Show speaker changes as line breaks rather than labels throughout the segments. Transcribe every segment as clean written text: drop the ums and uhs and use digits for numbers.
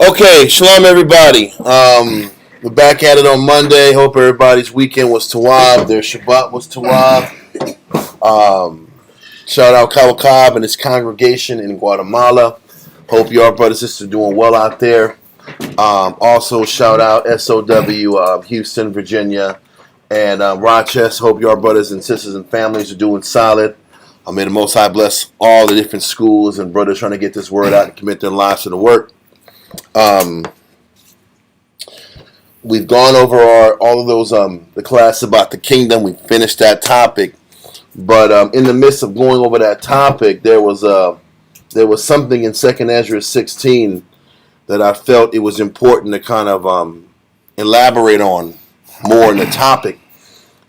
Okay, shalom everybody. We're back at it on Monday. Hope everybody's weekend was Tawab. Their Shabbat was Tawab. Shout out Kawakab and his congregation in Guatemala. Hope your brothers and sisters are doing well out there. Also shout out SOW Houston, Virginia, and Rochester. Hope your brothers and sisters and families are doing solid. May the Most High bless all the different schools and brothers trying to get this word out and commit their lives to the work. We've gone over all of those the class about the kingdom. We finished that topic, but in the midst of going over that topic, there was something in 2 Ezra 16 that I felt it was important to kind of elaborate on more in the topic,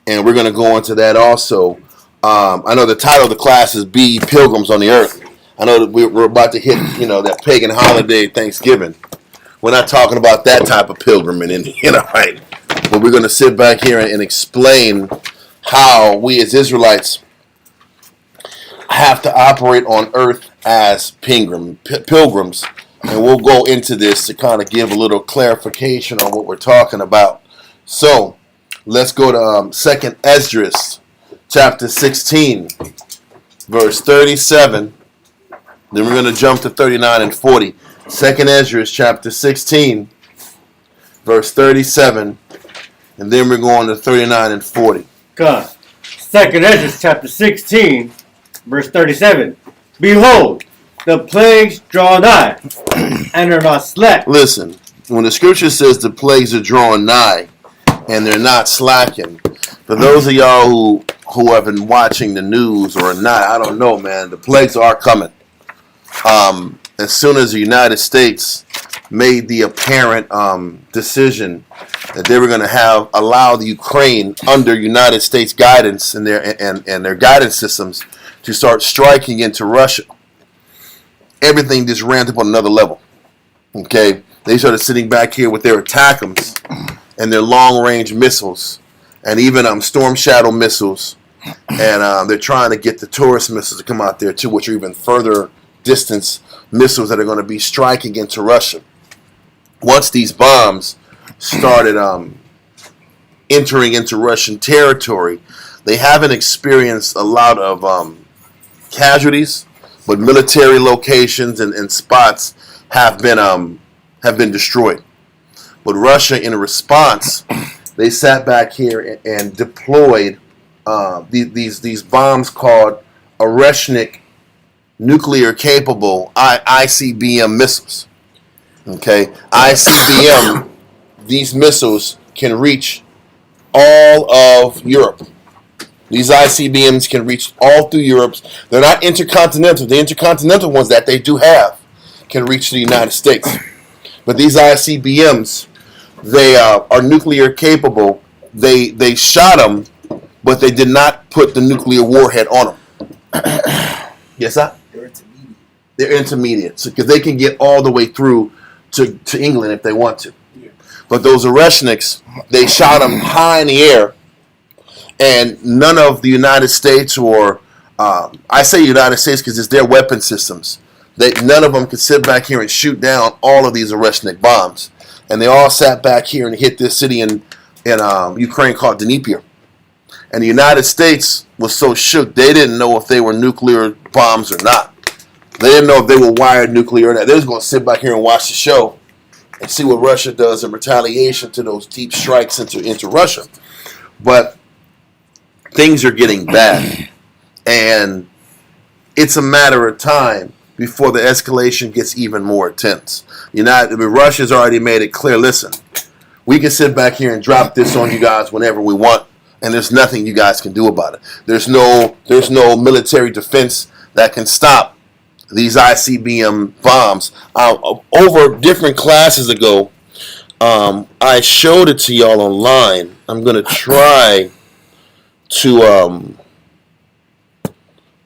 and we're going to go into that also. I know the title of the class is "Be Pilgrims on the Earth." I know that we're about to hit, that pagan holiday, Thanksgiving. We're not talking about that type of pilgrimage, right? But we're going to sit back here and explain how we as Israelites have to operate on earth as pilgrims. And we'll go into this to kind of give a little clarification on what we're talking about. So, let's go to 2 Ezra, chapter 16, verse 37. Then we're going to jump to 39 and 40. 2 Ezra chapter 16, verse 37. And then we're going to 39 and 40.
God. 2 Ezra chapter 16, verse 37. Behold, the plagues draw nigh, and are not slack.
Listen, when the scripture says the plagues are drawing nigh, and they're not slacking, for those of y'all who have been watching the news or not, I don't know, man, the plagues are coming. As soon as the United States made the apparent decision that they were going to allow the Ukraine under United States guidance and their guidance systems to start striking into Russia, everything just ran up on another level. Okay, they started sitting back here with their ATACMS and their long-range missiles, and even Storm Shadow missiles, and they're trying to get the tourist missiles to come out there too, which are even further distance missiles that are going to be striking into Russia. Once these bombs started entering into Russian territory, they haven't experienced a lot of casualties, but military locations and spots have been destroyed. But Russia, in response, they sat back here and deployed these bombs called Oreshnik nuclear-capable ICBM missiles. Okay, ICBM, these missiles can reach all of Europe. These ICBMs can reach all through Europe. They're not intercontinental. The intercontinental ones that they do have can reach the United States. But these ICBMs, they are nuclear-capable. They shot them, but they did not put the nuclear warhead on them. Yes, sir? They're intermediate, because they can get all the way through to England if they want to. Yeah. But those Oreshniks, they shot them high in the air, and none of the United States, or I say United States because it's their weapon systems, none of them could sit back here and shoot down all of these Oreshnik bombs. And they all sat back here and hit this city in Ukraine called Dnipro. And the United States was so shook, they didn't know if they were nuclear bombs or not. They didn't know if they were wired nuclear or not. They was going to sit back here and watch the show and see what Russia does in retaliation to those deep strikes into Russia. But things are getting bad. And it's a matter of time before the escalation gets even more intense. Russia's already made it clear, listen, we can sit back here and drop this on you guys whenever we want, and there's nothing you guys can do about it. There's no military defense that can stop these ICBM bombs. Over different classes ago, I showed it to y'all online. I'm going to try to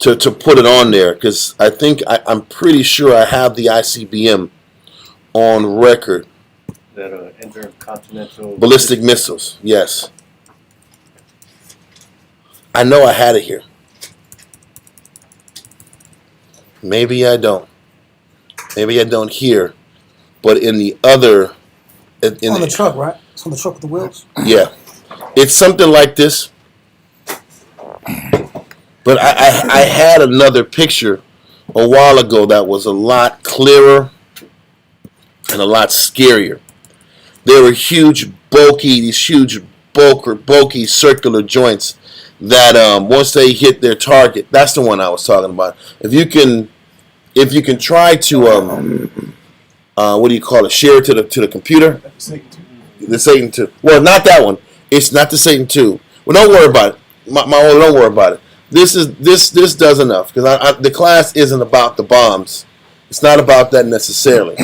put it on there, because I think I'm pretty sure I have the ICBM on record.
That intercontinental
ballistic missiles, yes. I know I had it here. Maybe I don't. Maybe I don't here. but in the other,
On the truck, right? It's on the truck with the wheels.
yeah, it's something like this. But I had another picture a while ago that was a lot clearer and a lot scarier. They were these huge bulky circular joints that once they hit their target, that's the one I was talking about. If you can try to what do you call it? Share it to the computer. The Satan 2. Well, not that one. It's not the Satan 2. Well, don't worry about it. Don't worry about it. This does enough because the class isn't about the bombs. It's not about that necessarily.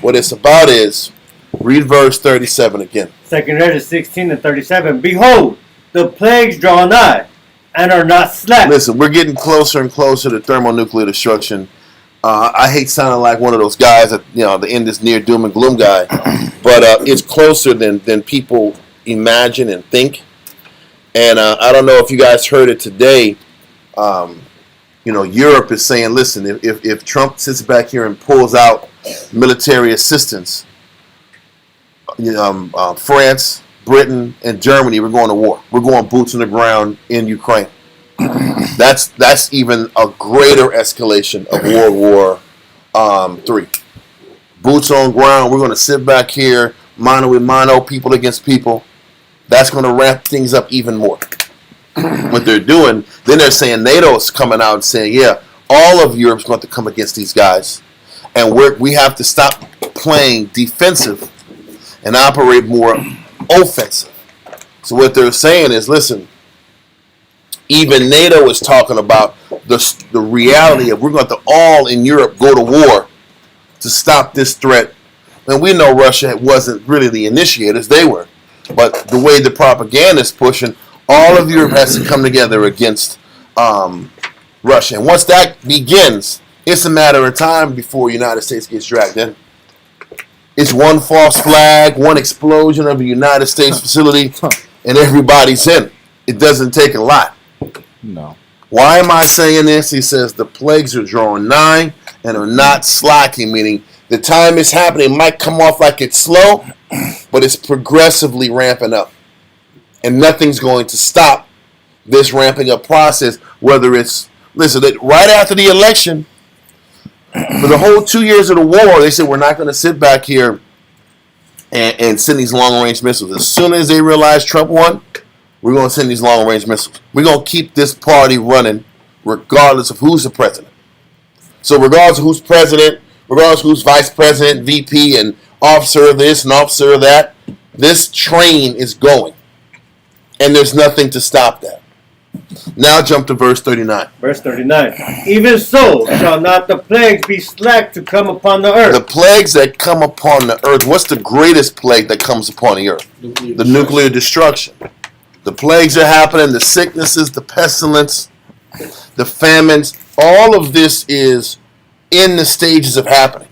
What it's about is read verse 37 again.
2nd Ezra 16 and 37. Behold, the plagues draw nigh, and are not slack.
Listen, we're getting closer and closer to thermonuclear destruction. I hate sounding like one of those guys that, the end is near, doom and gloom guy, but it's closer than people imagine and think. And I don't know if you guys heard it today. Europe is saying, listen, if Trump sits back here and pulls out military assistance, France, Britain, and Germany, we're going to war. We're going boots on the ground in Ukraine. That's even a greater escalation of World War III. Boots on ground. We're going to sit back here, mano with mano, people against people. That's going to ramp things up even more. What they're doing, then they're saying NATO's coming out and saying, yeah, all of Europe's going to come against these guys, and we have to stop playing defensive and operate more offensive. So what they're saying is, listen, even NATO is talking about the reality of we're going to all in Europe go to war to stop this threat. And we know Russia wasn't really the initiators, they were. But the way the propaganda is pushing, all of Europe has to come together against Russia. And once that begins, it's a matter of time before the United States gets dragged in. It's one false flag, one explosion of a United States facility, and everybody's in. It doesn't take a lot.
No.
Why am I saying this? He says the plagues are drawing nigh and are not slacking, meaning the time it's happening might come off like it's slow, but it's progressively ramping up. And nothing's going to stop this ramping up process, whether it's, listen, right after the election, for the whole 2 years of the war, they said we're not going to sit back here and send these long-range missiles. As soon as they realize Trump won, we're going to send these long-range missiles. We're going to keep this party running regardless of who's the president. So regardless of who's president, regardless of who's vice president, VP, and officer of this and officer of that, this train is going. And there's nothing to stop that. Now jump to verse 39.
Verse 39. Even so shall not the plagues be slack to come upon the earth.
The plagues that come upon the earth. What's the greatest plague that comes upon the earth? Nuclear destruction. The plagues are happening, the sicknesses, the pestilence, the famines. All of this is in the stages of happening.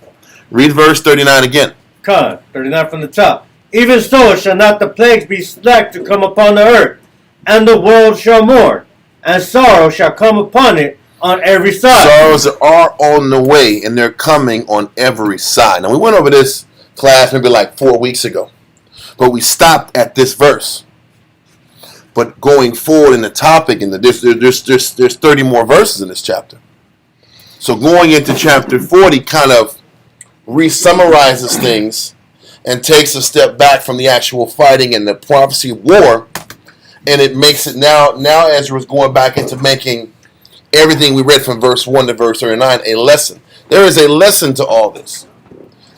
Read verse 39 again.
39 from the top. Even so shall not the plagues be slack to come upon the earth, and the world shall mourn, and sorrow shall come upon it on every side.
Sorrows are on the way, and they're coming on every side. Now, we went over this class maybe like 4 weeks ago, but we stopped at this verse. But going forward in the topic, and there's 30 more verses in this chapter. So going into chapter 40 kind of re-summarizes things and takes a step back from the actual fighting and the prophecy of war, and it makes it now Ezra is going back into making everything we read from verse 1 to verse 39 a lesson. There is a lesson to all this.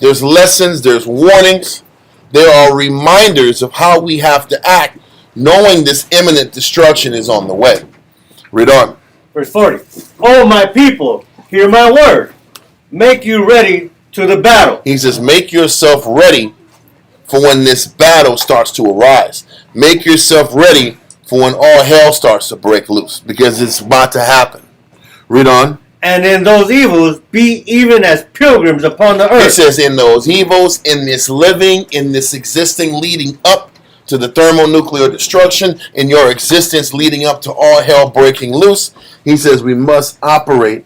There's lessons, there's warnings, there are reminders of how we have to act, knowing this imminent destruction is on the way. Read on.
Verse 40. O my people, hear my word. Make you ready to the battle.
He says, make yourself ready for when this battle starts to arise. Make yourself ready for when all hell starts to break loose, because it's about to happen. Read on.
And in those evils, be even as pilgrims upon the earth.
It says, in those evils, in this living, in this existing leading up to the thermonuclear destruction, in your existence leading up to all hell breaking loose, he says we must operate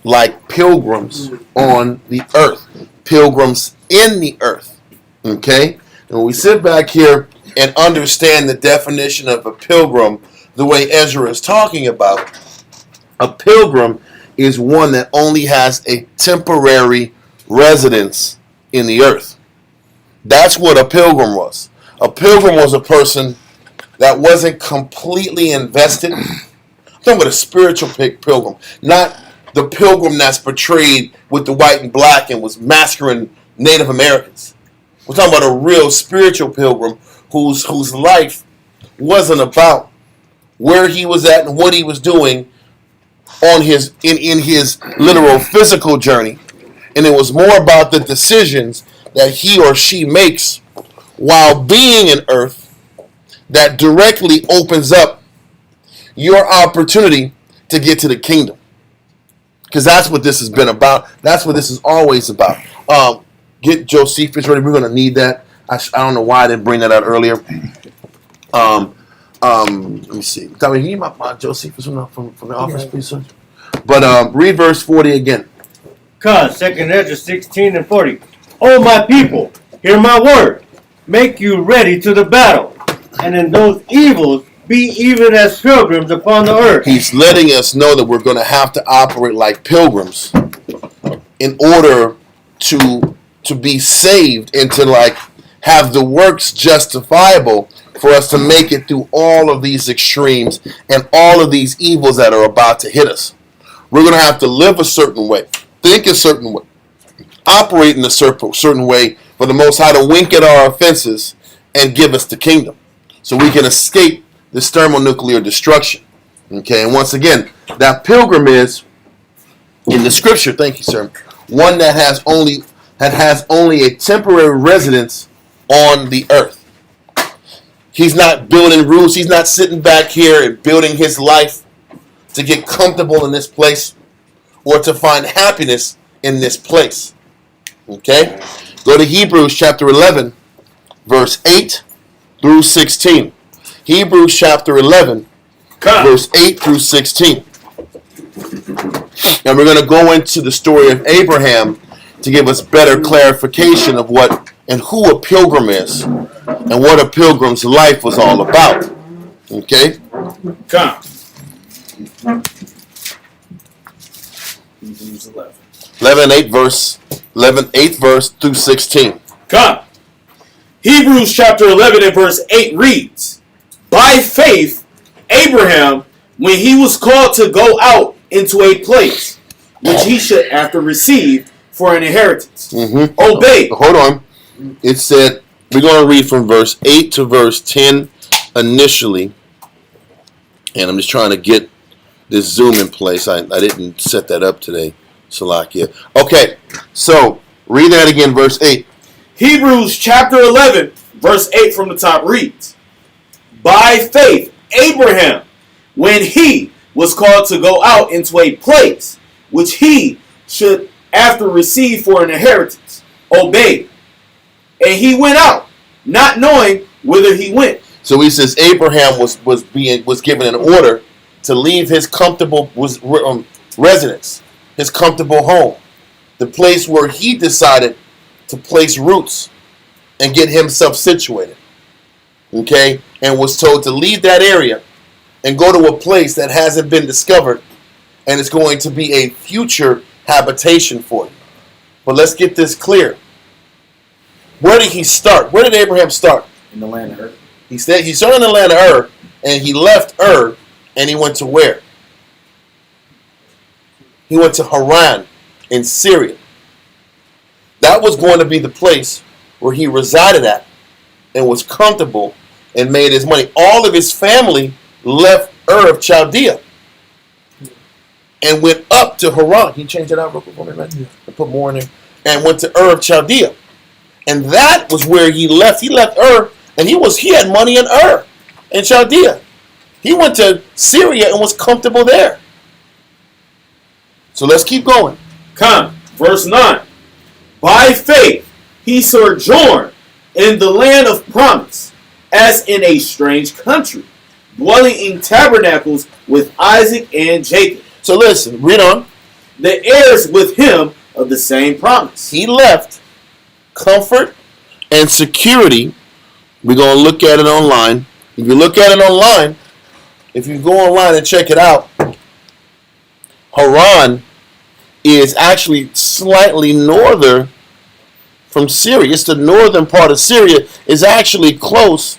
like pilgrims on the earth. Pilgrims in the earth. Okay? And when we sit back here and understand the definition of a pilgrim, the way Ezra is talking about, a pilgrim is one that only has a temporary residence in the earth. That's what a pilgrim was. A pilgrim was a person that wasn't completely invested. I'm talking about a spiritual pilgrim, not the pilgrim that's portrayed with the white and black and was massacring Native Americans. We're talking about a real spiritual pilgrim whose life wasn't about where he was at and what he was doing on his in his literal physical journey, and it was more about the decisions that he or she makes while being in earth that directly opens up your opportunity to get to the kingdom. Because that's what this has been about. That's what this is always about. Get Josephus ready. We're going to need that. I don't know why I didn't bring that out earlier. Let me see. Can you my Josephus from the office, please, sir? But read verse 40 again.
Cause 2nd Ezra 16 and 40. O my people, hear my word. Make you ready to the battle, and in those evils be even as pilgrims upon the earth.
He's letting us know that we're going to have to operate like pilgrims in order to be saved and to have the works justifiable for us to make it through all of these extremes and all of these evils that are about to hit us. We're going to have to live a certain way, think a certain way, operate in a certain way for the Most High to wink at our offenses and give us the kingdom so we can escape this thermonuclear destruction. Okay, and once again, that pilgrim is, in the scripture, thank you, sir, one that has only a temporary residence on the earth. He's not building roofs. He's not sitting back here and building his life to get comfortable in this place or to find happiness in this place. Okay? Go to Hebrews chapter 11, verse 8 through 16. Hebrews chapter 11, verse 8 through 16. And we're going to go into the story of Abraham to give us better clarification of what and who a pilgrim is and what a pilgrim's life was all about. Okay?
Come. Hebrews 11.
8 verse through 16.
Come. Hebrews chapter 11 and verse 8 reads, by faith, Abraham, when he was called to go out into a place which he should after receive for an inheritance, obeyed.
Hold on. It said, we're going to read from verse 8 to verse 10 initially. And I'm just trying to get this Zoom in place. I didn't set that up today, Salakia. Okay, so read that again, verse 8.
Hebrews chapter 11, verse 8 from the top reads, by faith, Abraham, when he was called to go out into a place which he should after receive for an inheritance, obeyed. And he went out, not knowing whither he went.
So he says Abraham was given an order to leave his comfortable residence, his comfortable home, the place where he decided to place roots and get himself situated. Okay? And was told to leave that area and go to a place that hasn't been discovered and it's going to be a future habitation for you. But let's get this clear. Where did he start? Where did Abraham start?
In the land of Ur.
He started in the land of Ur, and he left Ur, and he went to where? He went to Haran in Syria. That was going to be the place where he resided at and was comfortable and made his money. All of his family left Ur of Chaldea and went up to Haran. Can you change that out real quick for me, man? Yeah. And put more in there. And went to Ur of Chaldea. And that was where he left. He left Ur, and he had money in Ur, in Chaldea. He went to Syria and was comfortable there. So let's keep going.
Come, verse 9. By faith he sojourned in the land of promise, as in a strange country, dwelling in tabernacles with Isaac and Jacob.
So listen, read on.
The heirs with him of the same promise.
He left comfort and security. We're going to look at it online. If you look at it online, if you go online and check it out, Haran is actually slightly northern from Syria. It's the northern part of Syria. Is actually close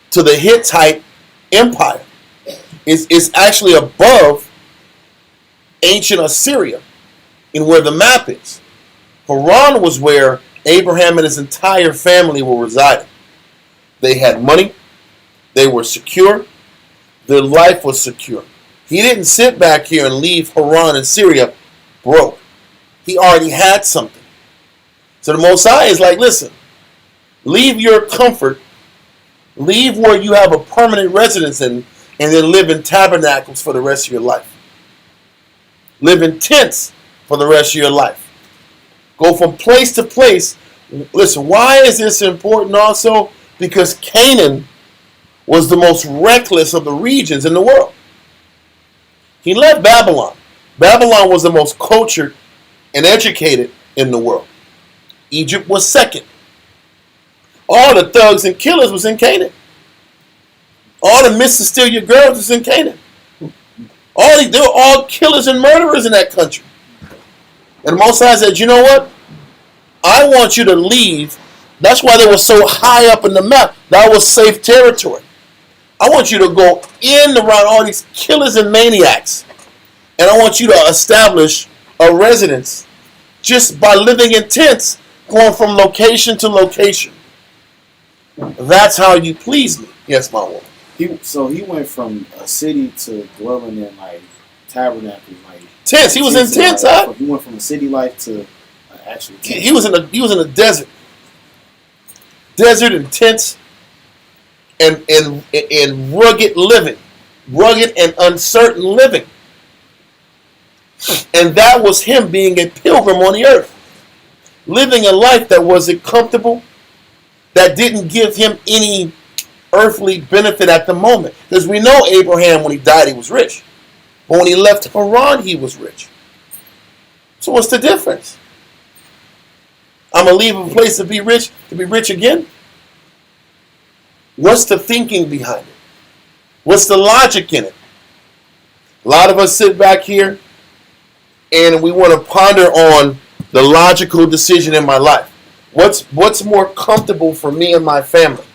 to the Hittite Empire. It's actually above ancient Assyria in where the map is. Haran was where Abraham and his entire family were residing. They had money. They were secure. Their life was secure. He didn't sit back here and leave Haran and Syria broke. He already had something. So the Most High is like, listen, leave your comfort, leave where you have a permanent residence in, and then live in tabernacles for the rest of your life. Live in tents for the rest of your life. Go from place to place. Listen, why is this important also? Because Canaan was the most reckless of the regions in the world. He left Babylon. Babylon was the most cultured and educated in the world. Egypt was second. All the thugs and killers was in Canaan. All the Mrs. Steal Your Girls was in Canaan. They were all killers and murderers in that country. And the Most High said, you know what? I want you to leave. That's why they were so high up in the map. That was safe territory. I want you to go in around all these killers and maniacs. And I want you to establish a residence just by living in tents, going from location to location. That's how you please me. Yes, my woman.
So he went from a city to dwelling in like tabernacles, like
tents. He was in tents, huh?
He went from a city life to actual tents.
He was in a desert. Desert and tents and rugged living. Rugged and uncertain living. And that was him being a pilgrim on the earth. Living a life that wasn't comfortable, that didn't give him any earthly benefit at the moment. Because we know Abraham, when he died, he was rich. But when he left Haran, he was rich. So what's the difference? I'm going to leave a place to be rich again? What's the thinking behind it? What's the logic in it? A lot of us sit back here and we want to ponder on the logical decision in my life. What's more comfortable for me and my family?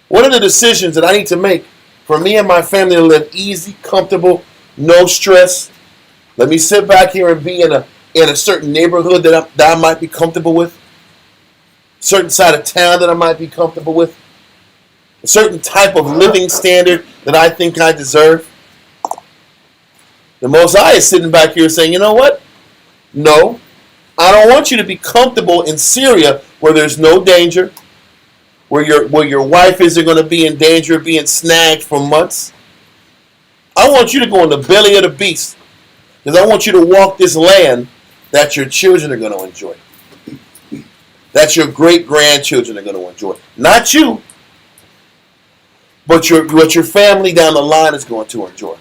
What are the decisions that I need to make for me and my family to live easy, comfortable, no stress? Let me sit back here and be in a certain neighborhood that I might be comfortable with. A certain side of town that I might be comfortable with. A certain type of living standard that I think I deserve. The Most High is sitting back here saying, you know what? No, I don't want you to be comfortable in Syria where there's no danger, where your wife isn't going to be in danger of being snagged for months. I want you to go in the belly of the beast, because I want you to walk this land that your children are going to enjoy, that your great-grandchildren are going to enjoy. Not you, but your family down the line is going to enjoy.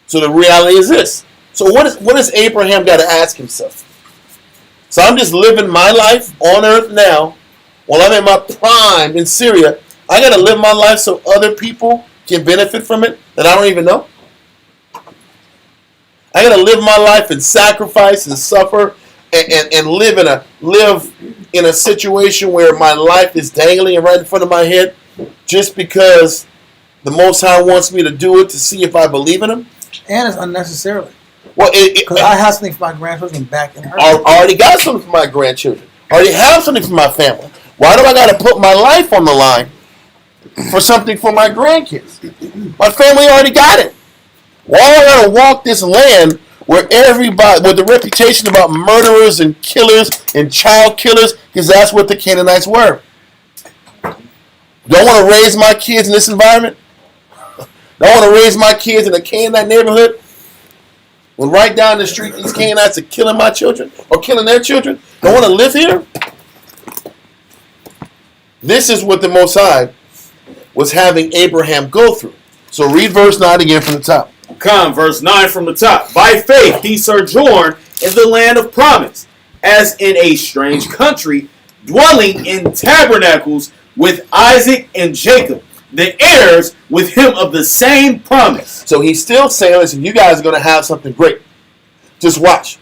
So the reality is this. So what does Abraham got to ask himself? So I'm just living my life on earth now, while I'm in my prime in Syria. I got to live my life so other people can benefit from it that I don't even know. I got to live my life and sacrifice and suffer and live in a situation where my life is dangling right in front of my head just because the Most High wants me to do it to see if I believe in Him.
And it's unnecessarily.
Well,
because I have something for my grandchildren back in her.
I already got something for my grandchildren. I already have something for my family. Why do I got to put my life on the line for something for my grandkids? My family already got it. Why do I got to walk this land where everybody, with the reputation about murderers and killers and child killers, because that's what the Canaanites were? Don't want to raise my kids in this environment? Don't want to raise my kids in a Canaanite neighborhood? When right down the street, these Canaanites are killing my children or killing their children. Don't want to live here? This is what the Most High was having Abraham go through. So read verse 9 again from the top.
Come, verse 9 from the top. By faith he sojourned in the land of promise, as in a strange country, dwelling in tabernacles with Isaac and Jacob, the heirs with him of the same promise.
So he's still saying, listen, you guys are going to have something great. Just watch.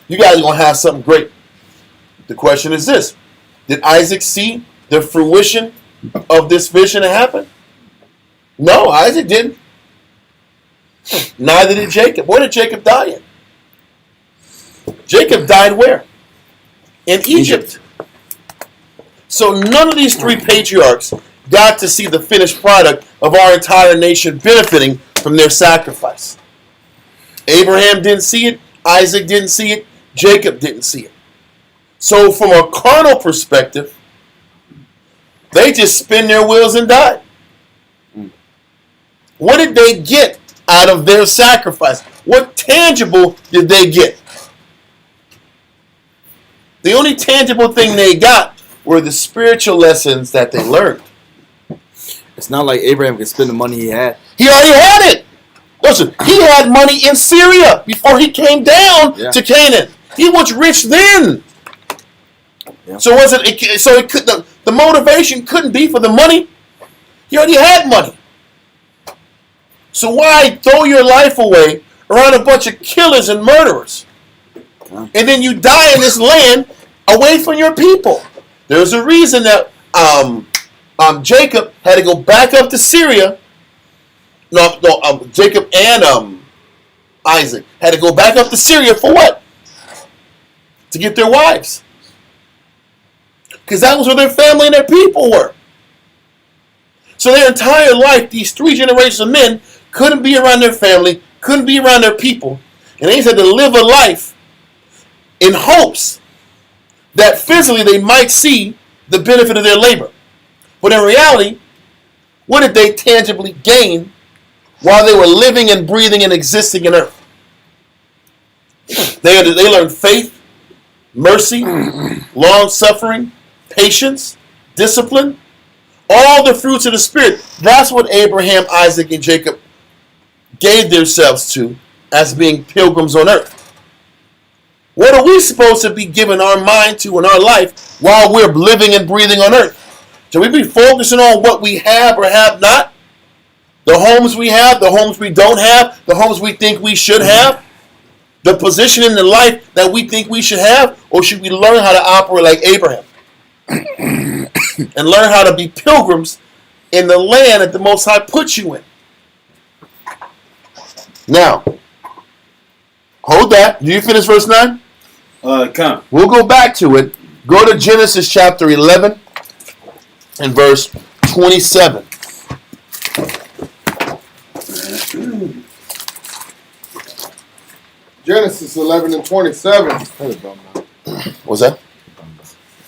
You guys are going to have something great. The question is this. Did Isaac see the fruition of this vision happen? No, Isaac didn't. Neither did Jacob. Where did Jacob die in? Jacob died where? In Egypt. So none of these three patriarchs got to see the finished product of our entire nation benefiting from their sacrifice. Abraham didn't see it. Isaac didn't see it. Jacob didn't see it. So from a carnal perspective, they just spin their wheels and died. What did they get out of their sacrifice? What tangible did they get? The only tangible thing they got were the spiritual lessons that they learned.
It's not like Abraham could spend the money he had.
He already had it. Listen, he had money in Syria before he came down to Canaan. He was rich then.
Yeah.
So it could the motivation couldn't be for the money. He already had money. So why throw your life away around a bunch of killers and murderers?
Yeah.
And then you die in this land away from your people. There's a reason that Jacob had to go back up to Syria. Jacob and Isaac had to go back up to Syria for what? To get their wives. Because that was where their family and their people were. So their entire life, these three generations of men couldn't be around their family, couldn't be around their people. And they had to live a life in hopes that physically they might see the benefit of their labor. But in reality, what did they tangibly gain while they were living and breathing and existing in earth? They learned faith, mercy, long-suffering, patience, discipline, all the fruits of the Spirit. That's what Abraham, Isaac, and Jacob gave themselves to as being pilgrims on earth. What are we supposed to be giving our mind to in our life while we're living and breathing on earth? Should we be focusing on what we have or have not? The homes we have, the homes we don't have, the homes we think we should have? The position in the life that we think we should have? Or should we learn how to operate like Abraham? And learn how to be pilgrims in the land that the Most High puts you in? Now, hold that. Do you finish verse 9?
Come.
We'll go back to it. Go to Genesis chapter 11 and verse 27.
Genesis 11 and 27.
What's that?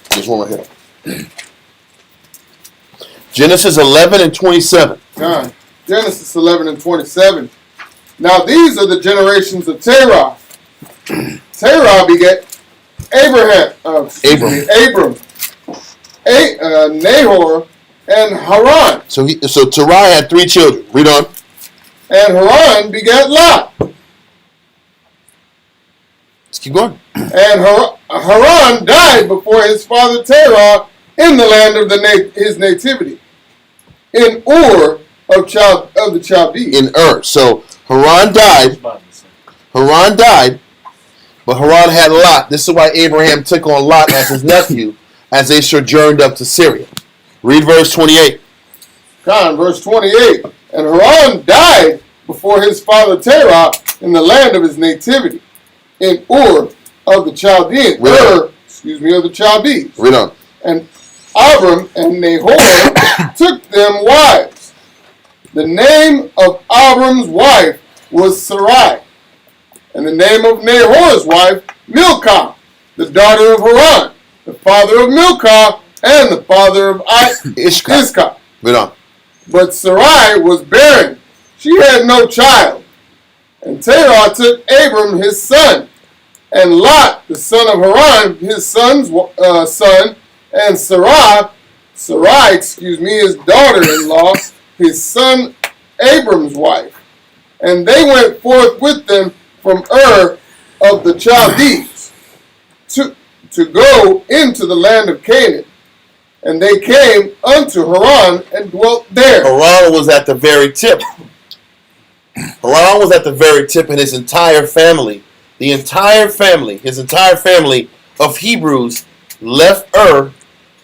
There's one right here. Genesis 11 and 27.
Genesis 11 and 27. Now these are the generations of Terah. Terah begat Abram, Nahor, and Haran.
So Terah had three children. Read on.
And Haran begat Lot.
Let's keep going.
And Haran died before his father Terah in the land of his nativity, in Ur of the Chaldees.
In Ur. So Haran died. But Haran had Lot. This is why Abraham took on Lot as his nephew as they sojourned up to Syria. Read verse 28.
Verse 28. And Haran died before his father Terah in the land of his nativity, in Ur of the Chaldees. Of the Chaldees.
Read on.
And Abram and Nahor took them wives. The name of Abram's wife was Sarai, and the name of Nahor's wife, Milcah, the daughter of Haran, the father of Milcah, and the father of Iscah.
Read on.
But Sarai was barren. She had no child. And Terah took Abram his son, and Lot, the son of Haran, his son's son, and Sarai, his daughter-in-law, his son Abram's wife. And they went forth with them from Ur of the Chaldees. to go into the land of Canaan. And they came unto Haran and dwelt there.
Haran was at the very tip. Haran was at the very tip, and his entire family, his entire family of Hebrews left Ur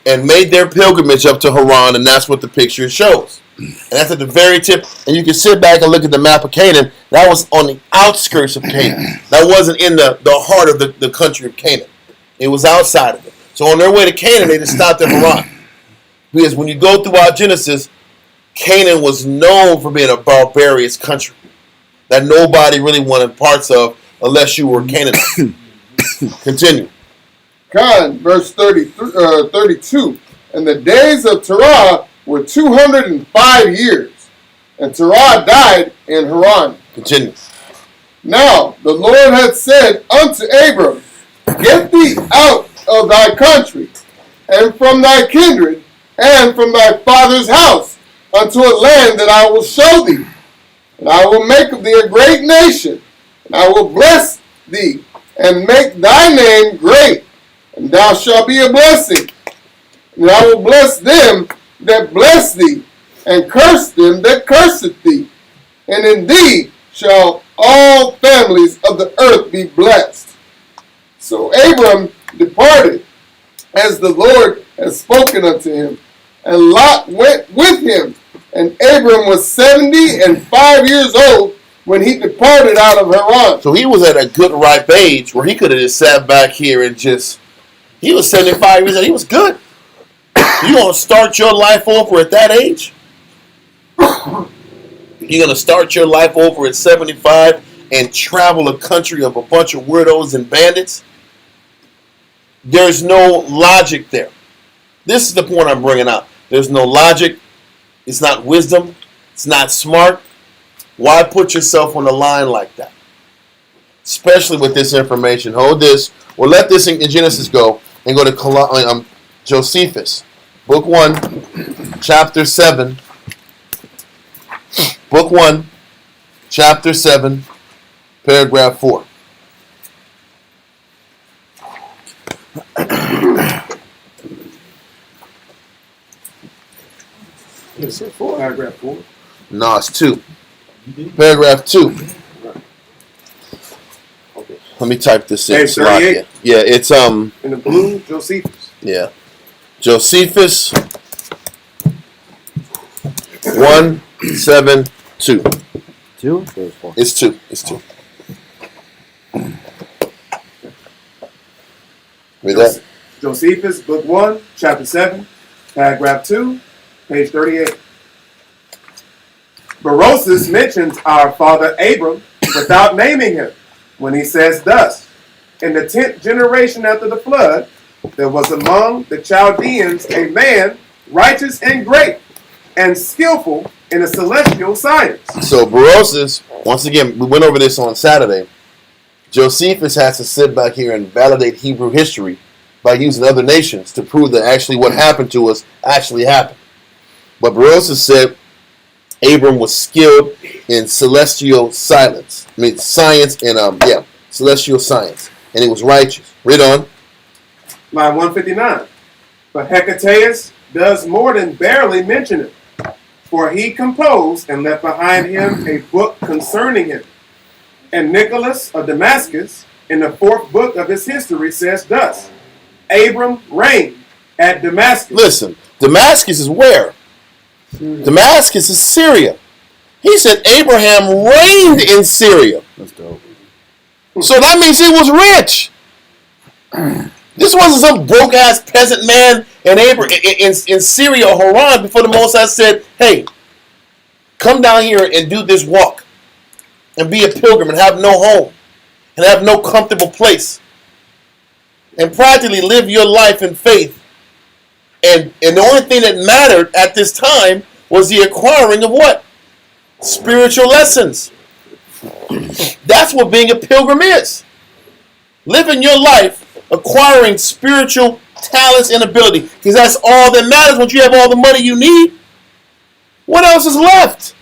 and made their pilgrimage up to Haran, and that's what the picture shows. And that's at the very tip. And you can sit back and look at the map of Canaan. That was on the outskirts of Canaan. That wasn't in the heart of the country of Canaan. It was outside of it. So on their way to Canaan, they just stopped at Haran. Because when you go throughout Genesis, Canaan was known for being a barbarous country that nobody really wanted parts of unless you were Canaanite. Continue.
Con, verse 32. And the days of Terah were 205 years, and Terah died in Haran.
Continue.
Now the Lord had said unto Abram, Get thee out of thy country, and from thy kindred, and from thy father's house, unto a land that I will show thee. And I will make of thee a great nation, and I will bless thee, and make thy name great, and thou shalt be a blessing. And I will bless them that bless thee, and curse them that curseth thee. And in thee shall all families of the earth be blessed. So Abram departed, as the Lord had spoken unto him, and Lot went with him. And Abram was 75 years old when he departed out of Haran.
So he was at a good ripe age where he could have just sat back here and he was 75 years old. He was good. You going to start your life over at that age? You're going to start your life over at 75 and travel a country of a bunch of weirdos and bandits? There's no logic there. This is the point I'm bringing out. There's no logic. It's not wisdom. It's not smart. Why put yourself on the line like that? Especially with this information. Hold this. Or let this in Genesis go and go to Josephus. Book 1, chapter 7. Book 1, chapter 7, paragraph 4.
Paragraph 4.
No, it's 2. Paragraph 2.
Okay.
Let me type this in.
Page 38?
Yeah, it's
In the blue, Josephus.
yeah. Josephus 172.
2?
It's 2. It's 2. Read that.
Josephus, Book 1, Chapter 7, Paragraph 2, page 38. Berosus mentions our father Abram without naming him when he says thus, in the 10th generation after the flood, there was among the Chaldeans a man righteous and great and skillful in a celestial science.
So Berosus, once again, we went over this on Saturday. Josephus has to sit back here and validate Hebrew history by using other nations to prove that actually what happened to us actually happened. But Berosus said Abram was skilled in celestial science. Science and celestial science, and he was righteous. Read on.
Line 159. But Hecataeus does more than barely mention him, for he composed and left behind him a book concerning him. And Nicholas of Damascus, in the 4th book of his history, says thus, Abram reigned at Damascus.
Listen, Damascus is where? Damascus is Syria. He said Abraham reigned in Syria.
That's dope.
So that means he was rich. This wasn't some broke-ass peasant man in Syria or Haran before the Most High said, hey, come down here and do this walk and be a pilgrim and have no home and have no comfortable place and practically live your life in faith. And the only thing that mattered at this time was the acquiring of what? Spiritual lessons. That's what being a pilgrim is. Living your life acquiring spiritual talents and ability. Because that's all that matters once you have all the money you need. What else is left?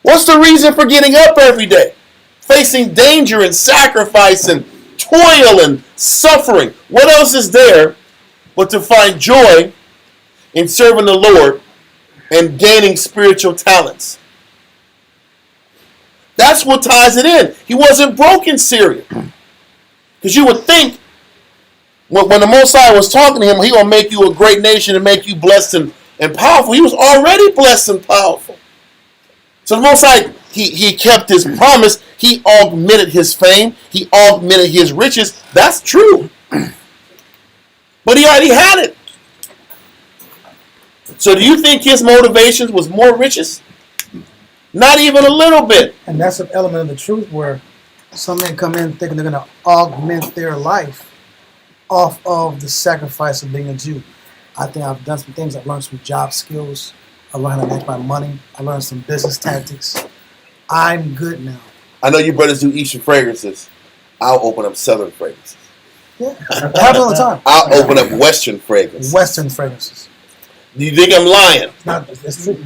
What's the reason for getting up every day? Facing danger and sacrifice and toil and suffering. What else is there but to find joy in serving the Lord and gaining spiritual talents? That's what ties it in. He wasn't broke in Syria. Because you would think, when the Most High was talking to him, he going to make you a great nation and make you blessed and powerful. He was already blessed and powerful. So the Most High, he kept his promise. He augmented his fame. He augmented his riches. That's true. But he already had it. So do you think his motivations was more riches? Not even a little bit.
And that's an element of the truth where some men come in thinking they're going to augment their life off of the sacrifice of being a Jew. I think I've done some things. I've learned some job skills. I learned how to make my money. I learned some business tactics. I'm good now.
I know you brothers do Eastern fragrances. I'll open up Southern fragrances.
Yeah, it happens all the time.
I'll open up Western fragrances.
Western fragrances.
Do you think I'm lying?
It's true.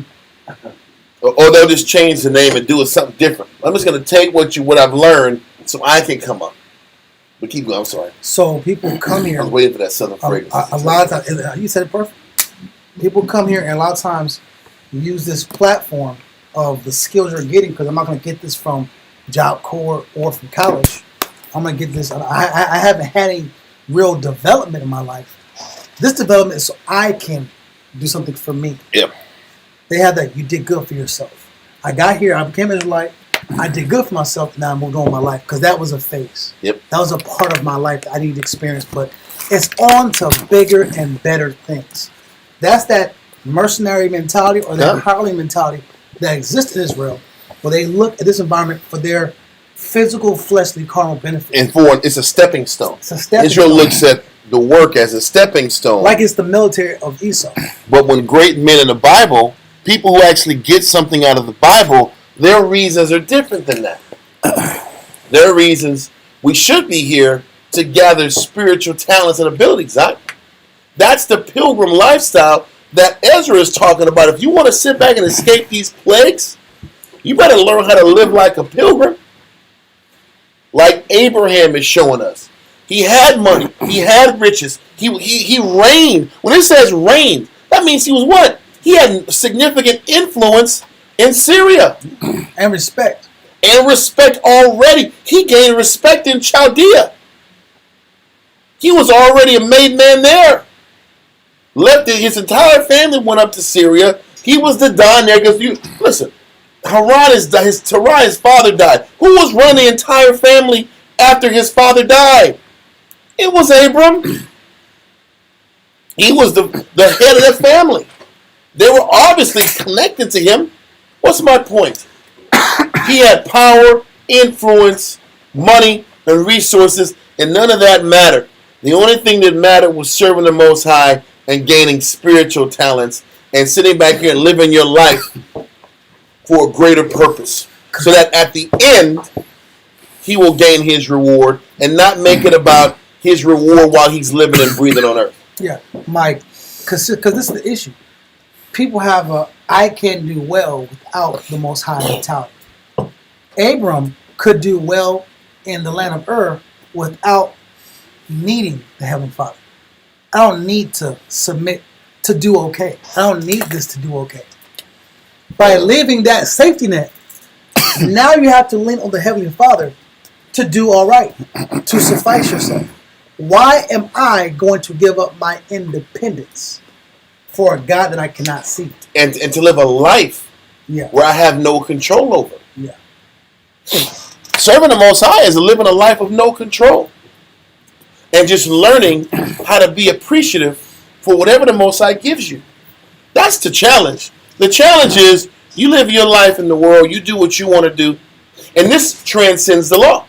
Or they'll just change the name and do it something different. I'm just going to take what I've learned so I can come up. But keep going. I'm sorry.
So people come here.
I was waiting for that Southern fragrance.
A lot of times, you said it perfect. People come here and a lot of times use this platform of the skills you're getting, because I'm not going to get this from Job Corps or from college. I'm going to get this. I haven't had any real development in my life. This development is so I can do something for me.
Yep.
They have that. You did good for yourself. I got here. I became Israelite. I did good for myself. Now I moved on with my life, because that was a phase.
Yep.
That was a part of my life that I needed to experience. But it's on to bigger and better things. That's that mercenary mentality or that hireling mentality that exists in Israel, where they look at this environment for their physical, fleshly, carnal benefit.
And for it's a stepping stone.
It's a stepping
Israel
stone.
looks at the work as a stepping stone.
Like it's the military of Esau.
But when great men in the Bible, people who actually get something out of the Bible, their reasons are different than that. Their reasons, we should be here to gather spiritual talents and abilities. That's the pilgrim lifestyle that Ezra is talking about. If you want to sit back and escape these plagues, you better learn how to live like a pilgrim. Like Abraham is showing us. He had money. He had riches. He reigned. When it says reigned, that means he was what? He had significant influence in Syria.
And respect.
And respect already. He gained respect in Chaldea. He was already a made man there. His entire family went up to Syria. He was the Don there. Because listen, his father died. Who was running the entire family after his father died? It was Abram. He was the head of the family. They were obviously connected to him. What's my point? He had power, influence, money, and resources, and none of that mattered. The only thing that mattered was serving the Most High and gaining spiritual talents and sitting back here and living your life for a greater purpose. So that at the end, he will gain his reward and not make it about his reward while he's living and breathing on earth.
Yeah, Mike, because this is the issue. People have I can do well without the Most High mentality. Abram could do well in the land of Ur without needing the Heavenly Father. I don't need to submit to do okay. I don't need this to do okay. By leaving that safety net, now you have to lean on the Heavenly Father to do all right, to suffice yourself. Why am I going to give up my independence for a God that I cannot see?
And to live a life where I have no control over.
Yeah.
Serving the Most High is living a life of no control. And just learning how to be appreciative for whatever the Most High gives you. That's the challenge. The challenge is you live your life in the world, you do what you want to do, and this transcends the law.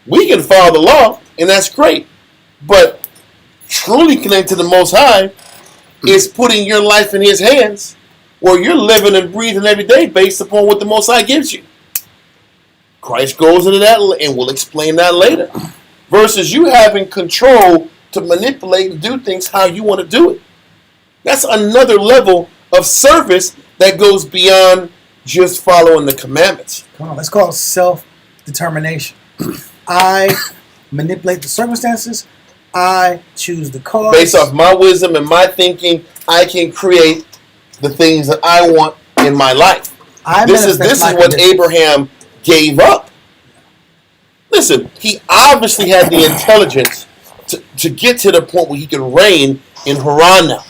We can follow the law, and that's great. But truly connected to the Most High is putting your life in His hands, where you're living and breathing every day based upon what the Most High gives you. Christ goes into that, and we'll explain that later. Versus you having control to manipulate and do things how you want to do it. That's another level of service that goes beyond just following the commandments.
Come on, let's call it self-determination. I manipulate the circumstances. I choose the cards.
Based off my wisdom and my thinking, I can create the things that I want in my life. This is what Abraham gave up. Listen, he obviously had the intelligence to get to the point where he could reign in Haran now.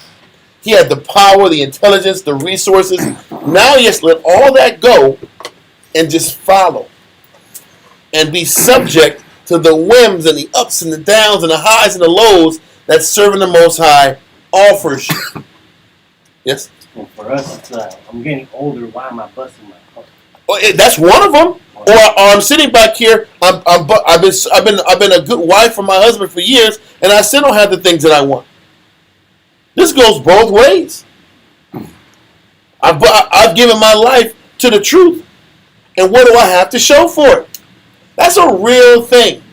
He had the power, the intelligence, the resources. Now he has to let all that go and just follow. And be subject to the whims and the ups and the downs and the highs and the lows that serving the Most High offers you. Yes?
And for us, it's I'm getting older. Why am I busting my car?
Well, that's one of them. Or I'm sitting back here. I've been a good wife for my husband for years, and I still don't have the things that I want. This goes both ways. I've given my life to the truth, and what do I have to show for it? That's a real thing.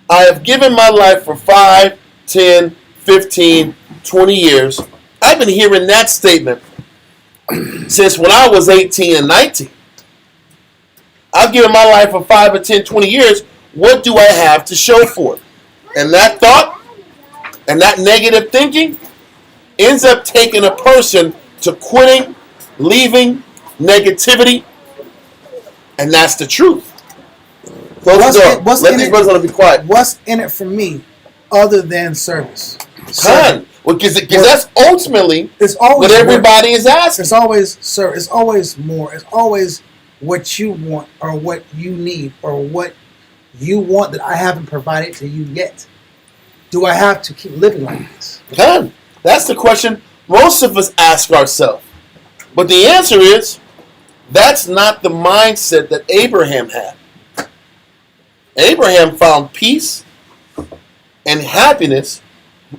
I have given my life for 5, 10, 15, 20 years. I've been hearing that statement since when I was 18 and 19. I've given my life for 5 or 10, 20 years. What do I have to show for it? And that thought and that negative thinking ends up taking a person to quitting, leaving, negativity, and that's the truth. Close the door. Let these brothers be quiet.
What's in it for me other than service?
Son, because that's ultimately what everybody is asking.
It's always, sir, it's always more. It's always what you want or what you need or what you want that I haven't provided to you yet. Do I have to keep living like this?
Son, that's the question most of us ask ourselves. But the answer is, that's not the mindset that Abraham had. Abraham found peace and happiness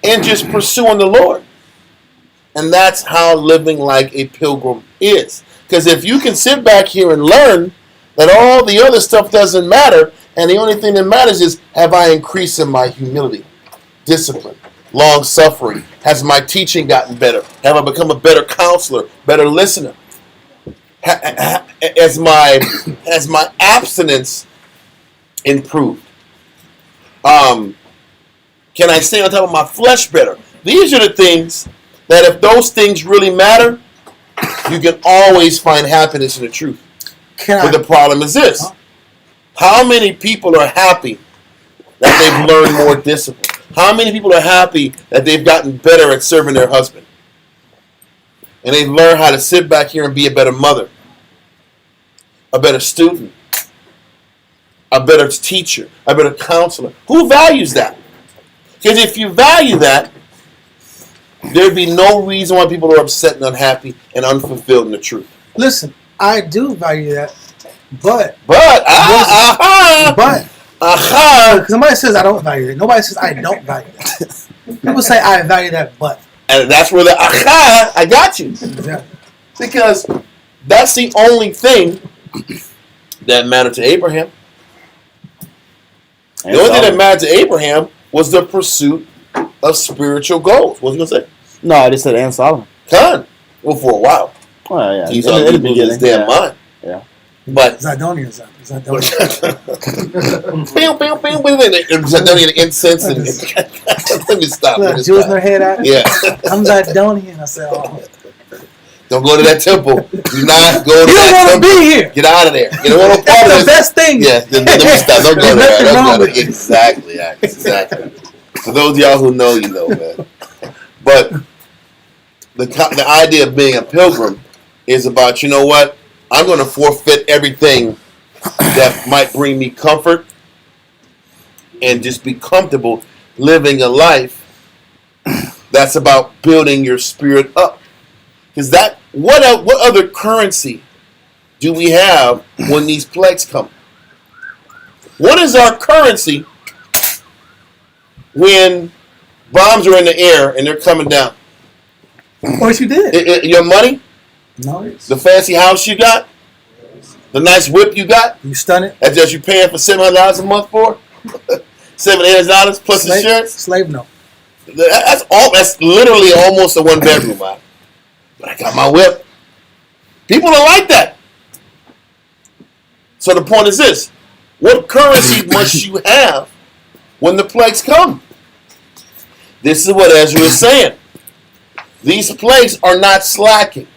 in just pursuing the Lord. And that's how living like a pilgrim is. Because if you can sit back here and learn that all the other stuff doesn't matter, and the only thing that matters is, have I increased in my humility, discipline, long suffering? Has my teaching gotten better? Have I become a better counselor, better listener? Has my abstinence improved? Can I stay on top of my flesh better? These are the things that if those things really matter, you can always find happiness in the truth. But the problem is this. How many people are happy that they've learned more discipline? How many people are happy that they've gotten better at serving their husband? And they've learned how to sit back here and be a better mother, a better student, a better teacher, a better counselor. Who values that? Because if you value that, there'd be no reason why people are upset and unhappy and unfulfilled in the truth.
Listen, I do value that, but somebody says I don't value that. Nobody says I don't value that. People say I value that, but.
And that's where the I got you.
Yeah.
Because that's the only thing that mattered to Abraham. The only thing that mattered to Abraham was the pursuit of spiritual goals. What was you going to say?
No, I just said and Solomon.
Well, for a while.
Oh, yeah.
He's on his damn mind.
Yeah.
But
Zidonian.
Zidonian incense. Let me stop.
Jews in their head out.
Yeah.
I'm Zidonian. I said, oh.
Don't go to that temple. Do not go to that temple.
You don't want to be here.
Get out of there. You don't want to part of
That's the best thing.
Yeah, let me stop. Don't go
There's
there.
nothing wrong with it.
Exactly. For those of y'all who know, you know, man. But the idea of being a pilgrim is about, you know what? I'm going to forfeit everything that might bring me comfort and just be comfortable living a life that's about building your spirit up. Because what other currency do we have when these plagues come? What is our currency when bombs are in the air and they're coming down?
What you did?
Your money?
No.
The fancy house you got? The nice whip you got?
You stun it?
That's just you paying for $700 a month for? $700 plus insurance?
Slave note.
That's literally almost a one bedroom, man. But I got my whip. People don't like that. So the point is this. What currency must you have when the plagues come? This is what Ezra is saying. These plagues are not slacking.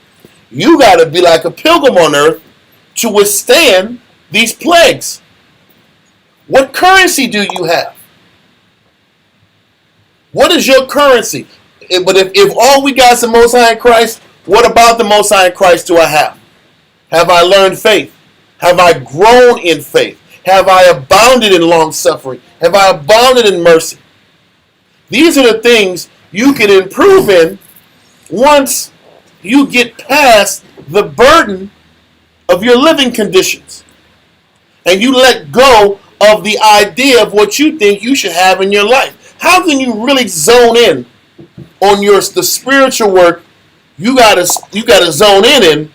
You got to be like a pilgrim on earth to withstand these plagues. What currency do you have? What is your currency? But if all we got is the Most High in Christ, what about the Most High in Christ do I have? Have I learned faith? Have I grown in faith? Have I abounded in long suffering? Have I abounded in mercy? These are the things you can improve in once you get past the burden of your living conditions. And you let go of the idea of what you think you should have in your life. How can you really zone in on the spiritual work you gotta zone in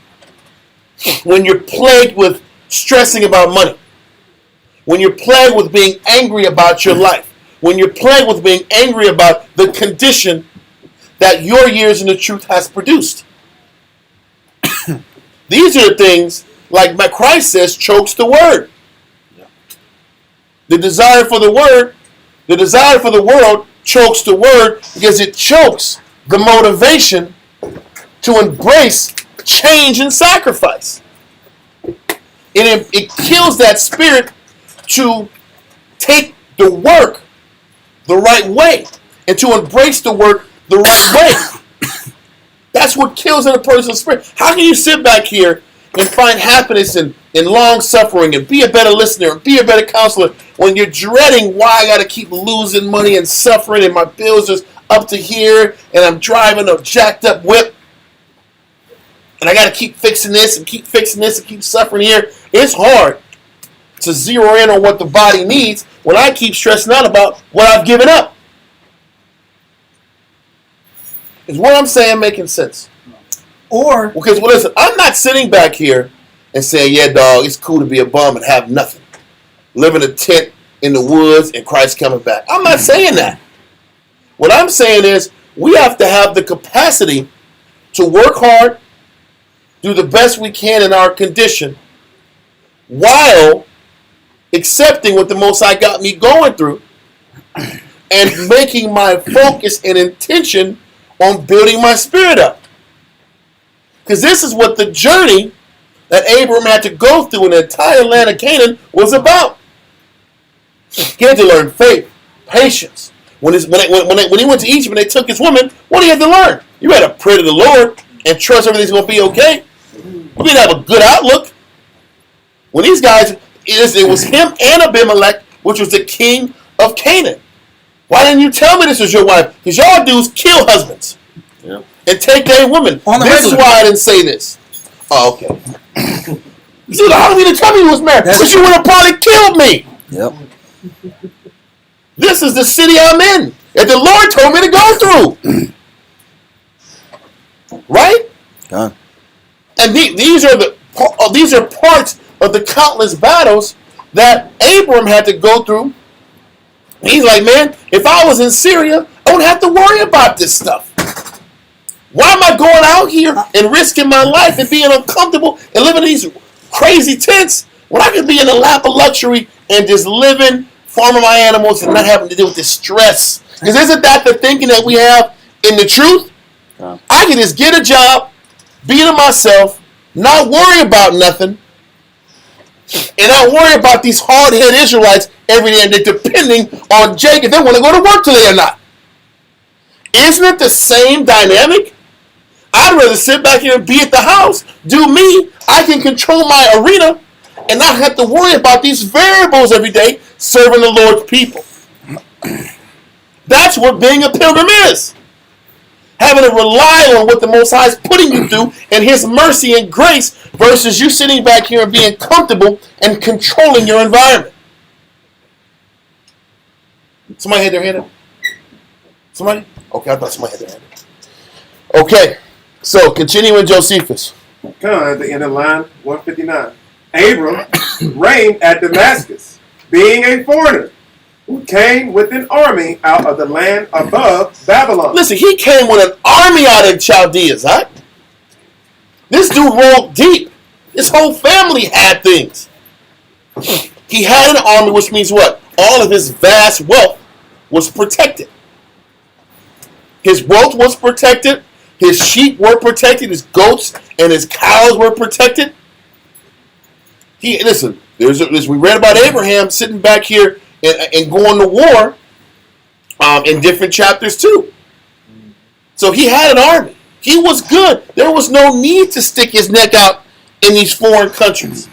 when you're plagued with stressing about money, when you're plagued with being angry about your life, when you're plagued with being angry about the condition that your years in the truth has produced? These are the things, like Christ says, chokes the word. The desire for the world chokes the word because it chokes the motivation to embrace change and sacrifice. It kills that spirit to take the work the right way and to embrace the work the right way. That's what kills in a person's spirit. How can you sit back here and find happiness in long suffering and be a better listener and be a better counselor when you're dreading why I got to keep losing money and suffering and my bills are up to here and I'm driving a jacked up whip and I got to keep fixing this and keep fixing this and keep suffering here? It's hard to zero in on what the body needs when I keep stressing out about what I've given up. Is what I'm saying making sense?
Or
Because, well, listen, I'm not sitting back here and saying, yeah, dog, it's cool to be a bum and have nothing. Live in a tent in the woods and Christ coming back. I'm not saying that. What I'm saying is we have to have the capacity to work hard, do the best we can in our condition, while accepting what the Most High got me going through and making my focus and intention on building my spirit up. Because this is what the journey that Abram had to go through in the entire land of Canaan was about. He had to learn faith, patience. When he went to Egypt and they took his woman, what do you have to learn? You had to pray to the Lord and trust everything's going to be okay. You had to have a good outlook. When these guys, it was him and Abimelech, which was the king of Canaan. Why didn't you tell me this was your wife? Because y'all dudes kill husbands.
Yeah.
And take their women. This is why I didn't say this. Oh, okay. You see, how did you tell me you was married? Because you would have probably killed me.
Yep.
This is the city I'm in that the Lord told me to go through. Right?
Gone.
And these are parts of the countless battles that Abram had to go through. He's like, man, if I was in Syria, I wouldn't have to worry about this stuff. Why am I going out here and risking my life and being uncomfortable and living in these crazy tents when I could be in the lap of luxury and just living, farming my animals and not having to deal with this stress? Because isn't that the thinking that we have in the truth?
Yeah.
I can just get a job, be to myself, not worry about nothing, and not worry about these hard-headed Israelites every day and they're depending on Jake if they want to go to work today or not. Isn't it the same dynamic? I'd rather sit back here and be at the house, do me. I can control my arena and not have to worry about these variables every day serving the Lord's people. That's what being a pilgrim is. Having to rely on what the Most High is putting you through and His mercy and grace versus you sitting back here and being comfortable and controlling your environment. Somebody had their hand up? Somebody? Okay, I thought somebody had their hand up. Okay, so continuing Josephus.
Come at the end of line 159. Abram reigned at Damascus, being a foreigner, who came with an army out of the land above Babylon.
Listen, he came with an army out of Chaldeans, huh? This dude rolled deep. His whole family had things. He He had an army, which means what? All of his vast wealth was protected. His wealth was protected. His sheep were protected. His goats and his cows were protected. Listen, we read about Abraham sitting back here and going to war in different chapters too. So he had an army. He was good. There was no need to stick his neck out in these foreign countries.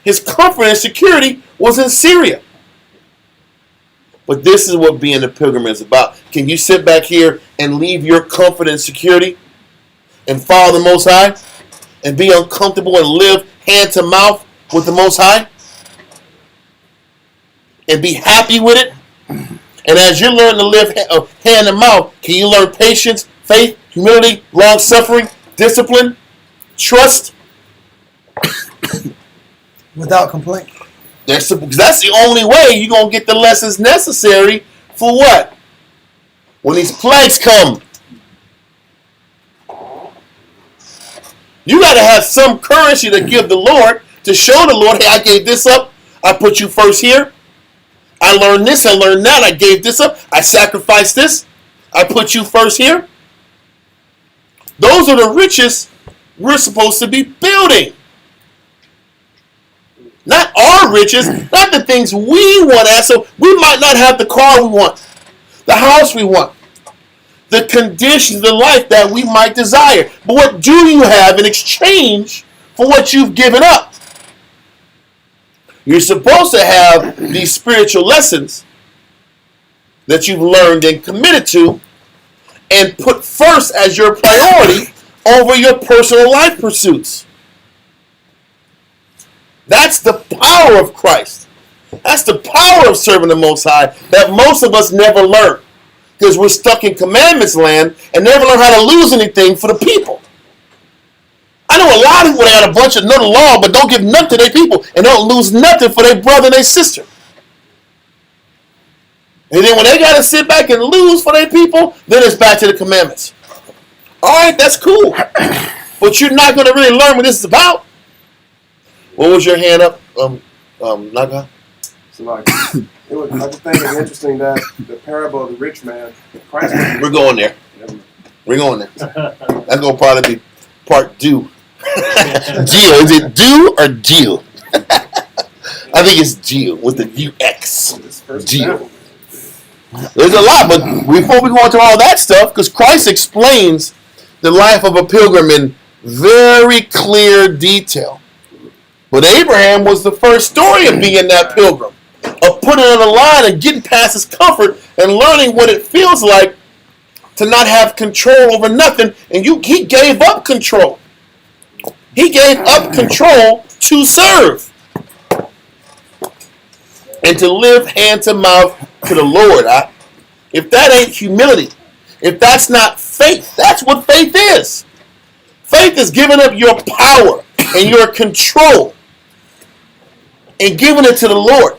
His comfort and security was in Syria. But this is what being a pilgrim is about. Can you sit back here and leave your comfort and security and follow the Most High and be uncomfortable and live hand to mouth with the Most High and be happy with it? And as you learn to live hand to mouth, can you learn patience, faith, humility, long suffering, discipline, trust?
Without complaint.
That's the only way you're going to get the lessons necessary for what? When these plagues come. You got to have some currency to give the Lord, to show the Lord, hey, I gave this up. I put you first here. I learned this, I learned that. I gave this up. I sacrificed this. I put you first here. Those are the riches we're supposed to be building. Not our riches, not the things we want. So we might not have the car we want, the house we want, the conditions of life that we might desire. But what do you have in exchange for what you've given up? You're supposed to have these spiritual lessons that you've learned and committed to and put first as your priority over your personal life pursuits. That's the power of Christ. That's the power of serving the Most High that most of us never learn because we're stuck in commandments land and never learn how to lose anything for the people. I know a lot of people that got a bunch of know the law but don't give nothing to their people and don't lose nothing for their brother and their sister. And then when they got to sit back and lose for their people, then it's back to the commandments. All right, that's cool. But you're not going to really learn what this is about. What was your hand up, Naga?
So like, I just think it's interesting that the parable of the rich man, Christ.
We're going there. We're going there. That's going to probably be part 2. Geo. Is it do or Geo? I think it's Geo with the UX. Geo. There's a lot, but before we go into all that stuff, because Christ explains the life of a pilgrim in very clear detail. But Abraham was the first story of being that pilgrim, of putting on the line and getting past his comfort and learning what it feels like to not have control over nothing. And he gave up control. He gave up control to serve and to live hand to mouth to the Lord. If that ain't humility, if that's not faith, that's what faith is. Faith is giving up your power and your control and giving it to the Lord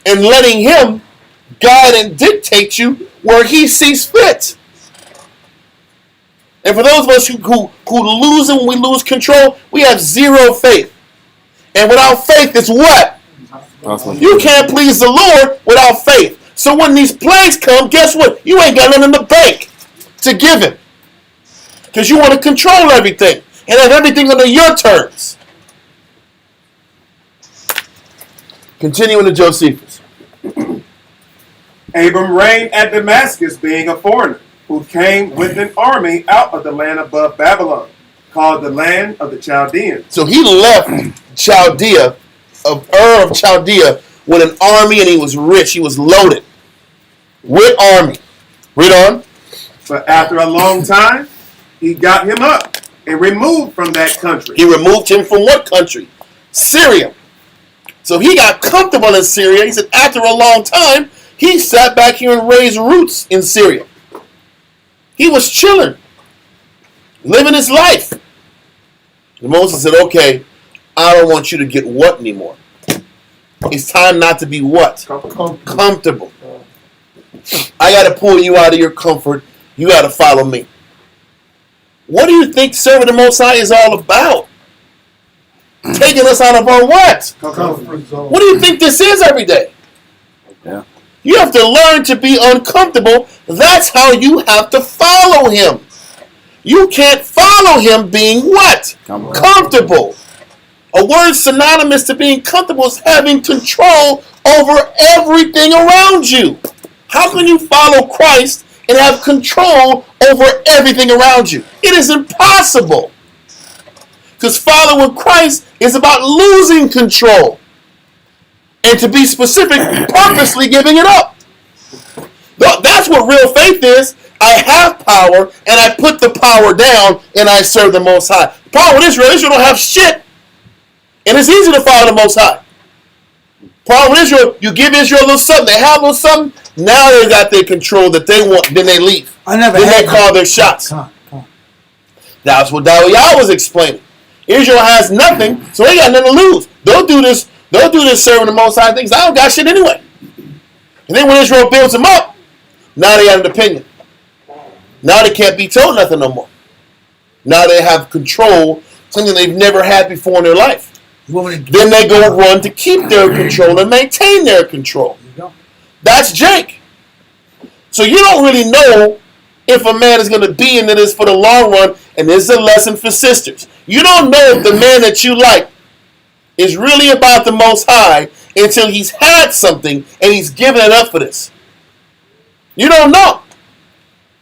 and letting Him guide and dictate you where He sees fit. And for those of us who lose it when we lose control, we have zero faith. And without faith, it's what? You can't please the Lord without faith. So when these plagues come, guess what? You ain't got nothing in the bank to give Him. Because you want to control everything and have everything under your terms. Continuing to Josephus.
Abram reigned at Damascus, being a foreigner, who came with an army out of the land above Babylon, called the land of the Chaldeans.
So he left Chaldea, of Ur of Chaldea, with an army, and he was rich. He was loaded with army. Read on.
But after a long time, he got him up and removed from that country.
He removed him from what country? Syria. So he got comfortable in Syria. He said after a long time, he sat back here and raised roots in Syria. He was chilling, living his life. And Moses said, okay, I don't want you to get what anymore? It's time not to be what? Comfortable. I got to pull you out of your comfort. You got to follow me. What do you think serving the Most High is all about? taking us out of our what?
Comfort zone.
What do you think this is every day?
Yeah.
You have to learn to be uncomfortable. That's how you have to follow him. You can't follow him being what? Comfortable. A word synonymous to being comfortable is having control over everything around you. How can you follow Christ and have control over everything around you? It is impossible. Because following Christ is about losing control. And to be specific, purposely giving it up. That's what real faith is. I have power, and I put the power down, and I serve the Most High. The problem with Israel don't have shit. And it's easy to follow the Most High. Problem with Israel, you give Israel a little something, they have a little something, now they got their control that they want, then they leave.
I never
then
had
they call their shots.
Come on.
That's what Dawiyah was explaining. Israel has nothing, so they got nothing to lose. They'll do this serving the Most High things. I don't got shit anyway. And then when Israel builds them up, now they have an opinion. Now they can't be told nothing no more. Now they have control, something they've never had before in their life. Then they go run to keep their control and maintain their control. That's Jake. So you don't really know if a man is going to be into this for the long run, and this is a lesson for sisters. You don't know if the man that you like is really about the Most High until he's had something and he's given it up for this. You don't know.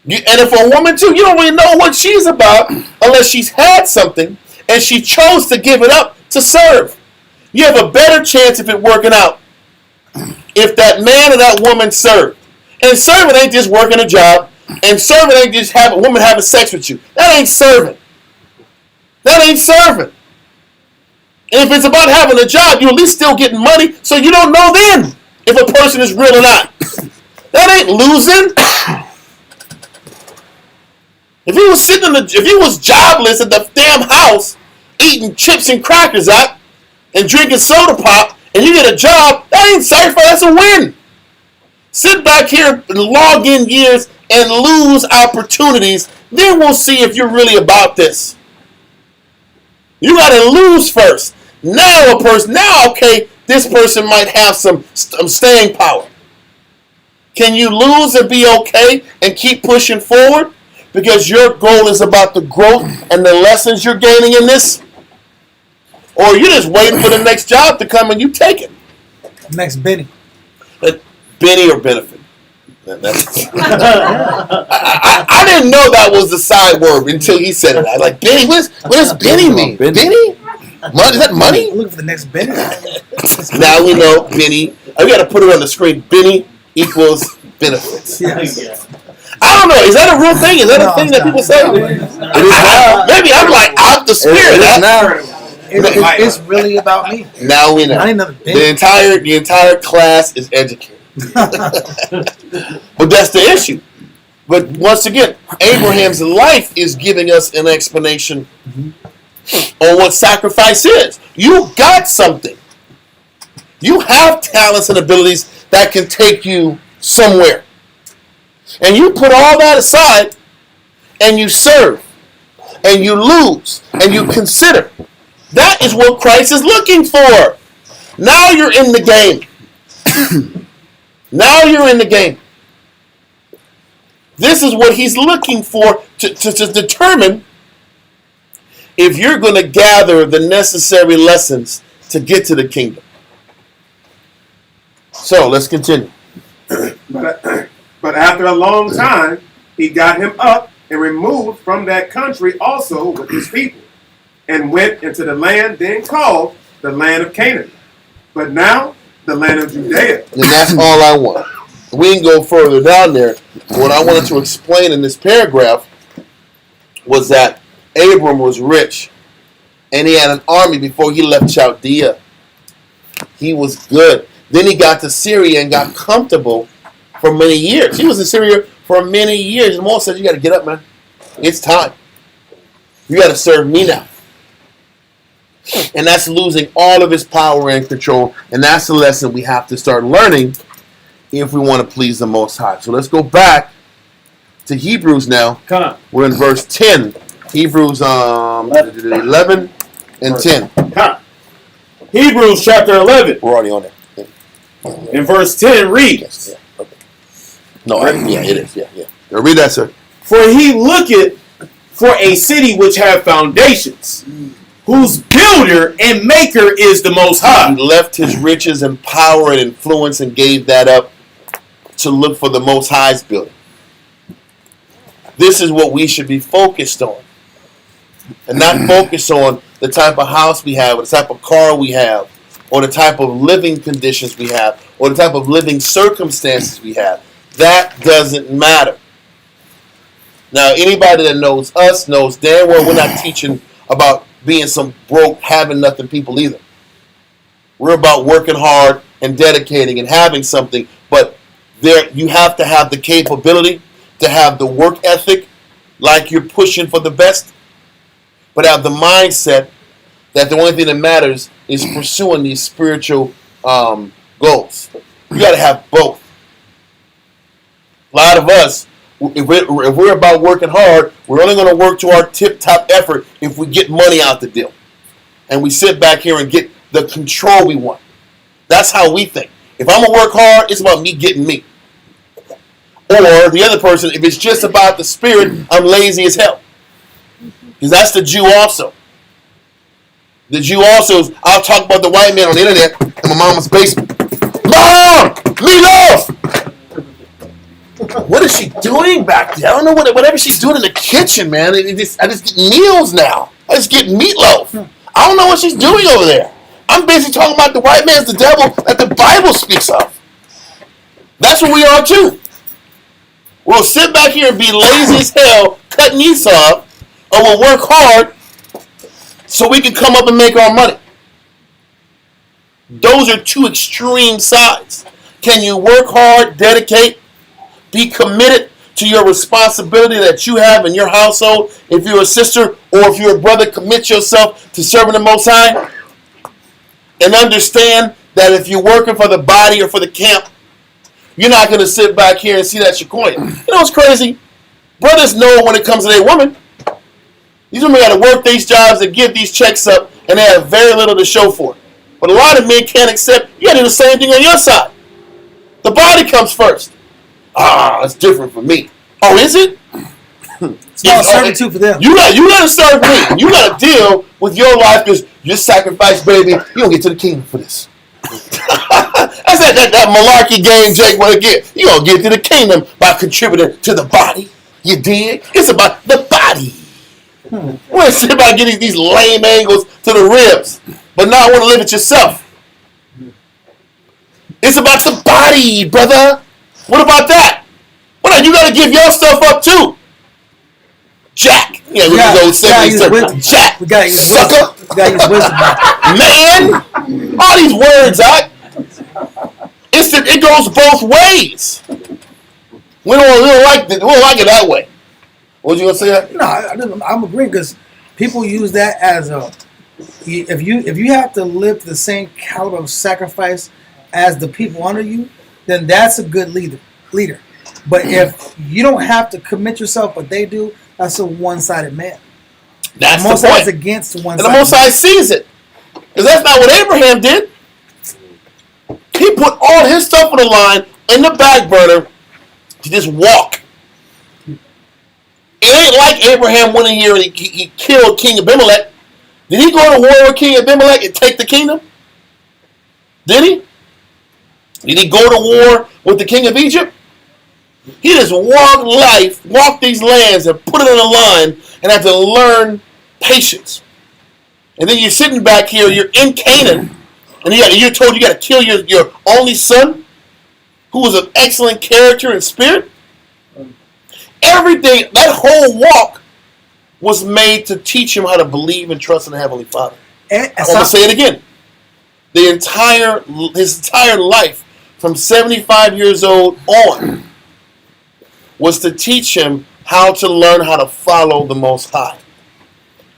And if a woman too, you don't really know what she's about unless she's had something and she chose to give it up to serve. You have a better chance of it working out if that man or that woman served. And serving ain't just working a job, and serving ain't just having a woman having sex with you. That ain't serving. That ain't serving. And if it's about having a job, you at least still getting money, so you don't know then if a person is real or not. That ain't losing. If he was jobless at the damn house, eating chips and crackers up, and drinking soda pop, and you get a job, that ain't sacrifice, that's a win. Sit back here and log in years and lose opportunities, then we'll see if you're really about this. You gotta lose first. Now okay, this person might have some staying power. Can you lose and be okay and keep pushing forward? Because your goal is about the growth and the lessons you're gaining in this? Or you're just waiting for the next job to come and you take it?
Next Benny.
Benny or benefit? I didn't know that was the side word until he said it. I was like, Benny, what does Benny mean? Benny? Is that money?
I'm looking for the next Benny.
Now we know Benny. I got to put it on the screen. Benny equals benefits.
Yes.
I don't know. Is that a real thing? Is that a thing that people say? Maybe I'm like out the spirit.
It's really about me.
Now we know.
I ain't another Benny.
The entire class is educated. But that's the issue. But once again, Abraham's life is giving us an explanation on what sacrifice is. You got something. You have talents and abilities that can take you somewhere. And you put all that aside and you serve and you lose and you consider. That is what Christ is looking for. Now you're in the game. Now you're in the game. This is what he's looking for to determine if you're going to gather the necessary lessons to get to the kingdom. So let's continue.
But after a long time, he got him up and removed from that country also with his people, and went into the land then called the land of Canaan, but now the land of Judea.
And that's all I want. We can go further down there. What I wanted to explain in this paragraph was that Abram was rich, and he had an army before he left Chaldea. He was good. Then he got to Syria and got comfortable for many years. He was in Syria for many years. And Moses said, you got to get up, man. It's time. You got to serve me now. And that's losing all of his power and control. And that's the lesson we have to start learning if we want to please the Most High. So let's go back to Hebrews now.
Come on.
We're in verse 10. Hebrews 11 and 10.
Hebrews chapter 11
We're already on there.
in verse 10 reads,
Yeah. Okay. No, yeah, it is. Yeah. Read that, sir.
For he looketh for a city which have foundations, whose builder and maker is the Most High.
He left his riches and power and influence and gave that up to look for the Most High's building. This is what we should be focused on. And not focus on the type of house we have, or the type of car we have, or the type of living conditions we have, or the type of living circumstances we have. That doesn't matter. Now, anybody that knows us knows damn well we're not teaching about being some broke, having nothing people either. We're about working hard and dedicating and having something, but there you have to have the capability to have the work ethic like you're pushing for the best, but have the mindset that the only thing that matters is pursuing these spiritual goals. You got to have both. A lot of us, if we're about working hard, we're only going to work to our tip-top effort if we get money out the deal. And we sit back here and get the control we want. That's how we think. If I'm going to work hard, it's about me getting me. Or the other person, if it's just about the spirit, I'm lazy as hell. Because that's the Jew also. The Jew also, I'll talk about the white man on the internet in my mama's basement. Mom! Meatloaf! What is she doing back there? I don't know whatever she's doing in the kitchen, man. I just get meals now. I just get meatloaf. I don't know what she's doing over there. I'm busy talking about the white man's the devil that the Bible speaks of. That's what we are too. We'll sit back here and be lazy as hell, cutting these off, or we'll work hard so we can come up and make our money. Those are two extreme sides. Can you work hard, dedicate, be committed to your responsibility that you have in your household? If you're a sister or if you're a brother, commit yourself to serving the Most High. And understand that if you're working for the body or for the camp, you're not going to sit back here and see that you're coin. You know what's crazy? Brothers know when it comes to their women. These women got to work these jobs and give these checks up, and they have very little to show for it. But a lot of men can't accept, you got to do the same thing on your side. The body comes first. It's different for me. Oh, is it?
It's about servitude for them.
You got to serve me. You got to deal with your life because your sacrifice, baby, you don't get to the kingdom for this. That's that malarkey game Jake want to get. You gonna get to the kingdom by contributing to the body. You dig? It's about the body. We ain't sit about getting these lame angles to the ribs, but now I want to live it yourself. It's about the body, brother. What about that? Well, you got to give your stuff up too. Jack. Yeah, we can go 70 Jack.
We gotta use
sucker.
wisdom. We gotta use wisdom.
Man, all these words, it goes both ways. We don't like it that way. What you gonna say? That?
No, I'm agreeing because people use that as if you have to live the same caliber of sacrifice as the people under you, then that's a good leader. But if you don't have to commit yourself, but they do, that's a one-sided man.
That's
the Most
the point.
High's against one.
And the Most High sees it, because that's not what Abraham did. He put all his stuff on the line in the back burner to just walk. It ain't like Abraham went in here and he killed King Abimelech. Did he go to war with King Abimelech and take the kingdom? Did he? Did he go to war with the king of Egypt? He just walked these lands and put it in a line and had to learn patience. And then you're sitting back here, you're in Canaan, and you're told you got to kill your only son, who was of excellent character and spirit. Everything, that whole walk was made to teach him how to believe and trust in the Heavenly Father. I'm going to say it again. His entire life, from 75 years old on, was to teach him how to learn how to follow the Most High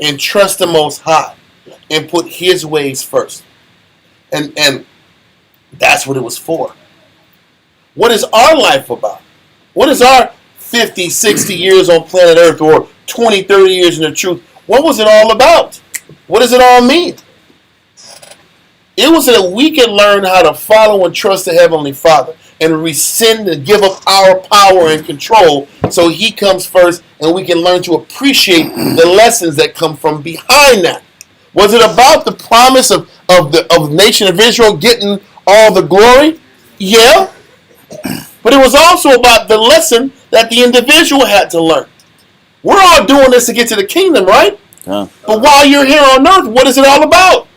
and trust the Most High and put His ways first. And that's what it was for. What is our life about? What is our 50, 60 years on planet Earth, or 20, 30 years in the truth? What was it all about? What does it all mean? It was so that we can learn how to follow and trust the Heavenly Father and rescind and give up our power and control so He comes first and we can learn to appreciate the lessons that come from behind that. Was it about the promise of the nation of Israel getting all the glory? Yeah. But it was also about the lesson that the individual had to learn. We're all doing this to get to the kingdom, right?
Huh.
But while you're here on earth, what is it all about?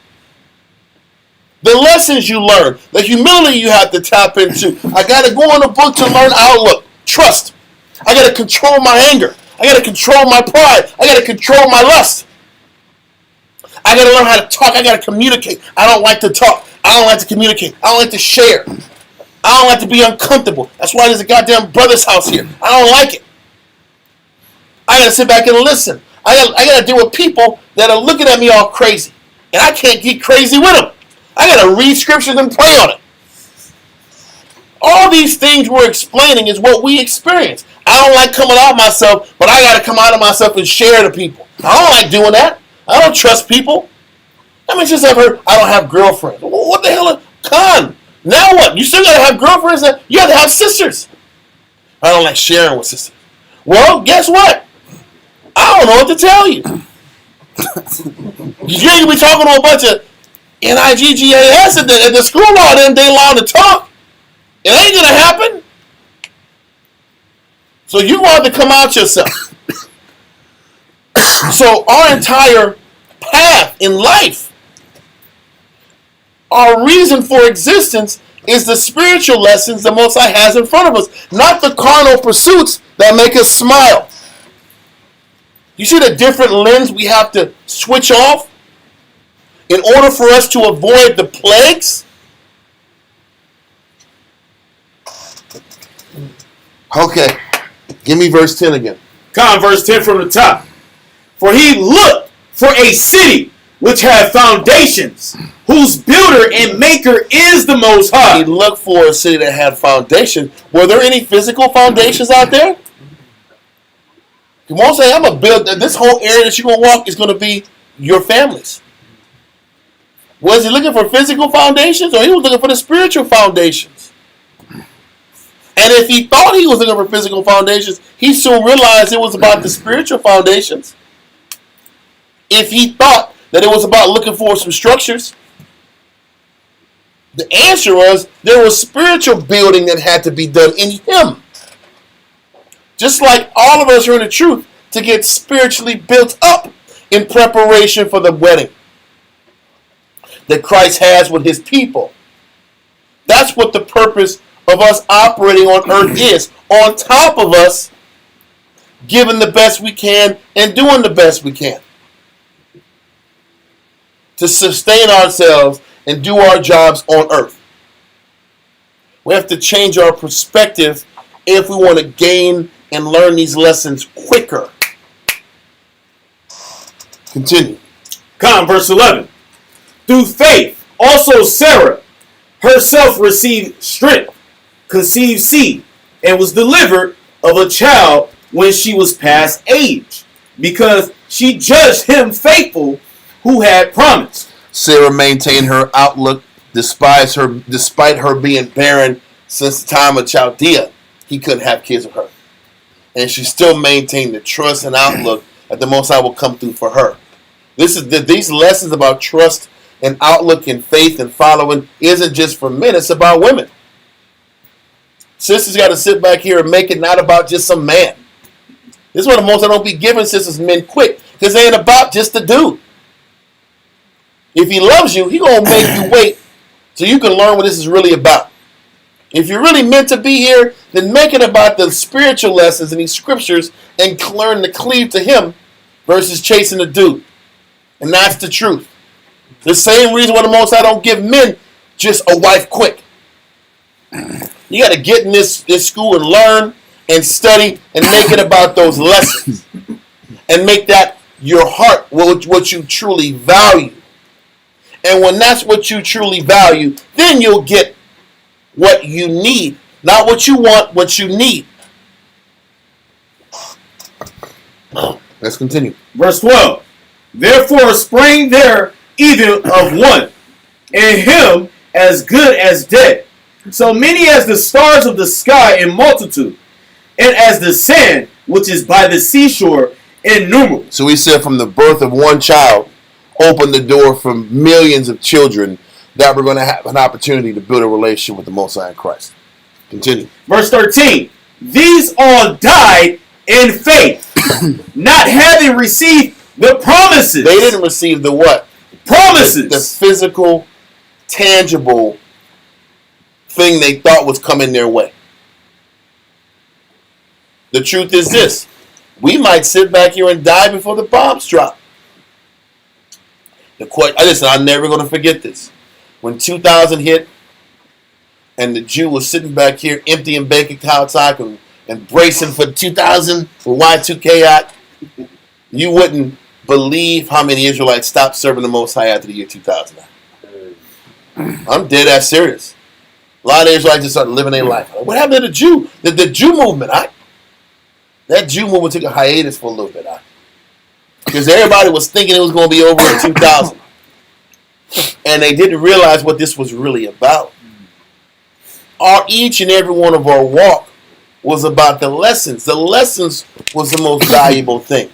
The lessons you learn, the humility you have to tap into. I got to go in a book to learn outlook, trust. I got to control my anger. I got to control my pride. I got to control my lust. I got to learn how to talk. I got to communicate. I don't like to talk. I don't like to communicate. I don't like to share. I don't like to be uncomfortable. That's why there's a goddamn brother's house here. I don't like it. I got to sit back and listen. I got to deal with people that are looking at me all crazy. And I can't get crazy with them. I got to read scriptures and pray on it. All these things we're explaining is what we experience. I don't like coming out of myself, but I got to come out of myself and share to people. I don't like doing that. I don't trust people. I mean, just I've heard I don't have girlfriends. What the hell? Con. Now what? You still got to have girlfriends? You have to have sisters. I don't like sharing with sisters. Well, guess what? I don't know what to tell you. You ain't gonna be talking to a bunch of NIGGAS at the school all day long to talk. It ain't gonna happen. So you want to come out yourself. So our entire path in life, our reason for existence is the spiritual lessons the Most High has in front of us, not the carnal pursuits that make us smile. You see the different lens we have to switch off in order for us to avoid the plagues? Okay, give me verse 10 again.
Verse 10 from the top. For he looked for a city which had foundations, whose builder and maker is the Most High.
He looked for a city that had foundations. Were there any physical foundations out there? You won't say, I'm going to build, this whole area that you're going to walk is going to be your family's. Was he looking for physical foundations, or he was looking for the spiritual foundations? And if he thought he was looking for physical foundations, he soon realized it was about the spiritual foundations. If he thought that it was about looking for some structures, the answer was there was spiritual building that had to be done in him. Just like all of us are in the truth to get spiritually built up in preparation for the wedding that Christ has with his people. That's what the purpose of us operating on earth is. On top of us giving the best we can and doing the best we can to sustain ourselves and do our jobs on earth. We have to change our perspective if we want to gain and learn these lessons quicker. Continue.
Verse 11. Through faith, also Sarah herself received strength, conceived seed, and was delivered of a child when she was past age, because she judged him faithful who had promised.
Sarah maintained her outlook despite her being barren since the time of Chaldea. He couldn't have kids with her. And she still maintained the trust and outlook that the Most High will come through for her. These lessons about trust and outlook and faith and following isn't just for men, it's about women. Sisters got to sit back here and make it not about just some man. This is why the Most High don't be giving sisters men quick, because they ain't about just the dude. If he loves you, he going to make you wait so you can learn what this is really about. If you're really meant to be here, then make it about the spiritual lessons in these scriptures and learn to cleave to him versus chasing the dude. And that's the truth. The same reason why the Most High don't give men just a wife quick. You got to get in this school and learn and study and make it about those lessons. And make that your heart what you truly value. And when that's what you truly value, then you'll get what you need. Not what you want, what you need. Let's continue.
Verse 12. Therefore sprang there even of one, and him as good as dead. So many as the stars of the sky in multitude, and as the sand which is by the seashore innumerable.
So we said from the birth of one child, open the door for millions of children that we're going to have an opportunity to build a relationship with the Most High in Christ. Continue.
Verse 13. These all died in faith, not having received the promises.
They didn't receive the what?
Promises.
The physical, tangible thing they thought was coming their way. The truth is this. We might sit back here and die before the bombs drop. Listen, I'm never going to forget this. When 2000 hit and the Jew was sitting back here emptying bank accounts and bracing for 2000 for Y2K out, you wouldn't believe how many Israelites stopped serving the Most High after the year 2000. I'm dead ass serious. A lot of Israelites just started living their life. What happened to the Jew? The Jew movement, that Jew movement took a hiatus for a little bit, because everybody was thinking it was going to be over in 2000. And they didn't realize what this was really about. Each and every one of our walk was about the lessons. The lessons was the most valuable thing.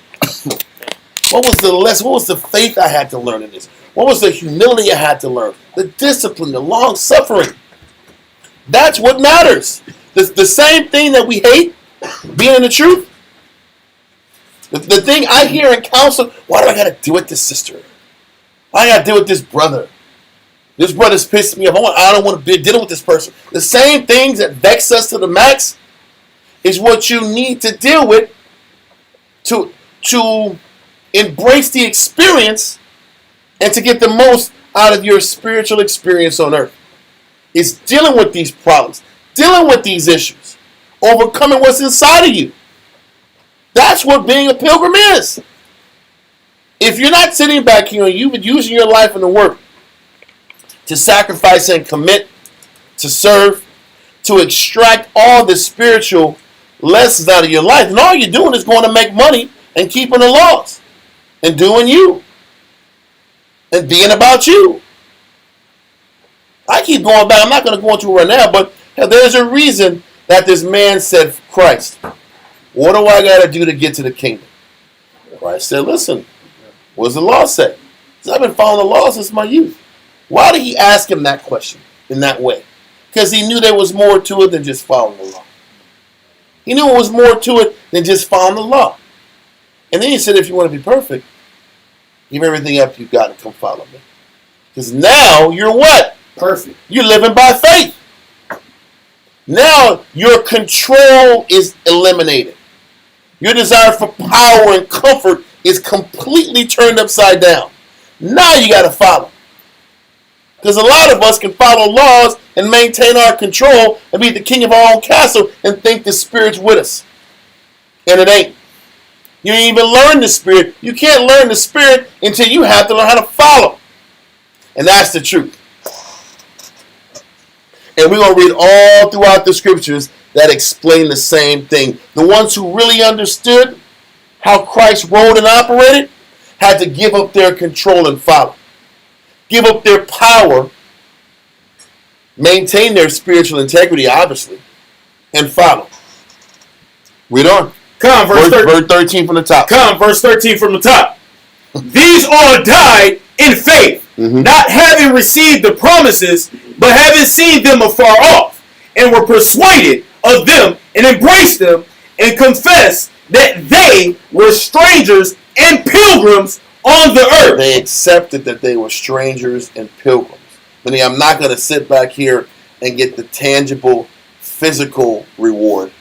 What was the lesson? What was the faith I had to learn in this? What was the humility I had to learn? The discipline, the long suffering. That's what matters. The same thing that we hate, being in the truth. The thing I hear in counsel, why do I got to deal with this sister? Why do I got to deal with this brother? This brother's pissing me off. I don't want to be dealing with this person. The same things that vex us to the max is what you need to deal with to embrace the experience and to get the most out of your spiritual experience on earth. It's dealing with these problems, dealing with these issues, overcoming what's inside of you. That's what being a pilgrim is. If you're not sitting back here and you've been using your life and the work to sacrifice and commit, to serve, to extract all the spiritual lessons out of your life, and all you're doing is going to make money and keeping the laws and doing you and being about you. I keep going back. I'm not going to go into it right now, but there's a reason that this man said, Christ, what do I got to do to get to the kingdom? Christ said, listen, what does the law say? He said, I've been following the law since my youth. Why did he ask him that question in that way? Because he knew there was more to it than just following the law. He knew there was more to it than just following the law. And then he said, if you want to be perfect, give everything up you've got and come follow me. Because now you're what?
Perfect.
You're living by faith. Now your control is eliminated. Your desire for power and comfort is completely turned upside down. Now you got to follow. Because a lot of us can follow laws and maintain our control and be the king of our own castle and think the Spirit's with us. And it ain't. You ain't even learn the Spirit. You can't learn the Spirit until you have to learn how to follow. And that's the truth. And we're going to read all throughout the scriptures that explain the same thing. The ones who really understood how Christ ruled and operated had to give up their control and follow. Give up their power, maintain their spiritual integrity, obviously, and follow. Read on.
Come, verse
13 from the top.
Come, verse 13 from the top. These all died in faith, not having received the promises, but having seen them afar off, and were persuaded of them, and embraced them, and confessed that they were strangers and pilgrims on the earth.
They accepted that they were strangers and pilgrims. Meaning, I'm not going to sit back here and get the tangible, physical reward,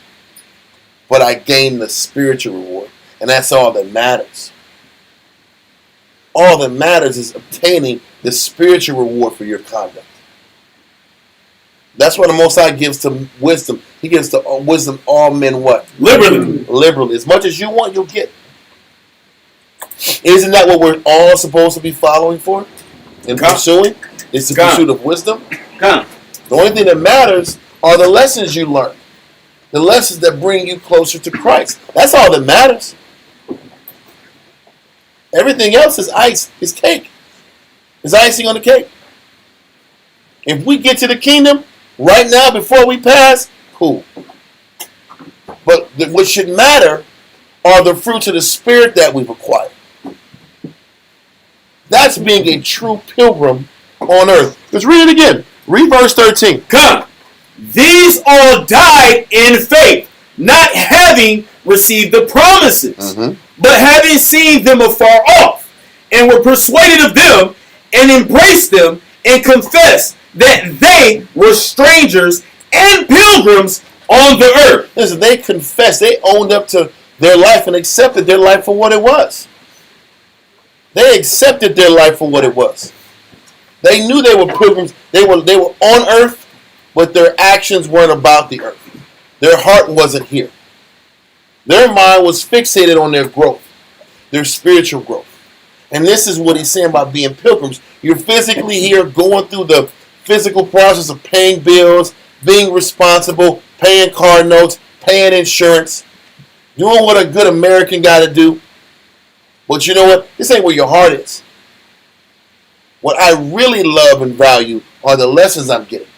but I gain the spiritual reward. And that's all that matters. All that matters is obtaining the spiritual reward for your conduct. That's what the Most High gives to wisdom. He gives to wisdom all men what?
Liberally.
Liberally. As much as you want, you'll get. Isn't that what we're all supposed to be following for and pursuing? It's the pursuit of wisdom. The only thing that matters are the lessons you learn. The lessons that bring you closer to Christ. That's all that matters. Everything else is ice, is cake. It's icing on the cake. If we get to the kingdom right now before we pass, cool. But what should matter are the fruits of the Spirit that we've acquired. That's being a true pilgrim on earth. Let's read it again. Read verse 13.
Come. These all died in faith, not having received the promises, but having seen them afar off, and were persuaded of them, and embraced them, and confessed that they were strangers and pilgrims on the earth.
Listen, they confessed, they owned up to their life and accepted their life for what it was. They accepted their life for what it was. They knew they were pilgrims. They were on earth, but their actions weren't about the earth. Their heart wasn't here. Their mind was fixated on their growth, their spiritual growth. And this is what he's saying about being pilgrims. You're physically here going through the physical process of paying bills, being responsible, paying car notes, paying insurance, doing what a good American got to do. But you know what? This ain't where your heart is. What I really love and value are the lessons I'm getting.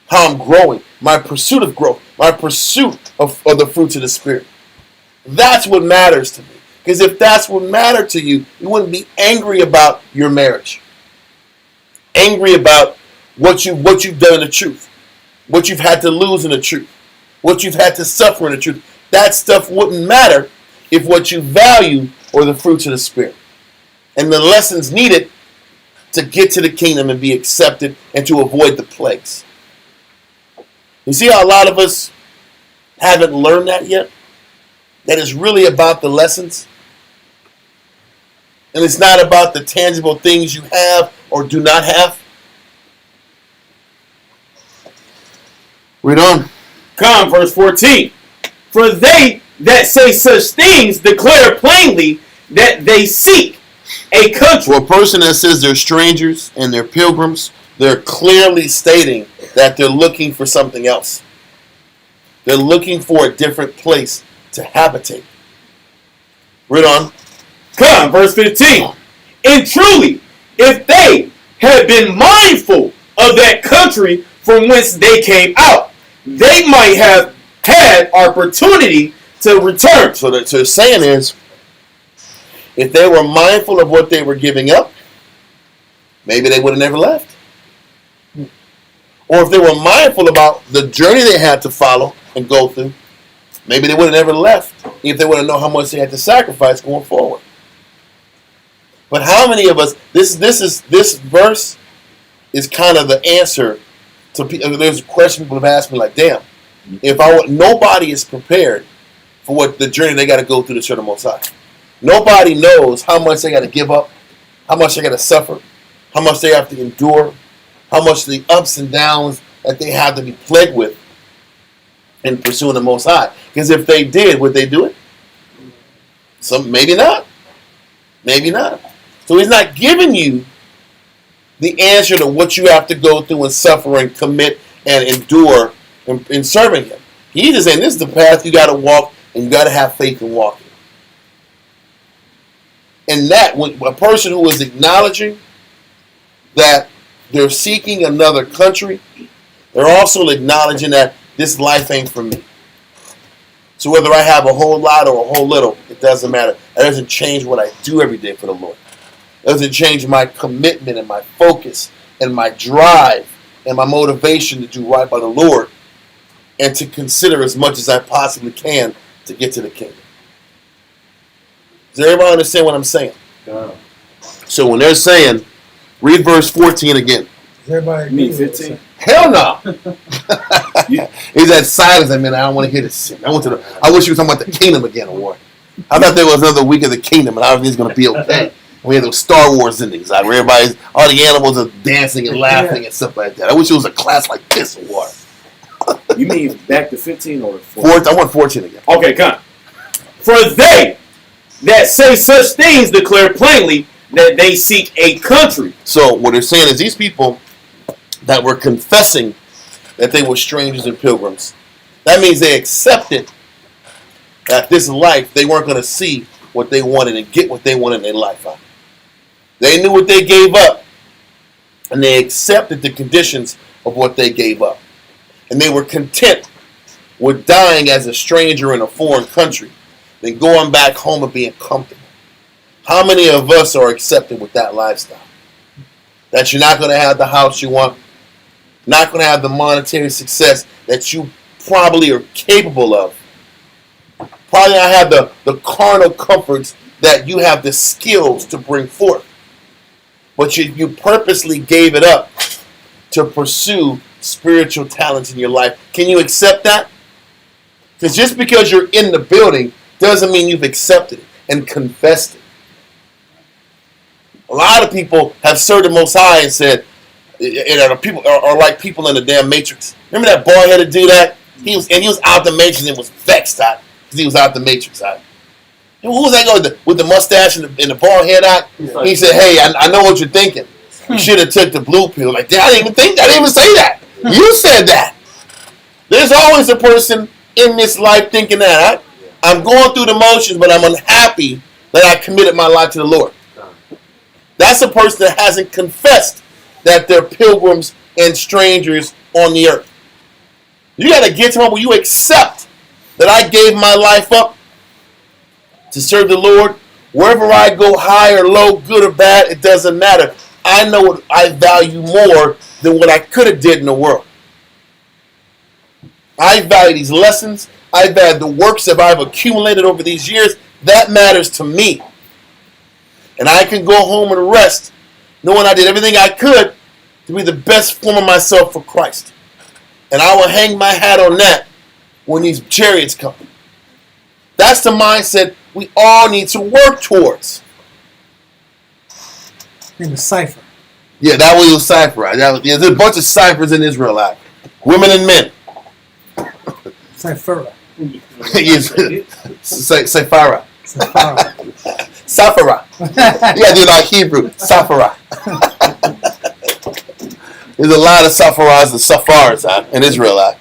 How I'm growing. My pursuit of growth. My pursuit of the fruits of the Spirit. That's what matters to me. Because if that's what mattered to you, you wouldn't be angry about your marriage. Angry about what you've done in the truth. What you've had to lose in the truth. What you've had to suffer in the truth. That stuff wouldn't matter if what you value are the fruits of the Spirit. And the lessons needed to get to the kingdom and be accepted and to avoid the plagues. You see how a lot of us haven't learned that yet? That it's really about the lessons. And it's not about the tangible things you have or do not have. Read on.
Come, verse 14. For they that say such things declare plainly that they seek a country.
For a person that says they're strangers and they're pilgrims, they're clearly stating that they're looking for something else. They're looking for a different place to habitate. Read on.
Come, verse 15. And truly, if they had been mindful of that country from whence they came out, they might have had opportunity to return.
So the saying is, if they were mindful of what they were giving up, maybe they would have never left. Or if they were mindful about the journey they had to follow and go through, maybe they would have never left if they would have known how much they had to sacrifice going forward. But how many of us, this verse is kind of the answer to people. There's a question people have asked me like, damn, nobody is prepared for what the journey they got to go through to serve the Most High. Nobody knows how much they got to give up, how much they got to suffer, how much they have to endure, how much the ups and downs that they have to be plagued with in pursuing the Most High. Because if they did, would they do it? Maybe not. Maybe not. So he's not giving you the answer to what you have to go through and suffer and commit and endure in serving him. He's just saying this is the path you got to walk, and you got to have faith in walking. And that, when a person who is acknowledging that they're seeking another country, they're also acknowledging that this life ain't for me. So whether I have a whole lot or a whole little, it doesn't matter. That doesn't change what I do every day for the Lord. It doesn't change my commitment and my focus and my drive and my motivation to do right by the Lord and to consider as much as I possibly can to get to the kingdom. Does everybody understand what I'm saying?
Yeah.
So when they're saying, read verse 14 again.
Does everybody
Me,
agree with
15.
Hell no. He's that silence. I mean, I don't want to hear this. I wish you were talking about the kingdom again, or what? I thought there was another week of the kingdom, and everything's going to be okay. We had those Star Wars endings, like where all the animals are dancing and laughing and stuff like that. I wish it was a class like this, or what?
You mean back to 15 or
14? I want 14 again.
Okay, come. For they that say such things declare plainly that they seek a country.
So what they're saying is these people that were confessing that they were strangers and pilgrims, that means they accepted that this life they weren't going to see what they wanted and get what they wanted in their life. They knew what they gave up And they accepted the conditions of what they gave up. And they were content with dying as a stranger in a foreign country than going back home and being comfortable. How many of us are accepted with that lifestyle? That you're not going to have the house you want, not going to have the monetary success that you probably are capable of, probably not have the carnal comforts that you have the skills to bring forth. But you purposely gave it up to pursue spiritual talents in your life. Can you accept that? Because just because you're in the building doesn't mean you've accepted it and confessed it. A lot of people have served the Most High and said, people are like people in the damn Matrix. Remember that bald-headed dude that? He was out the Matrix and was vexed because he was out the Matrix. Who was that guy with the mustache and the bald head out? He said, hey, I know what you're thinking. You should have took the blue pill. Like, I didn't even think that. I didn't even say that. You said that. There's always a person in this life thinking that. I'm going through the motions, but I'm unhappy that I committed my life to the Lord. That's a person that hasn't confessed that they're pilgrims and strangers on the earth. You got to get to a point where you accept that I gave my life up to serve the Lord. Wherever I go, high or low, good or bad, it doesn't matter. I know what I value more than what I could have did in the world. I value these lessons. I value the works that I've accumulated over these years. That matters to me. And I can go home and rest knowing I did everything I could to be the best form of myself for Christ. And I will hang my hat on that when these chariots come. That's the mindset we all need to work towards.
In the cipher.
Yeah, that was a cipher. There's a bunch of ciphers in Israel out. Women and men.
Cyphera.
Cyphara.
Cyphera.
Safara. Yeah, they're like Hebrew. Safara. There's a lot of Safaras and Safars in Israel.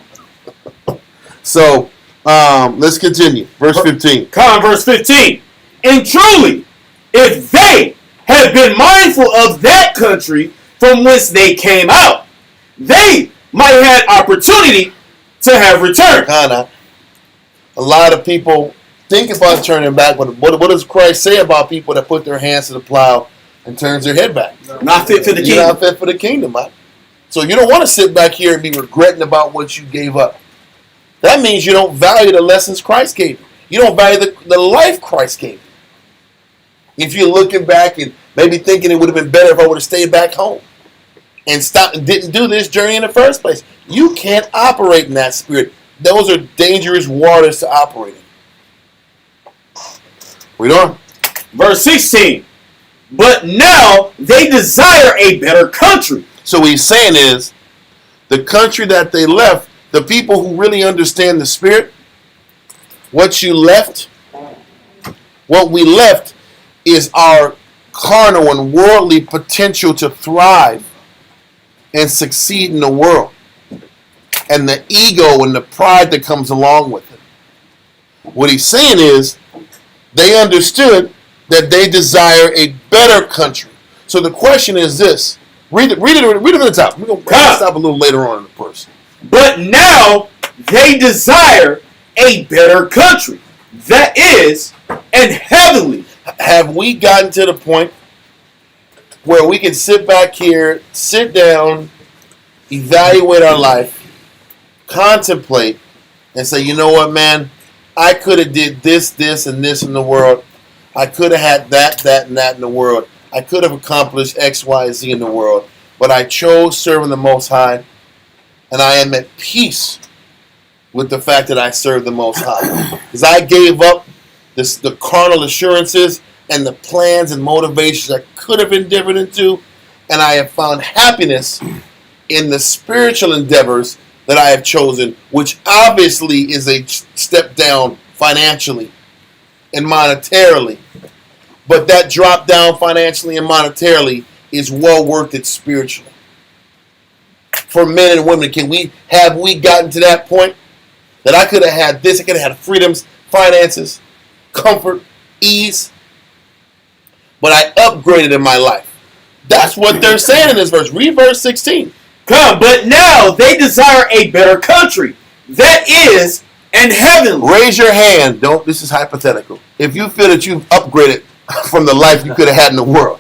So, let's continue. Verse 15.
Verse 15. And truly, if they had been mindful of that country from whence they came out, they might have had opportunity to have returned.
A lot of people think about turning back, but what does Christ say about people that put their hands to the plow and turns their head back?
Not fit for the kingdom.
You're not fit for the kingdom, man. So you don't want to sit back here and be regretting about what you gave up. That means you don't value the lessons Christ gave you. You don't value the life Christ gave you. If you're looking back and maybe thinking it would have been better if I would have stayed back home and stopped and didn't do this journey in the first place, you can't operate in that spirit. Those are dangerous waters to operate in. Read on.
Verse 16. But now they desire a better country.
So what he's saying is, the country that they left, the people who really understand the spirit, what we left is our carnal and worldly potential to thrive and succeed in the world. And the ego and the pride that comes along with it. What he's saying is, they understood that they desire a better country. So the question is this. Read it at the top. We're going to stop a little later on in the verse.
But now they desire a better country. That is, an heavenly.
Have we gotten to the point where we can sit back here, sit down, evaluate our life, contemplate, and say, you know what, man? I could have did this, and this in the world. I could have had that, and that in the world. I could have accomplished X, Y, Z in the world. But I chose serving the Most High. And I am at peace with the fact that I serve the Most High. Because I gave up the carnal assurances and the plans and motivations I could have endeavored into. And I have found happiness in the spiritual endeavors that I have chosen, which obviously is a step down financially and monetarily. But that drop down financially and monetarily is well worth it spiritually. For men and women, have we gotten to that point that I could have had this, I could have had freedoms, finances, comfort, ease, but I upgraded in my life. That's what they're saying in this verse. Read verse 16.
Come, but now they desire a better country, that is, and heavenly.
Raise your hand. Don't. This is hypothetical. If you feel that you've upgraded from the life you could have had in the world.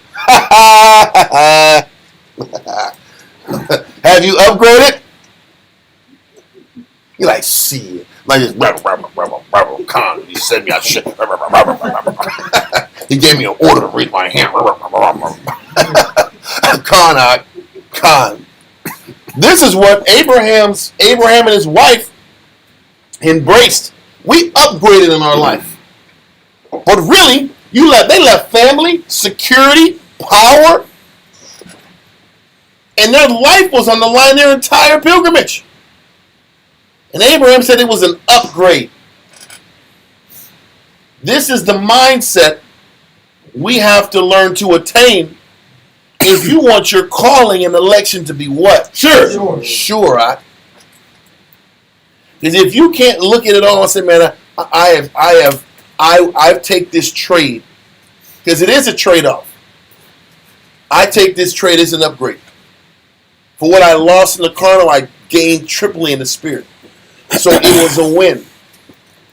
Have you upgraded? You like, see it. Like this. Con, he sent me a shit. He gave me an order to raise my hand. Con. This is what Abraham and his wife embraced. We upgraded in our life. But really, they left family, security, power, and their life was on the line their entire pilgrimage. And Abraham said it was an upgrade. This is the mindset we have to learn to attain if you want your calling and election to be what? Sure. Because if you can't look at it all and say, man, I take this trade, because it is a trade-off. I take this trade as an upgrade. For what I lost in the carnal, I gained triply in the spirit. So it was a win.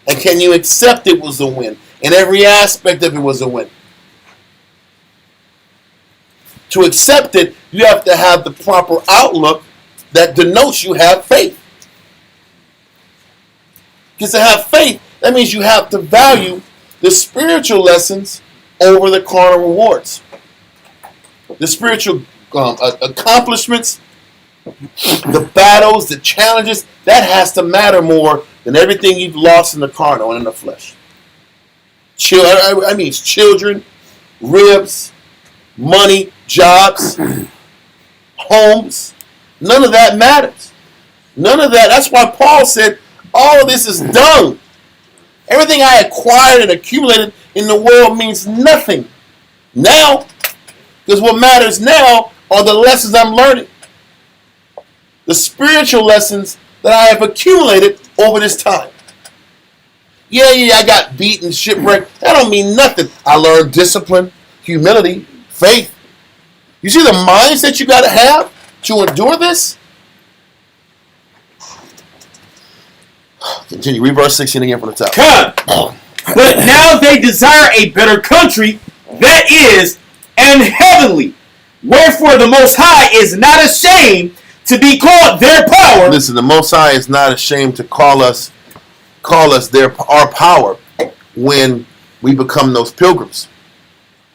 And can you accept it was a win? And every aspect of it was a win. To accept it, you have to have the proper outlook that denotes you have faith. Because to have faith, that means you have to value the spiritual lessons over the carnal rewards. The spiritual accomplishments, the battles, the challenges, that has to matter more than everything you've lost in the carnal and in the flesh. Children, ribs, money, jobs, homes. None of that matters. None of that. That's why Paul said, all of this is dung. Everything I acquired and accumulated in the world means nothing now, because what matters now are the lessons I'm learning. The spiritual lessons that I have accumulated over this time. Yeah, I got beaten, shipwrecked. That don't mean nothing. I learned discipline, humility, faith. You see the mindset you got to have to endure this? Continue. Read verse 16 again from the top.
Come. But now they desire a better country, that is, and heavenly. Wherefore the Most High is not ashamed to be called their power.
Listen, the Most High is not ashamed to call us our power when we become those pilgrims.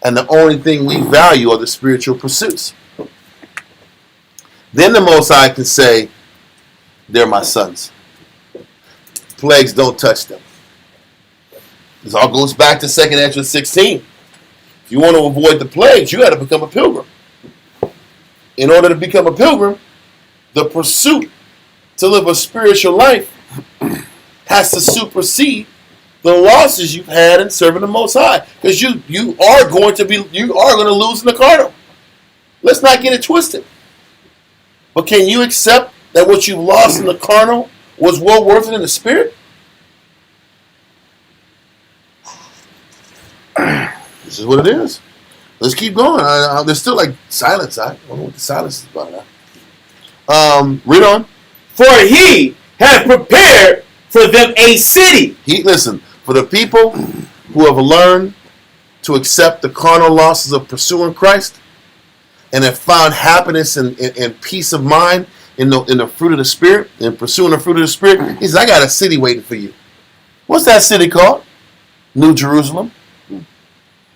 And the only thing we value are the spiritual pursuits. Then the Most High can say, they're my sons. Plagues don't touch them. This all goes back to 2 Ezra 16. If you want to avoid the plagues, you got to become a pilgrim. In order to become a pilgrim, the pursuit to live a spiritual life has to supersede the losses you've had in serving the Most High, because you are going to lose in the carnal. Let's not get it twisted. But can you accept that what you lost in the carnal was well worth it in the spirit? This is what it is. Let's keep going. There's still like silence. I don't know what the silence is about now. Read on.
For he hath prepared for them a city.
Listen, for the people who have learned to accept the carnal losses of pursuing Christ and have found happiness and peace of mind in the fruit of the Spirit, and pursuing the fruit of the Spirit, he says, I got a city waiting for you. What's that city called? New Jerusalem.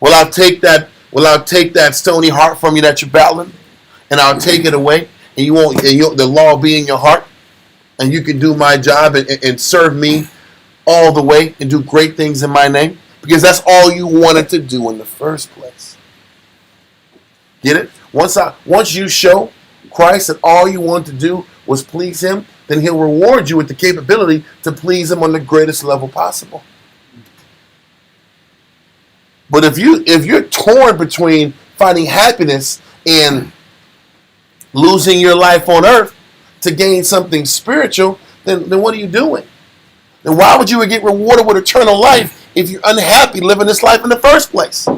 Will I take that stony heart from you that you're battling, and I'll take it away, and the law will be in your heart, and you can do my job and serve me all the way and do great things in my name, because that's all you wanted to do in the first place. Get it? Once you show Christ that all you want to do was please him, then he'll reward you with the capability to please him on the greatest level possible. But if you're torn between finding happiness and losing your life on earth to gain something spiritual, then what are you doing? Then why would you get rewarded with eternal life if you're unhappy living this life in the first place?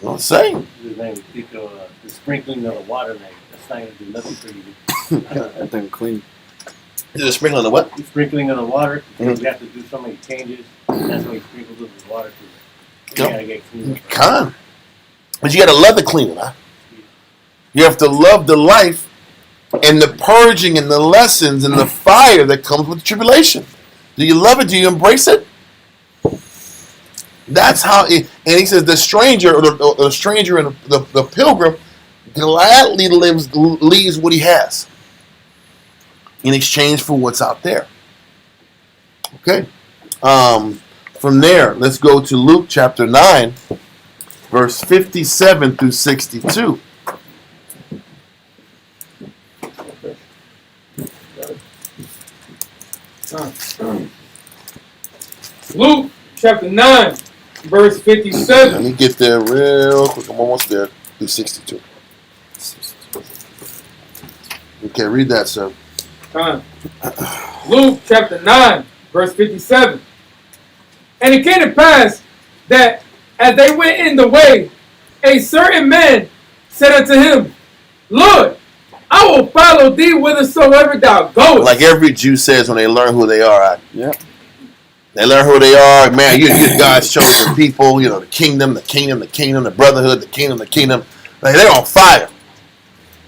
Don't say.
His name is Pico, the sprinkling of the water name. That's not going to do nothing for you.
That thing clean.
Is it sprinkling the what?
The sprinkling of the water,
Mhm.
we have to do so many changes. That's why he sprinkles with the water. You
Yep.
got to get clean.
You can. But you got to love the cleaning, huh? You have to love the life and the purging and the lessons and the fire that comes with the tribulation. Do you love it? Do you embrace it? That's how it. And he says the stranger or the stranger and the pilgrim gladly leaves what he has in exchange for what's out there. Okay. From there, let's go to Luke chapter 9, verse 57 through 62.
Luke chapter 9, verse
Let
57.
me get there real quick. I'm almost there. Through 62. Okay, read that, sir.
Luke chapter 9, verse 57. And it came to pass that as they went in the way, a certain man said unto him, Lord, I will follow thee whithersoever thou goest.
Like every Jew says when they learn who they are.
Yep.
They learn who they are. Man, you're God's chosen people. You know, the kingdom, the brotherhood, the kingdom. Like, they're on fire.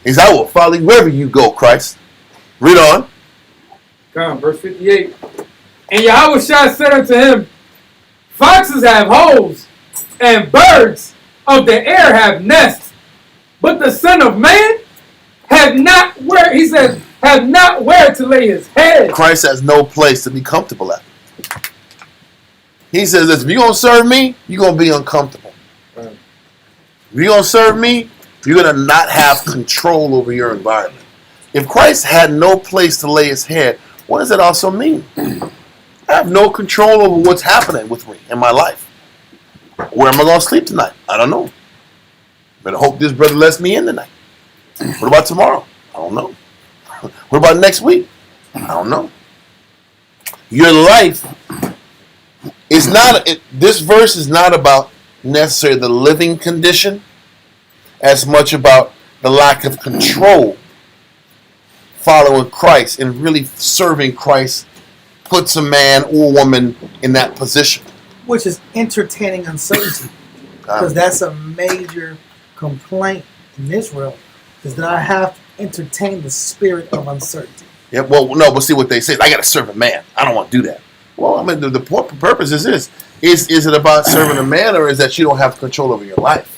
He said, I will follow you wherever you go, Christ. Read on.
Come, verse 58. And Yahushua said unto him, Foxes have holes, and birds of the air have nests, but the Son of Man have not where, he says, have not where to lay his head.
Christ has no place to be comfortable at. He says, if you're going to serve me, you're going to be uncomfortable. If you're going to serve me, you're going to not have control over your environment. If Christ had no place to lay his head, what does that also mean? I have no control over what's happening with me in my life. Where am I going to sleep tonight? I don't know. But I hope this brother lets me in tonight. What about tomorrow? I don't know. What about next week? I don't know. Your life is not, this verse is not about necessarily the living condition as much about the lack of control following Christ and really serving Christ puts a man or woman in that position.
Which is entertaining uncertainty. Because that's a major complaint in Israel, is that I have to entertain the spirit of uncertainty.
Yeah, well, no, but see what they say. I got to serve a man. I don't want to do that. Well, I mean, the purpose is this. Is it about serving a man, or is that you don't have control over your life?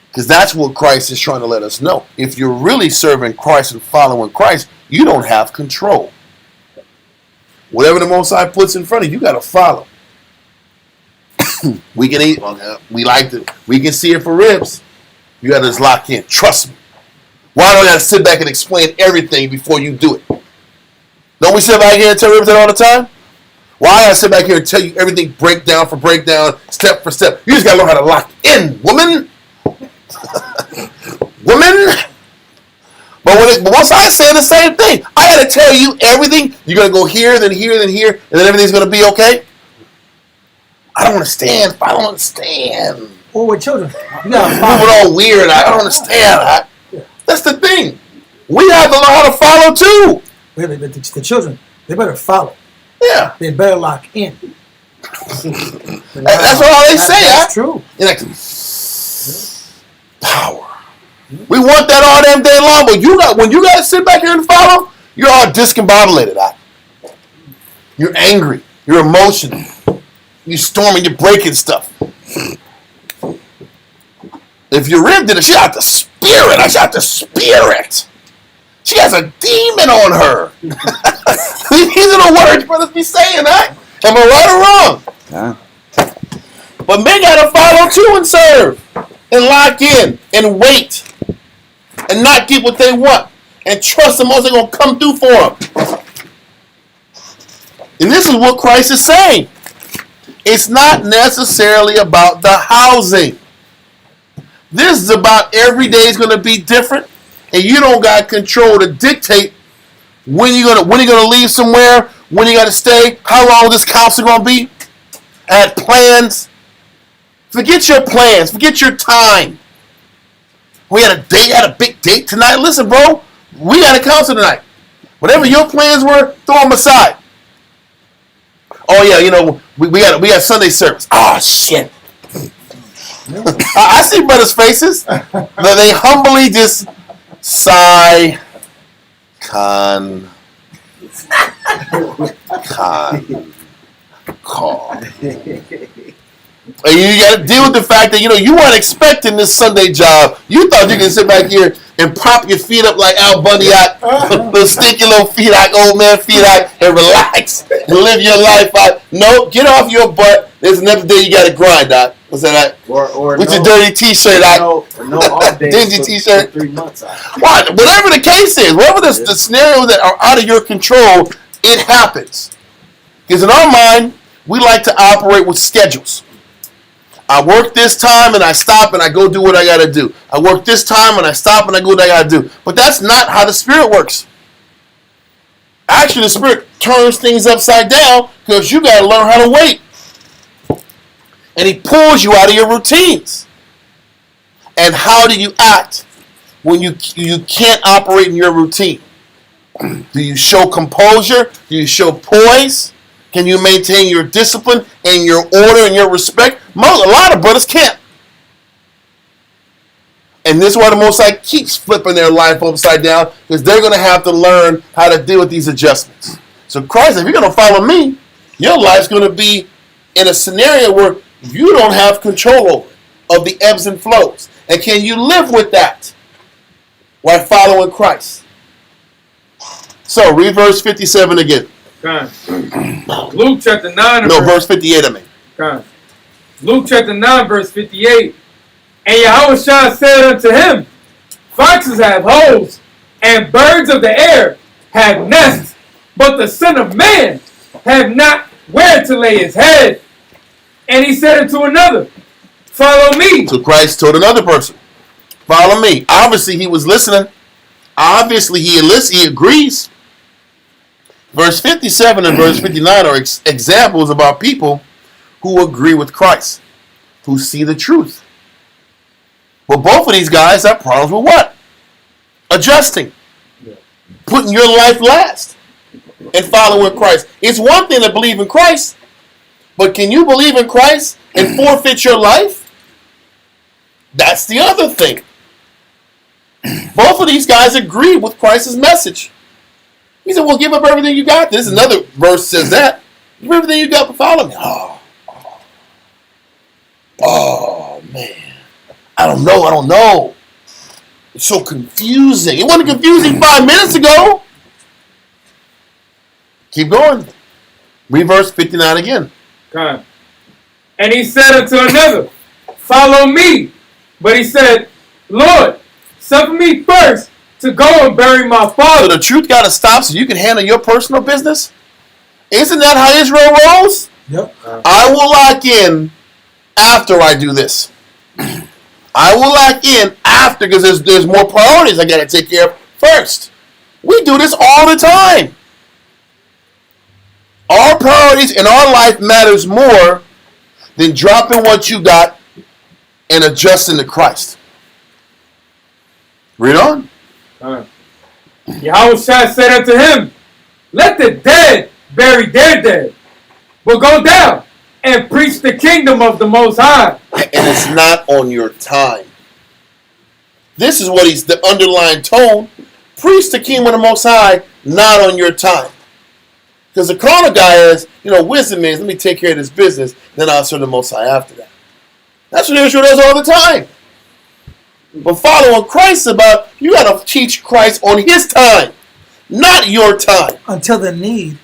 Because that's what Christ is trying to let us know. If you're really serving Christ and following Christ, you don't have control. Whatever the Most High puts in front of you, you got to follow. We can eat. We can see it for ribs. You got to just lock in. Trust me. Why don't I got to sit back and explain everything before you do it? Don't we sit back here and tell ribs that all the time? Why I got to sit back here and tell you everything breakdown for breakdown, step for step? You just got to learn how to lock in, woman. Woman. But once I say the same thing, I got to tell you everything. You're going to go here, then here, then here, and then everything's going to be okay? I don't understand. I don't understand.
Or with children. You
Moving all weird. I don't understand. That's the thing. We have to learn how to follow too.
The children, they better follow.
Yeah.
They better lock in.
That's all they say.
That's true.
Power. We want that all damn day long, but when you got to sit back here and follow, you're all discombobulated. You're angry. You're emotional. You're storming. You're breaking stuff. If your rib did it, she got the spirit. I got the spirit. She has a demon on her. These are the words brothers be saying, huh? Am I right or wrong?
Yeah.
But men got to follow too and serve. And lock in. And wait. And not get what they want. And trust the most they're going to come through for them. And this is what Christ is saying. It's not necessarily about the housing. This is about every day is going to be different. And you don't got control to dictate when you're gonna leave somewhere, when you got to stay, how long this council going to be. I had plans Forget your plans. Forget your time. We had a big date tonight. Listen, bro, we got a council tonight. Whatever your plans were, throw them aside. Oh yeah, we got Sunday service. Oh shit. I see brothers' faces. They humbly just sigh. Call. And you got to deal with the fact that you weren't expecting this Sunday job. You thought you could sit back here and prop your feet up like Al Bundy, little stinky little feet, old man feet, and relax and live your life out. No, get off your butt. There's another day you got to grind, Doc. What's that?
Or
with your dirty T-shirt,
no off days
dingy T-shirt.
3 months out.
Whatever the case is, whatever the scenarios that are out of your control, it happens. Because in our mind, we like to operate with schedules. I work this time and I stop and I go do what I got to do. I work this time and I stop and I go do what I got to do. But that's not how the Spirit works. Actually, the Spirit turns things upside down because you got to learn how to wait. And He pulls you out of your routines. And how do you act when you can't operate in your routine? Do you show composure? Do you show poise? Can you maintain your discipline and your order and your respect? A lot of brothers can't. And this is why the Most High keeps flipping their life upside down, because they're going to have to learn how to deal with these adjustments. So Christ, if you're going to follow me, your life's going to be in a scenario where you don't have control over it, of the ebbs and flows. And can you live with that while following Christ? So read verse 57 again.
Luke chapter 9.
Verse 58, I mean.
Luke chapter 9, verse 58. And Yahushua said unto him, Foxes have holes, and birds of the air have nests, but the Son of Man have not where to lay his head. And he said unto another, Follow me.
So Christ told another person, follow me. Obviously he was listening. Obviously he agrees. Verse 57 and verse 59 are examples about people who agree with Christ, who see the truth. But both of these guys have problems with what? Adjusting. Putting your life last and following Christ. It's one thing to believe in Christ, but can you believe in Christ and forfeit your life? That's the other thing. Both of these guys agree with Christ's message. He said, well, give up everything you got. This is another verse says that. Give everything you got to follow me. Oh, man. I don't know. It's so confusing. It wasn't confusing 5 minutes ago. Keep going. Read verse 59 again.
And he said unto another, Follow me. But he said, Lord, suffer me first to go and bury my father.
So the truth got to stop so you can handle your personal business? Isn't that how Israel rolls?
Yep.
I will lock in after I do this. I will lock in after, because there's more priorities I got to take care of first. We do this all the time. Our priorities in our life matters more than dropping what you got and adjusting to Christ. Read on.
Yahushua said unto him, Let the dead bury their dead, but go down and preach the kingdom of the Most High.
And it's not on your time. This is what he's the underlying tone. Preach the kingdom of the Most High, not on your time. Because the carnal guy is, wisdom is, let me take care of this business, then I'll serve the Most High after that. That's what Israel does all the time. But following Christ about, you got to teach Christ on his time, not your time.
Until the need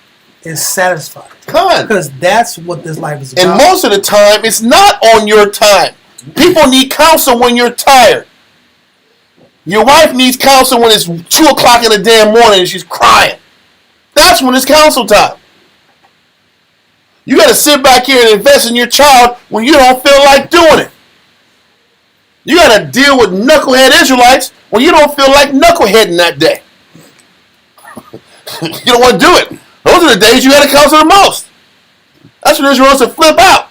is satisfied.
Come on.
Because that's what this life is about.
And most of the time, it's not on your time. People need counsel when you're tired. Your wife needs counsel when it's 2 o'clock in the damn morning and she's crying. That's when it's counsel time. You got to sit back here and invest in your child when you don't feel like doing it. You got to deal with knucklehead Israelites when you don't feel like knuckleheading that day. You don't want to do it. Those are the days you got to counsel the most. That's when Israel wants to flip out.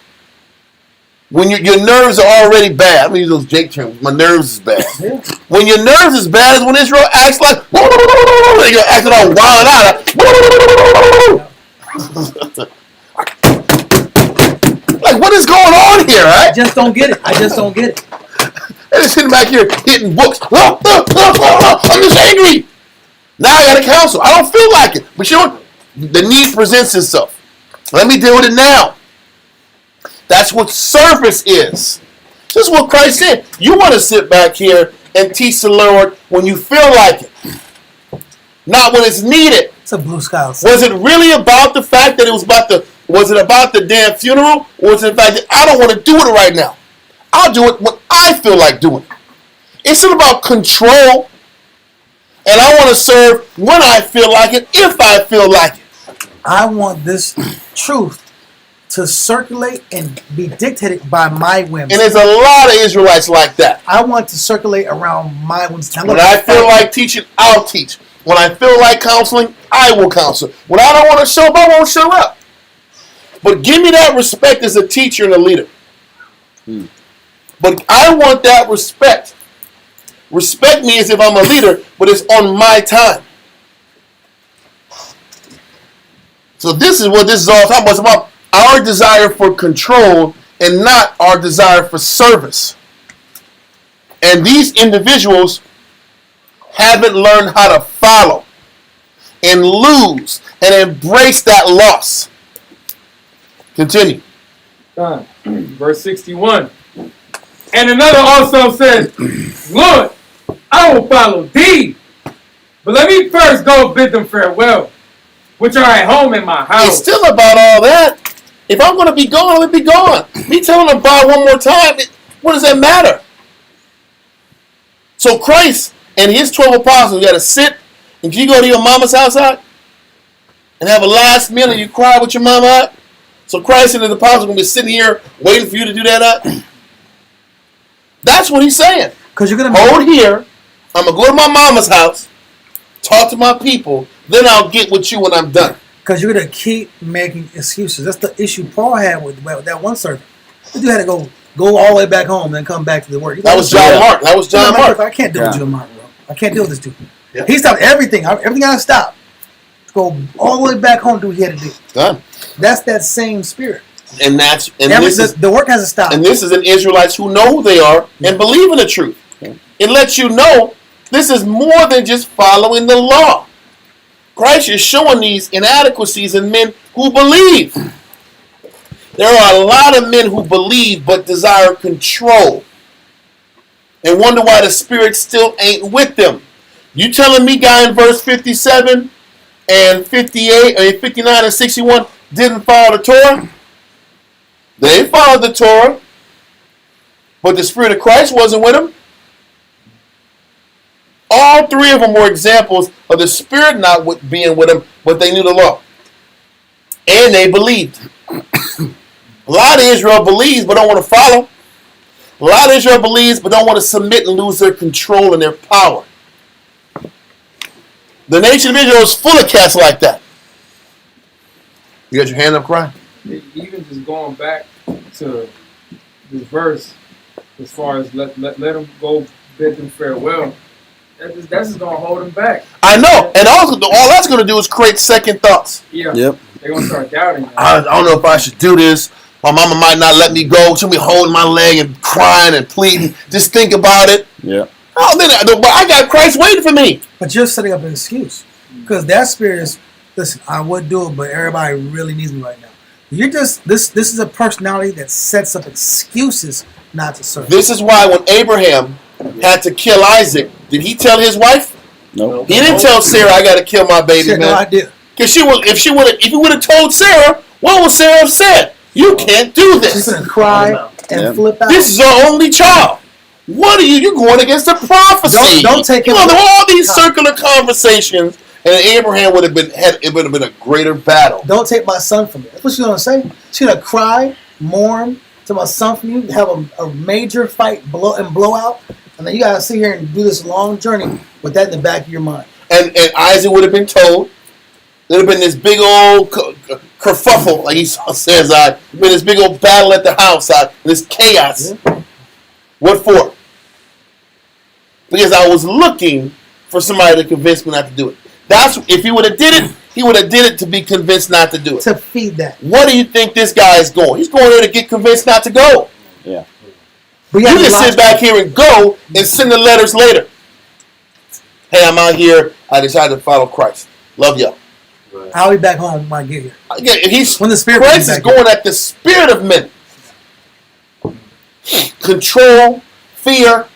When your nerves are already bad. I'm going to use those Jake terms. My nerves is bad.
Yeah.
When your nerves is bad is when Israel acts like, they're acting all wild out. Like, what is going on here,
I
right?
just don't get it.
They're just sitting back here hitting books. I'm just angry. Now I got to counsel. I don't feel like it. But you know what? The need presents itself. Let me deal with it now. That's what service is. This is what Christ said. You want to sit back here and teach the Lord when you feel like it. Not when it's needed.
It's a blue sky.
Was it really about the fact that was it about the damn funeral? Or was it the fact that I don't want to do it right now? I'll do it when I feel like doing it. It's not about control. And I want to serve when I feel like it, if I feel like it.
I want this truth to circulate and be dictated by my whims.
And there's a lot of Israelites like that.
I want to circulate around my whims.
When I feel like teaching, I'll teach. When I feel like counseling, I will counsel. When I don't want to show up, I won't show up. But give me that respect as a teacher and a leader. But I want that respect. Respect me as if I'm a leader, but it's on my time. So this is what this is all talking about. It's about our desire for control and not our desire for service. And these individuals haven't learned how to follow and lose and embrace that loss. Continue.
Verse 61. And another also said, Lord, I will follow thee. But let me first go bid them farewell, which are at home in my house.
It's still about all that. If I'm going to be gone, let me be gone. Me telling them bye one more time, what does that matter? So Christ and his 12 apostles got to sit, and you go to your mama's house out and have a last meal and you cry with your mama out. So Christ and his apostles are going to be sitting here waiting for you to do that out. That's what he's saying.
Because you're gonna
hold here. I'm going to go to my mama's house, talk to my people, then I'll get with you when I'm done.
Because you're going to keep making excuses. That's the issue Paul had with that one servant. You had to go all the way back home and come back to the work.
That was John Mark. That was John Mark.
I can't deal with John Mark, bro. I can't deal with this dude. Yeah. He stopped everything. Everything got to stop. Go all the way back home to what he had to do.
Done.
That's that same spirit.
And
the work has to stop.
And this is an Israelites who know who they are and believe in the truth. It lets you know this is more than just following the law. Christ is showing these inadequacies in men who believe. There are a lot of men who believe but desire control and wonder why the Spirit still ain't with them. You telling me, guy, in verse 57 and 58, 59 and 61 didn't follow the Torah? They followed the Torah, but the Spirit of Christ wasn't with them. All three of them were examples of the Spirit not being with them, but they knew the law. And they believed. A lot of Israel believes but don't want to follow. A lot of Israel believes but don't want to submit and lose their control and their power. The nation of Israel is full of cats like that. You got your hand up, crying?
Even just going back to this verse, as far as let them go bid them farewell, that's just going to hold them back.
I know. And also, all that's going to do is create second thoughts.
Yeah.
Yep.
They're going to start doubting.
I don't know if I should do this. My mama might not let me go. She'll be holding my leg and crying and pleading. Just think about it.
Yeah.
Oh, but I got Christ waiting for me.
But you're setting up an excuse. Because that spirit is, listen, I would do it, but everybody really needs me right now. You're just, this is a personality that sets up excuses not to serve.
This is why when Abraham had to kill Isaac, did he tell his wife?
No.
He didn't tell Sarah, I got to kill my baby,
She had
man.
no idea.
Because if he would have told Sarah, what would Sarah have said? You can't do this.
She's going to cry and flip out.
This is our only child. What are you? You're going against the prophecy.
Don't take him.
All these circular conversations, and Abraham would have been a greater battle.
Don't take my son from me. That's what she's going to say. She's going to cry, mourn, to my son from you, have a major fight, blow out, and then you got to sit here and do this long journey with that in the back of your mind.
And Isaac would have been told, There'd have been this big old kerfuffle, like he says, been this big old battle at the house, this chaos. Yeah. What for? Because I was looking for somebody to convince me not to do it. That's if he would have did it, he would have did it to be convinced not to do it.
To feed that.
What do you think this guy is going? He's going there to get convinced not to go.
Yeah.
But you can sit back here and go and send the letters later. Hey, I'm out here. I decided to follow Christ. Love y'all.
Right. I'll be back home when I get here.
Yeah,
when the Spirit
Christ is going at the spirit of men. Control, fear.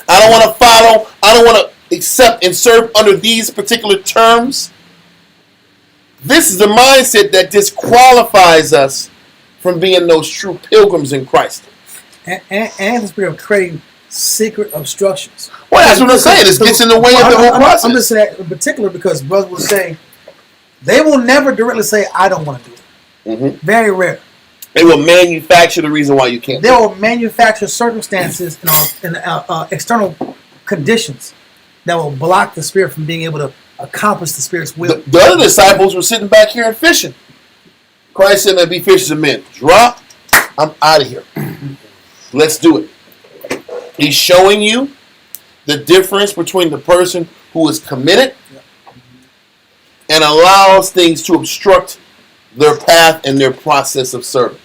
I don't want to follow. I don't want to accept and serve under these particular terms. This is the mindset that disqualifies us from being those true pilgrims in Christ.
And the spirit of creating secret obstructions.
Well, that's what I'm saying. It gets in the way of the whole process.
I'm just saying that in particular because brother was saying they will never directly say, I don't want to do it. Mm-hmm. Very rare.
They will manufacture the reason why you can't.
They will manufacture circumstances and external conditions that will block the spirit from being able to accomplish the spirit's will.
The other disciples were sitting back here and fishing. Christ said, "Be fishers of men." Drop. I'm out of here. Let's do it. He's showing you the difference between the person who is committed and allows things to obstruct their path and their process of serving.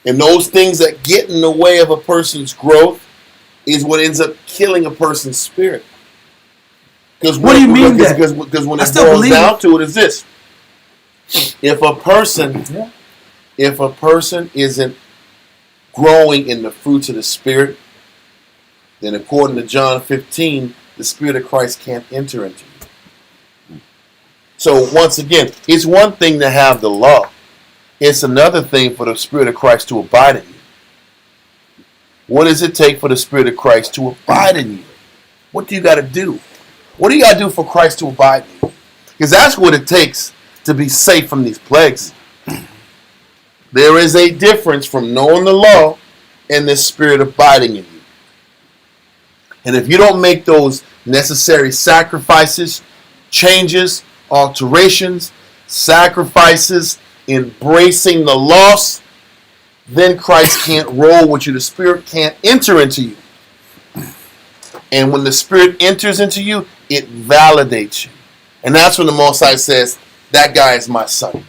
And those things that get in the way of a person's growth is what ends up killing a person's spirit. Because
what do you mean that?
Because when it boils down to it is this. If a person isn't growing in the fruits of the Spirit, then according to John 15, the Spirit of Christ can't enter into you. So once again, it's one thing to have the law. It's another thing for the Spirit of Christ to abide in you. What does it take for the Spirit of Christ to abide in you? What do you got to do? What do you got to do for Christ to abide in you? Because that's what it takes to be safe from these plagues. There is a difference from knowing the law and the Spirit abiding in you. And if you don't make those necessary sacrifices, changes, alterations, sacrifices, embracing the loss, then Christ can't roll with you. The Spirit can't enter into you. And when the Spirit enters into you, it validates you. And that's when the Most High says, that guy is my son.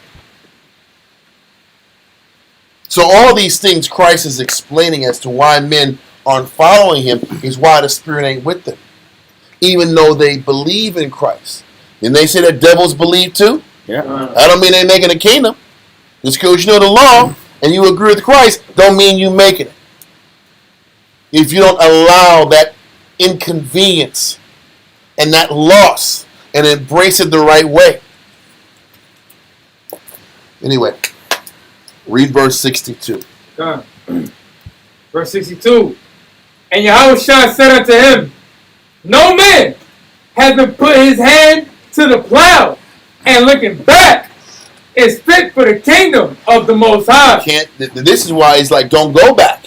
So all these things Christ is explaining as to why men aren't following him is why the Spirit ain't with them. Even though they believe in Christ. Didn't they say that devils believe too?
Yeah.
I don't mean they making a kingdom. Just because you know the law and you agree with Christ don't mean you making it. If you don't allow that inconvenience and that loss and embrace it the right way. Anyway, read verse 62.
Verse 62. And Yahushua said unto him, no man has been put his hand to the plow and looking back is fit for the kingdom of the Most High.
This is why he's like, don't go back.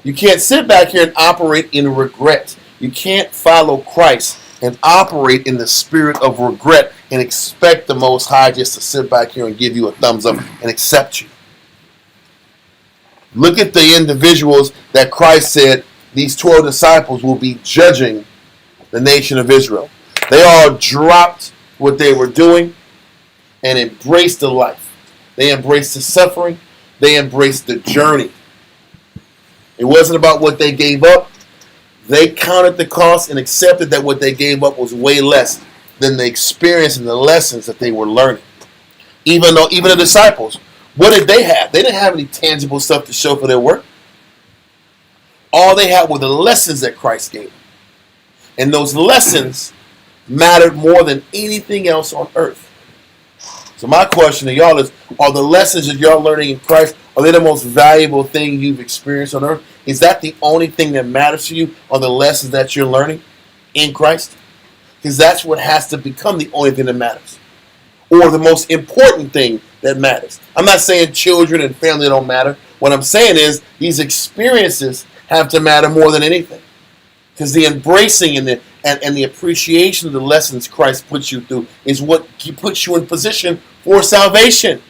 You can't sit back here and operate in regret. You can't follow Christ and operate in the spirit of regret and expect the Most High just to sit back here and give you a thumbs up and accept you. Look at the individuals that Christ said these 12 disciples will be judging the nation of Israel. They all dropped what they were doing and embraced the life. They embraced the suffering. They embraced the journey. It wasn't about what they gave up. They counted the cost and accepted that what they gave up was way less than the experience and the lessons that they were learning. Even the disciples, what did they have? They didn't have any tangible stuff to show for their work. All they had were the lessons that Christ gave them. And those lessons mattered more than anything else on earth. So my question to y'all is, are the lessons that y'all learning in Christ, are they the most valuable thing you've experienced on earth? Is that the only thing that matters to you, are the lessons that you're learning in Christ? Because that's what has to become the only thing that matters. Or the most important thing that matters. I'm not saying children and family don't matter. What I'm saying is these experiences have to matter more than anything. Because the embracing and and the appreciation of the lessons Christ puts you through is what puts you in position for salvation.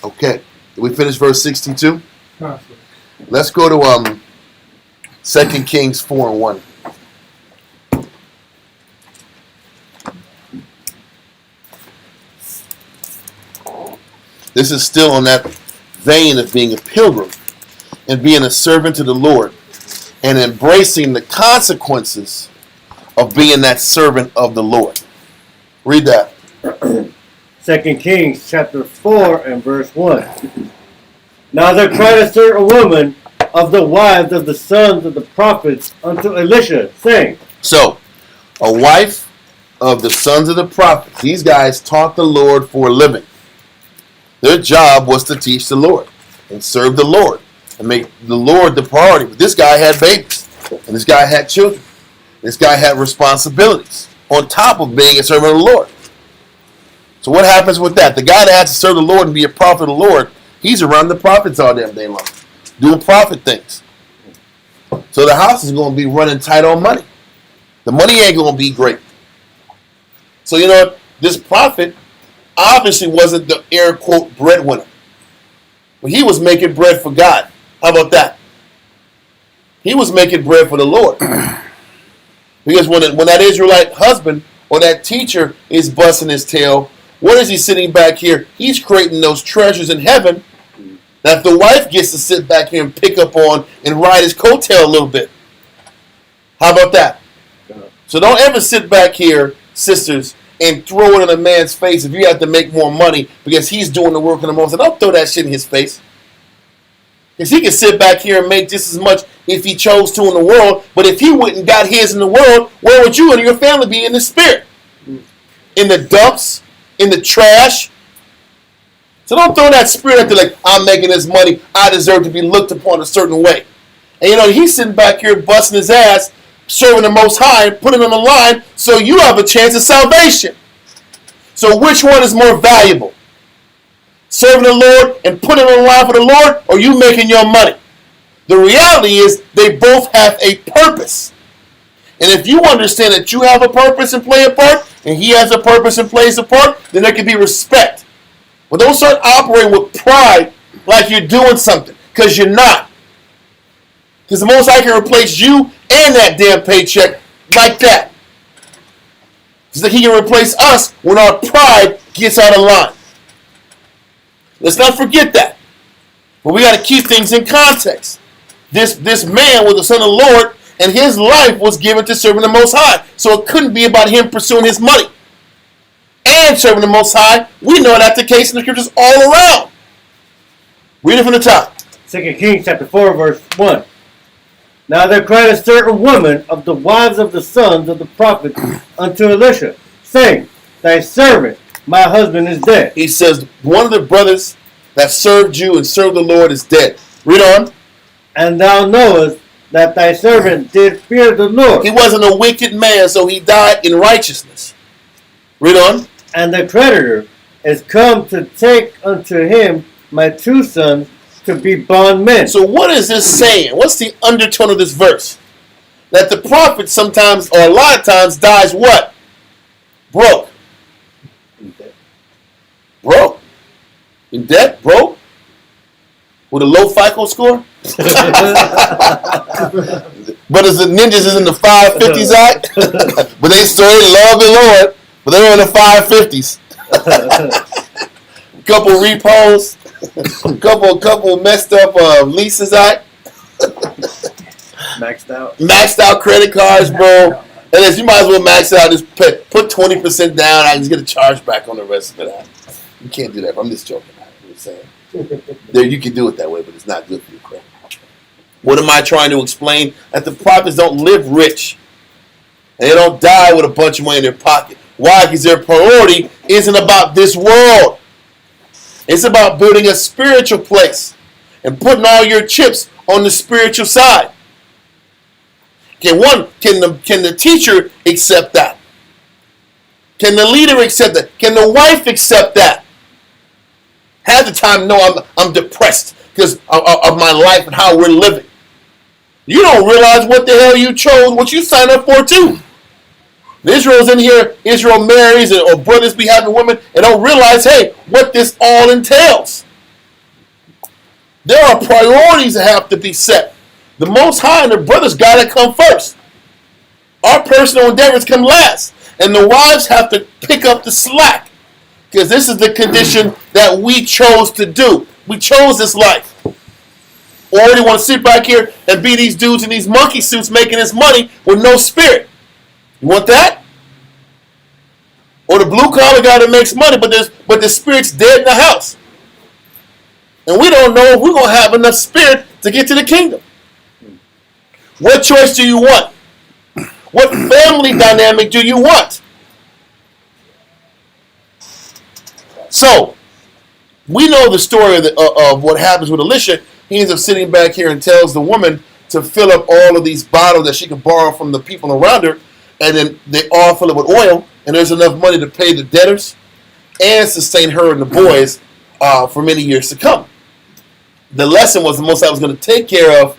Okay, did we finish verse 62? Let's go to 2 Kings 4:1. This is still on that vein of being a pilgrim and being a servant to the Lord and embracing the consequences of being that servant of the Lord. Read that.
2 Kings chapter 4 and verse 1. Now there cried a certain woman of the wives of the sons of the prophets unto Elisha, saying.
So, a wife of the sons of the prophets. These guys taught the Lord for a living. Their job was to teach the Lord and serve the Lord and make the Lord the priority. But this guy had babies, and this guy had children. This guy had responsibilities on top of being a servant of the Lord. So what happens with that? The guy that has to serve the Lord and be a prophet of the Lord, he's around the prophets all damn day long, doing prophet things. So the house is going to be running tight on money. The money ain't going to be great. So you know, this prophet obviously wasn't the air quote breadwinner. But he was making bread for God. How about that? He was making bread for the Lord. Because when that Israelite husband or that teacher is busting his tail, what is he sitting back here? He's creating those treasures in heaven that the wife gets to sit back here and pick up on and ride his coattail a little bit. How about that? So don't ever sit back here, sisters, and throw it in a man's face if you have to make more money because he's doing the work in the most. Don't throw that shit in his face. Because he can sit back here and make just as much if he chose to in the world, but if he wouldn't got his in the world, where would you and your family be in the spirit? In the dumps? In the trash? So don't throw that spirit out there like, I'm making this money, I deserve to be looked upon a certain way. And you know, he's sitting back here busting his ass, serving the Most High, putting on the line so you have a chance of salvation. So which one is more valuable? Serving the Lord and putting on the line for the Lord, or you making your money? The reality is they both have a purpose. And if you understand that you have a purpose and play a part, and he has a purpose and plays a part, then there can be respect. But don't start operating with pride like you're doing something, because you're not. Because the Most High can replace you and that damn paycheck like that. Just like he can replace us when our pride gets out of line. Let's not forget that. But we got to keep things in context. This man was the son of the Lord, and his life was given to serving the Most High. So it couldn't be about him pursuing his money and serving the Most High. We know that's the case in the scriptures all around. Read it from the top.
2 Kings chapter 4 verse 1. Now there cried a certain woman of the wives of the sons of the prophets unto Elisha, saying, Thy servant, my husband, is dead.
He says, one of the brothers that served you and served the Lord is dead. Read on.
And thou knowest that thy servant did fear the Lord.
He wasn't a wicked man, so he died in righteousness. Read on.
And the creditor is come to take unto him my two sons to be bondmen.
So what is this saying? What's the undertone of this verse? That the prophet sometimes, or a lot of times, dies what? Broke. Broke. In debt? Broke? With a low FICO score? But as the ninjas is in the 550s act, but they still love the Lord, but they're in the 550s. Couple repos, couple messed up leases act. Maxed out credit cards, bro. And as you might as well max out, just put 20% down. I just get a charge back on the rest of it. You can't do that. I'm just joking. I'm just saying. There, you can do it that way, but it's not good for your credit. What am I trying to explain? That the prophets don't live rich. And they don't die with a bunch of money in their pocket. Why? Because their priority isn't about this world. It's about building a spiritual place and putting all your chips on the spiritual side. Can the teacher accept that? Can the leader accept that? Can the wife accept that? Half the time, no, I'm depressed because of my life and how we're living. You don't realize what the hell you chose, what you signed up for too. Israel's in here, Israel marries or brothers be having women and don't realize, hey, what this all entails. There are priorities that have to be set. The Most High and the brothers got to come first. Our personal endeavors come last. And the wives have to pick up the slack. Because this is the condition that we chose to do. We chose this life. Or they want to sit back here and be these dudes in these monkey suits making this money with no spirit. You want that? Or the blue collar guy that makes money, but the spirit's dead in the house. And we don't know if we're going to have enough spirit to get to the kingdom. What choice do you want? What family dynamic do you want? So, we know the story of what happens with Elisha. He ends up sitting back here and tells the woman to fill up all of these bottles that she can borrow from the people around her. And then they all fill it with oil. And there's enough money to pay the debtors and sustain her and the boys for many years to come. The lesson was the Most High was going to take care of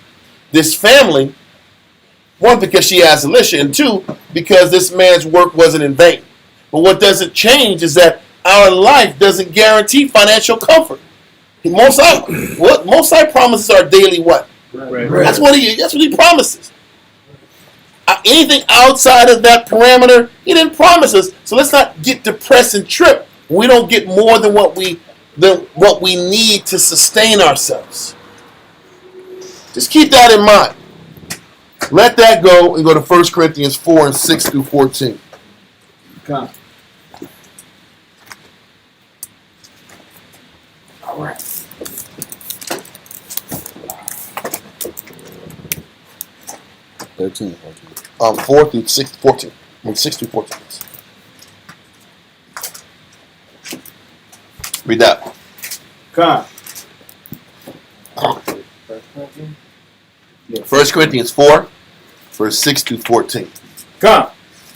this family. One, because she asked Elisha. And two, because this man's work wasn't in vain. But what doesn't change is that our life doesn't guarantee financial comfort. Most High promises our daily what?
Right.
That's what he promises. Anything outside of that parameter, he didn't promise us. So let's not get depressed and trip when we don't get more than what we need to sustain ourselves. Just keep that in mind. Let that go and go to 1 Corinthians 4 and 6 through 14.
Come. All right.
13.
4 through 6, 14. 6 through 14. Read that.
Come.
1 Corinthians 4, verse 6 through 14.
Come.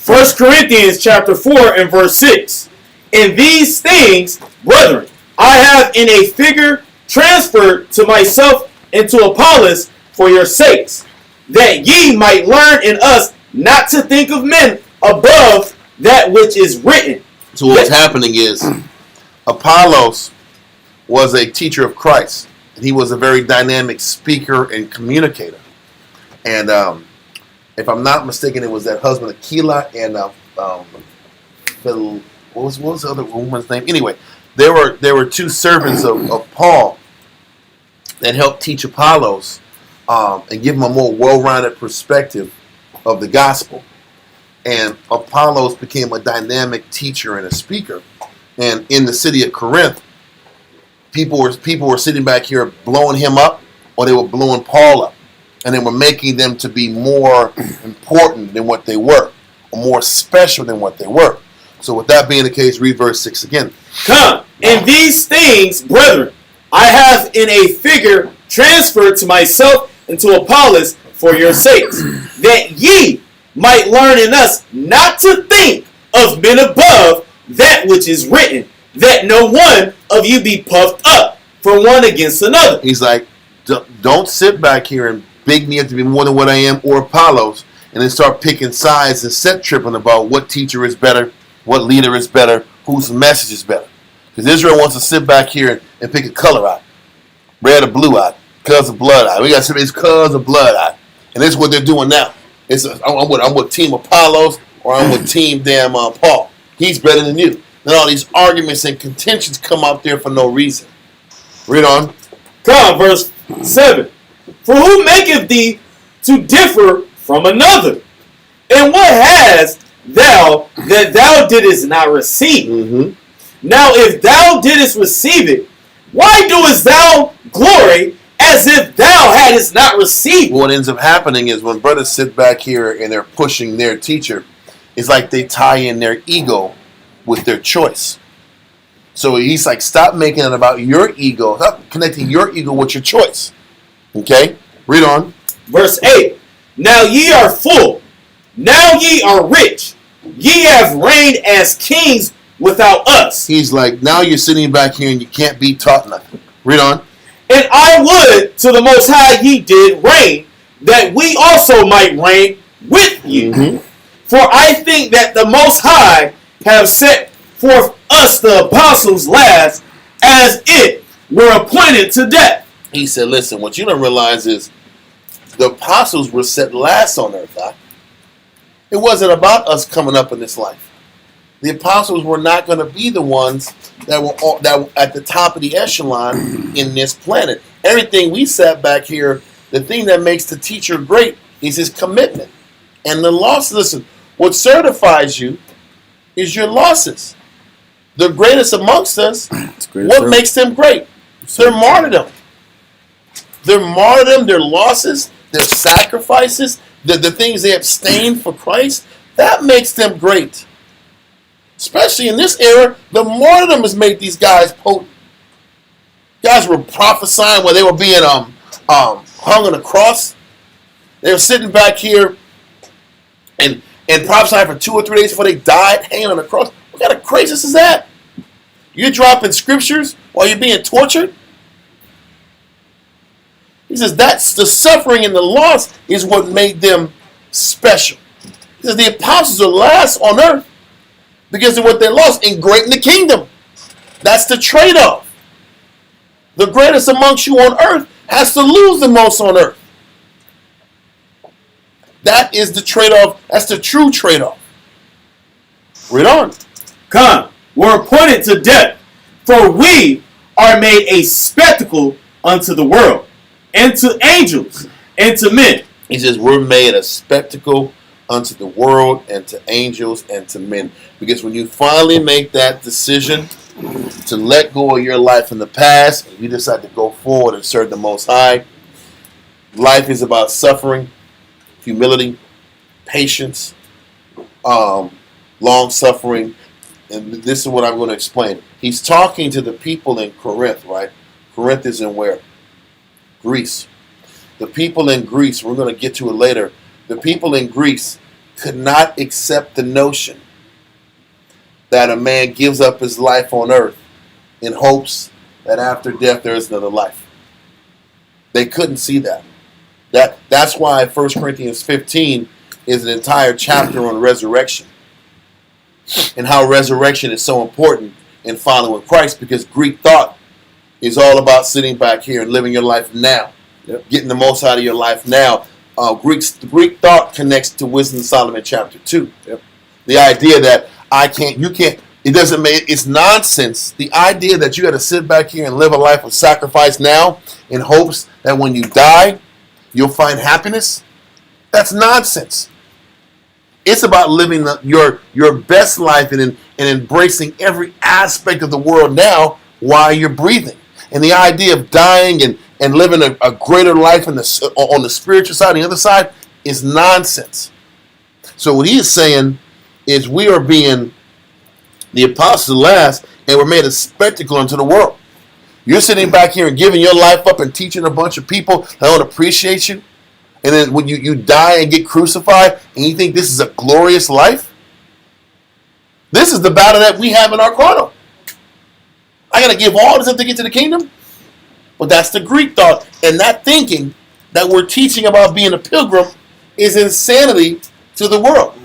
1 Corinthians chapter 4 and verse 6. In these things, brethren, I have in a figure transferred to myself and to Apollos for your sakes, that ye might learn in us not to think of men above that which is written.
So what's happening is Apollos was a teacher of Christ. And he was a very dynamic speaker and communicator. And if I'm not mistaken, it was that husband Aquila and what was the other woman's name? Anyway, there were two servants of Paul that helped teach Apollos and give him a more well-rounded perspective of the gospel. And Apollos became a dynamic teacher and a speaker. And in the city of Corinth, people were sitting back here blowing him up, or they were blowing Paul up. And they were making them to be more important than what they were, or more special than what they were. So with that being the case, read verse 6 again.
Come, in these things, brethren, I have in a figure transferred to myself and to Apollos for your sakes, that ye might learn in us not to think of men above that which is written, that no one of you be puffed up for one against another.
He's like, don't sit back here and big me up to be more than what I am, or Apollos, and then start picking sides and set tripping about what teacher is better, what leader is better, whose message is better. Because Israel wants to sit back here and pick a color out. Red or blue eye, cuz of blood eye. We got to say it's cuz of blood eye. And this is what they're doing now. I'm with Team Apollos, or I'm with Team Paul. He's better than you. Then all these arguments and contentions come out there for no reason. Read on.
Come, verse 7. For who maketh thee to differ from another? And what hast thou that thou didst not receive?
Mm-hmm.
Now if thou didst receive it, why doest thou glory as if thou hadst not received it?
What ends up happening is when brothers sit back here and they're pushing their teacher, it's like they tie in their ego with their choice. So he's like, stop making it about your ego. Stop connecting your ego with your choice. Okay? Read on.
Verse 8. Now ye are full. Now ye are rich. Ye have reigned as kings without us.
He's like, now you're sitting back here and you can't be taught nothing. Read on.
And I would to the Most High ye did reign, that we also might reign with you.
Mm-hmm.
For I think that the Most High have set forth us, the apostles, last, as it were appointed to death.
He said, listen, what you don't realize is the apostles were set last on earth. Huh? It wasn't about us coming up in this life. The apostles were not going to be the ones that were at the top of the echelon in this planet. Everything we sat back here, the thing that makes the teacher great is his commitment. And the loss, listen, what certifies you is your losses. The greatest amongst us, what makes them great? Their martyrdom. Their martyrdom, their losses, their sacrifices, the things they abstained for Christ, that makes them great. Especially in this era, the martyrdom has made these guys potent. Guys were prophesying while they were being hung on a cross. They were sitting back here and prophesying for 2 or 3 days before they died, hanging on a cross. What kind of craziness is that? You're dropping scriptures while you're being tortured? He says that's the suffering and the loss is what made them special. He says the apostles are last on earth because of what they lost and great in the kingdom. That's the trade-off. The greatest amongst you on earth has to lose the most on earth. That is the trade-off. That's the true trade-off. Read on.
Come, were appointed to death, for we are made a spectacle unto the world, and to angels, and to men.
He says we're made a spectacle unto the world, and to angels, and to men. Because when you finally make that decision to let go of your life in the past, and you decide to go forward and serve the Most High, life is about suffering, humility, patience, long-suffering. And this is what I'm going to explain. He's talking to the people in Corinth, right? Corinth is in where? Greece. The people in Greece, we're going to get to it later, the people in Greece could not accept the notion that a man gives up his life on earth in hopes that after death there is another life. They couldn't see that. That's why 1 Corinthians 15 is an entire chapter on resurrection and how resurrection is so important in following Christ, because Greek thought is all about sitting back here and living your life now, getting the most out of your life now. Greek thought connects to Wisdom of Solomon chapter 2. The idea that you can't, it doesn't make, it's nonsense. The idea that you got to sit back here and live a life of sacrifice now in hopes that when you die, you'll find happiness, that's nonsense. It's about living your best life and embracing every aspect of the world now while you're breathing. And the idea of dying and living a greater life on the spiritual side, the other side, is nonsense. So what he is saying is we are being the apostles last, and we're made a spectacle unto the world. You're sitting back here and giving your life up and teaching a bunch of people that don't appreciate you. And then when you die and get crucified and you think this is a glorious life, this is the battle that we have in our carnal. I got to give all this up to get to the kingdom? But that's the Greek thought. And that thinking that we're teaching about being a pilgrim is insanity to the world.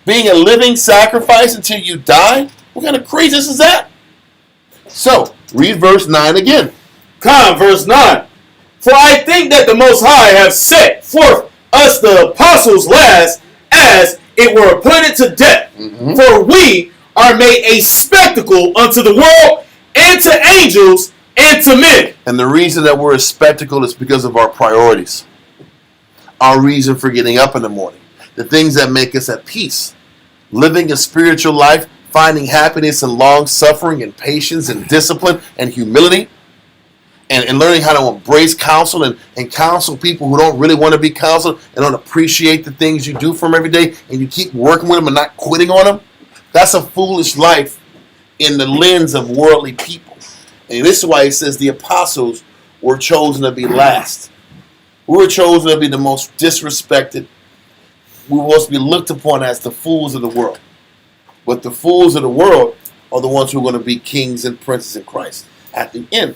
Being a living sacrifice until you die? What kind of craziness is that? So, read verse 9 again.
Come, verse 9. For I think that the Most High have set forth us the apostles last, as it were appointed to death. For we are made a spectacle unto the world, and to angels, and to men.
And the reason that we're a spectacle is because of our priorities. Our reason for getting up in the morning. The things that make us at peace. Living a spiritual life, finding happiness in long suffering and patience and discipline and humility. And learning how to embrace counsel and counsel people who don't really want to be counseled and don't appreciate the things you do for them every day, and you keep working with them and not quitting on them. That's a foolish life in the lens of worldly people. And this is why he says the apostles were chosen to be last. We were chosen to be the most disrespected. We were supposed to be looked upon as the fools of the world. But the fools of the world are the ones who are going to be kings and princes in Christ at the end.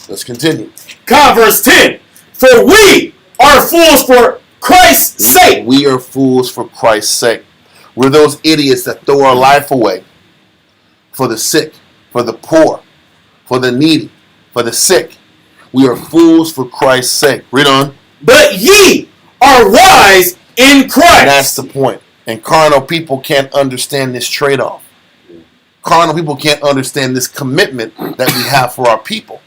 Let's continue.
Come, verse 10. For we are fools for Christ's sake.
We are fools for Christ's sake. We're those idiots that throw our life away for the sick, for the poor, for the needy, for the sick. We are fools for Christ's sake. Read on.
But ye are wise in Christ.
And that's the point. And carnal people can't understand this trade-off. Carnal people can't understand this commitment that we have for our people.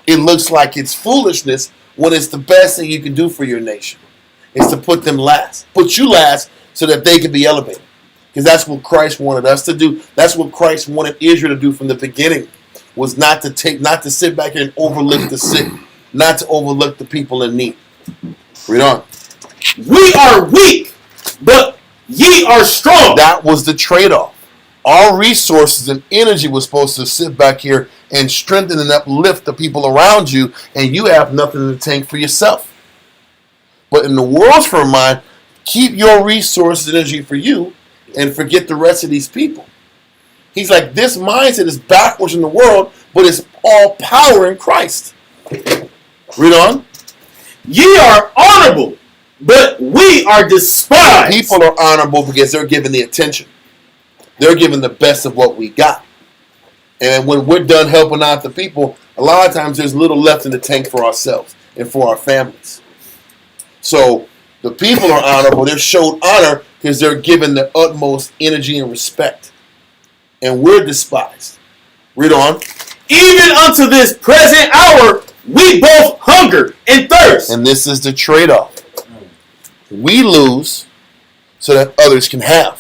It looks like it's foolishness when it's the best thing you can do for your nation. Is to put them last. Put you last so that they can be elevated. Because that's what Christ wanted us to do. That's what Christ wanted Israel to do from the beginning. Was not to sit back here and overlook the sick. Not to overlook the people in need. Read on.
We are weak, but ye are strong.
That was the trade-off. Our resources and energy was supposed to sit back here and strengthen and uplift the people around you, and you have nothing in the tank for yourself. But in the world's frame of mind, keep your resources and energy for you and forget the rest of these people. He's like, this mindset is backwards in the world, but it's all power in Christ. Read on.
Ye are honorable, but we are despised.
People are honorable because they're given the attention. They're given the best of what we got. And when we're done helping out the people, a lot of times there's little left in the tank for ourselves and for our families. So the people are honorable. They're showed honor because they're given the utmost energy and respect. And we're despised. Read on.
Even unto this present hour, we both hunger and thirst.
And this is the trade-off. We lose so that others can have.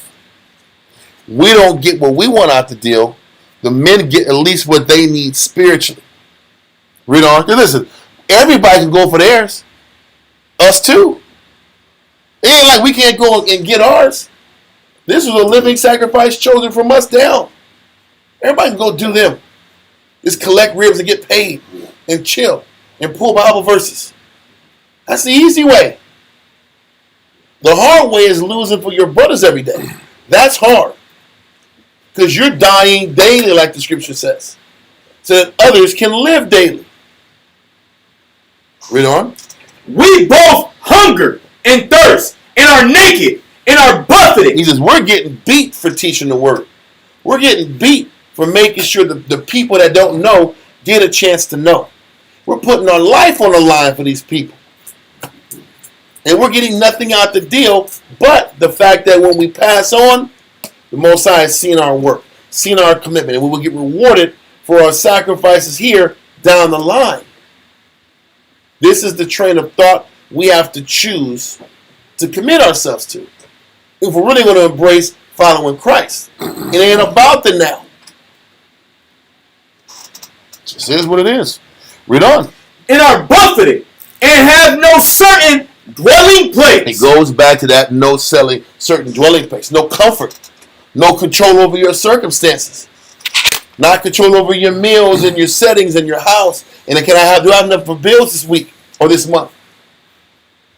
We don't get what we want out the deal. The men get at least what they need spiritually. Read on. Listen, everybody can go for theirs. Us too. It ain't like we can't go and get ours. This was a living sacrifice chosen from us down. Everybody can go do them. Just collect ribs and get paid and chill and pull Bible verses. That's the easy way. The hard way is losing for your brothers every day. That's hard. Because you're dying daily, like the scripture says, so that others can live daily. Read on.
We both hunger and thirst and are naked and are buffeted.
He says, we're getting beat for teaching the word. We're getting beat for making sure that the people that don't know get a chance to know. We're putting our life on the line for these people. And we're getting nothing out the deal but the fact that when we pass on, the Most High has seen our work, seen our commitment, and we will get rewarded for our sacrifices here down the line. This is the train of thought we have to choose to commit ourselves to if we're really going to embrace following Christ. It ain't about the now. It just is what it is. Read on.
And are buffeted and have no certain dwelling place.
It goes back to that no selling certain dwelling place. No comfort. No control over your circumstances. Not control over your meals and your settings and your house. And do I have enough for bills this week or this month?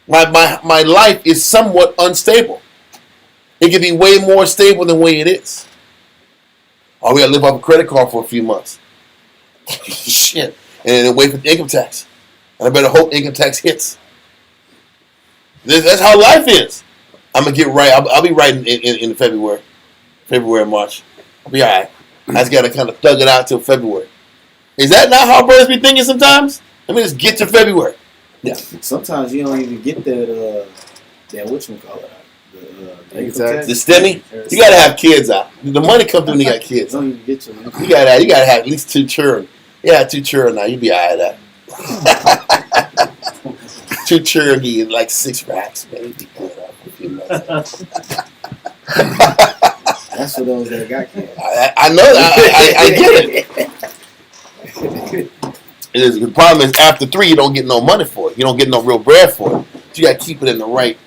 My life is somewhat unstable. It can be way more stable than the way it is. Oh, we got to live off a credit card for a few months. Shit. And then wait for the income tax. And I better hope income tax hits. That's how life is. I'm going to get right. I'll be right in February. February, March. I'll be all right. I just got to kind of thug it out till February. Is that not how brothers be thinking sometimes? Let me just get to February.
Yeah. Sometimes you don't even get that whatchamacallit.
The STEMI? You got to have kids out. The money comes through when you got kids.
Don't even get your
You got to have at least 2 children. Yeah, 2 children now. You be all right at that. 2 children get like 6 racks, maybe.
That's for those that got kids.
I know that. I get it. The problem is after 3, you don't get no money for it. You don't get no real bread for it. You got to keep it in the right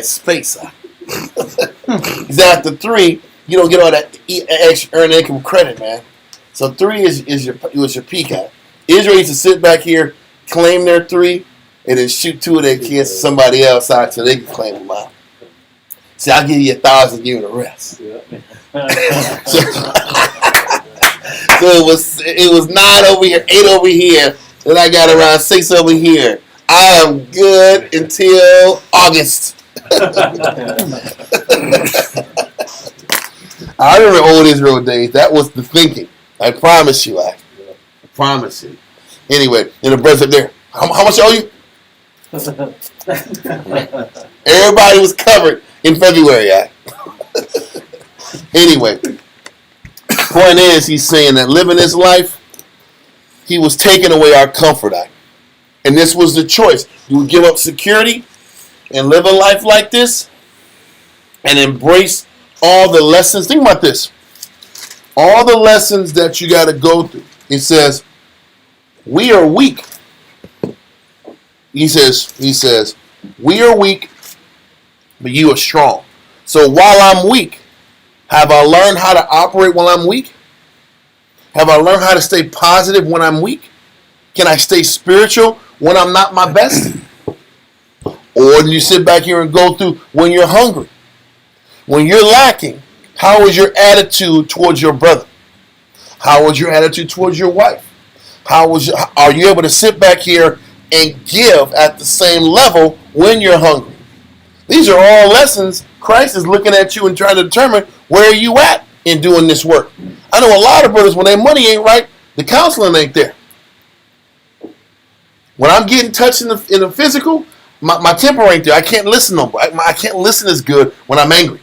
space. Because after 3, you don't get all that extra earned income credit, man. So 3 is your peak at. Israel used to sit back here, claim their 3, and then shoot 2 of their kids to somebody else out so they can claim them out. See, I'll give you 1,000, give you the rest. Yeah. So it was 9 over here, 8 over here, then I got around 6 over here. I am good until August. I remember old Israel days. That was the thinking. I promise you. I promise you. Anyway, and the brothers up there. How much owe you? Everybody was covered in February. Anyway, point is, he's saying that living his life, he was taking away our comfort. And this was the choice. Do we give up security and live a life like this and embrace all the lessons? Think about this. All the lessons that you got to go through. It says, we are weak. He says, we are weak, but you are strong. So while I'm weak, have I learned how to operate while I'm weak? Have I learned how to stay positive when I'm weak? Can I stay spiritual when I'm not my best? Or do you sit back here and go through when you're hungry? When you're lacking, how is your attitude towards your brother? How is your attitude towards your wife? Are you able to sit back here and give at the same level when you're hungry? These are all lessons. Christ is looking at you and trying to determine where are you at in doing this work. I know a lot of brothers, when their money ain't right, the counseling ain't there. When I'm getting touched in the physical, my temper ain't there. I can't listen I can't listen as good when I'm angry.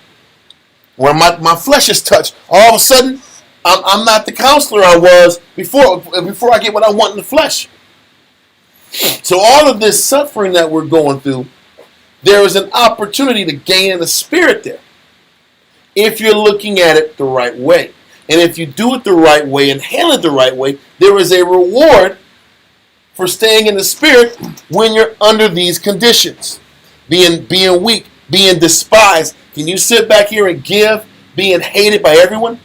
When my flesh is touched, all of a sudden, I'm not the counselor I was before I get what I want in the flesh. So all of this suffering that we're going through, there is an opportunity to gain in the spirit there. If you're looking at it the right way. And if you do it the right way and handle it the right way, there is a reward for staying in the spirit when you're under these conditions. Being weak, being despised. Can you sit back here and give being hated by everyone?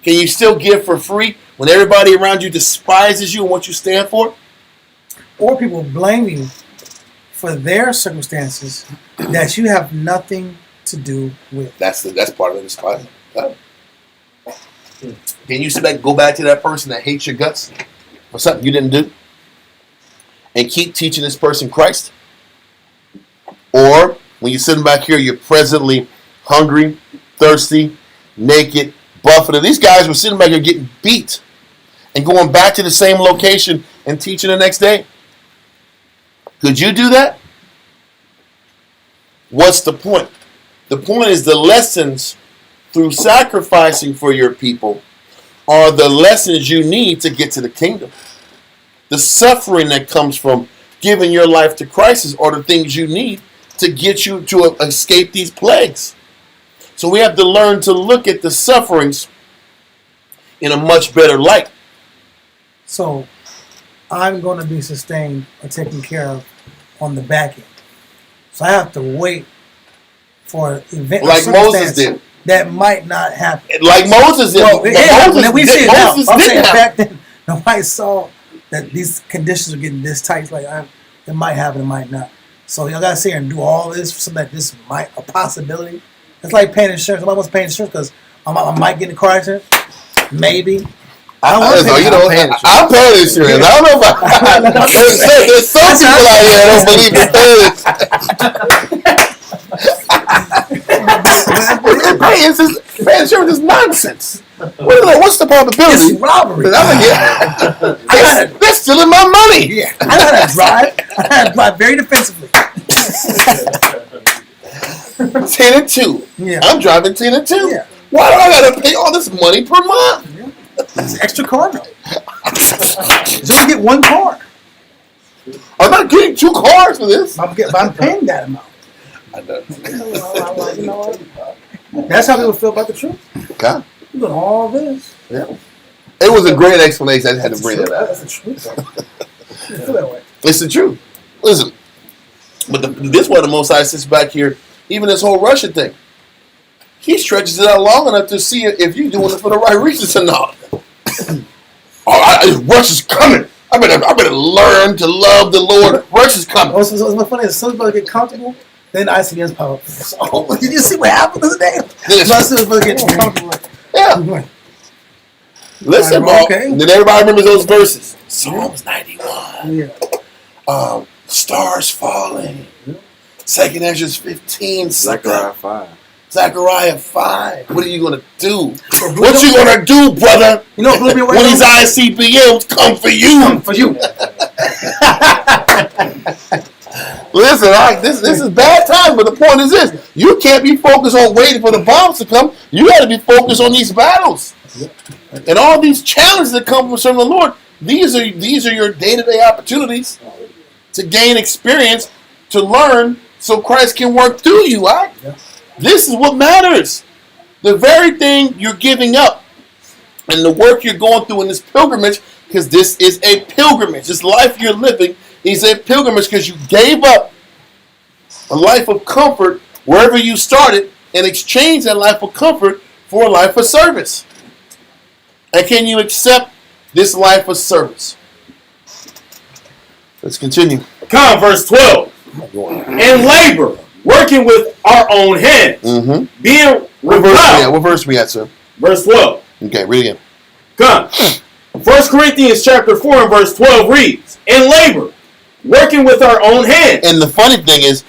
Can you still give for free when everybody around you despises you and what you stand for?
Or people blame you for their circumstances that you have nothing to do with.
That's part of the despising. Can you sit back and go back to that person that hates your guts for something you didn't do and keep teaching this person Christ? Or when you're sitting back here, you're presently hungry, thirsty, naked, buffeted. These guys were sitting back here getting beat and going back to the same location and teaching the next day. Could you do that? What's the point? The point is the lessons through sacrificing for your people are the lessons you need to get to the kingdom. The suffering that comes from giving your life to Christ are the things you need to get you to escape these plagues. So we have to learn to look at the sufferings in a much better light.
So I'm going to be sustained or taken care of on the back end. So I have to wait for an event
like Moses did.
That might not happen.
Like Moses did.
Well,
Moses,
we see it now. I'm saying
happen.
back then, nobody saw that these conditions are getting this tight. It's like it might happen, it might not. So y'all gotta sit here and do all this for something that this might a possibility. It's like paying insurance. Somebody wants to pay insurance because I might get in a car accident. Maybe. I'm paying insurance.
I don't know if there's some people out here that don't believe in paying insurance is nonsense. What's the probability?
It's robbery.
They're stealing my money.
Yeah, I know how to drive. I know how to drive very defensively.
10 and 2.
Yeah.
I'm driving 10 and 2.
Yeah.
Why do I gotta pay all this money per month?
Yeah. It's extra car note. You only get one car.
I'm not getting 2 cars for this.
I'm paying that amount.
I know.
You know what? That's how people feel about the truth.
Okay.
You're doing all this.
Yeah. It was a great explanation. I just had to bring that up.
That's the truth. You feel that way.
It's the truth. Listen, but this one, the Most High sits back here. Even this whole Russia thing, he stretches it out long enough to see if you're doing it for the right reasons or not. Russia's coming. I better learn to love the Lord. Russia's coming.
What's funny is some people get comfortable, then ICBMs pop up. So, did you see what happened the other day? Some people get comfortable.
Yeah. Listen,
okay.
Then everybody remembers those verses. Psalms 91.
Yeah.
stars falling. Second Ezra 15.
Zechariah 5.
Zechariah 5. What are you gonna do? What you gonna do, brother?
You know, blew me away.
When these ICBMs come for you.
Come for you.
Listen, this is bad time, but the point is this: you can't be focused on waiting for the bombs to come. You got to be focused on these battles and all these challenges that come from serving the Lord. These are your day-to-day opportunities to gain experience, to learn, so Christ can work through you. Right? This is what matters. The very thing you're giving up and the work you're going through in this pilgrimage, because this is a pilgrimage. This life you're living is a pilgrimage because you gave up a life of comfort wherever you started and exchanged that life of comfort for a life of service. And can you accept this life of service? Let's continue.
Come, verse 12. And labor, working with our own hands, being reviled.
What verse we at, sir?
Verse 12.
Okay, read again.
Come. 1 Corinthians chapter 4 and verse 12 reads, and labor, working with our own hands.
And the funny thing is,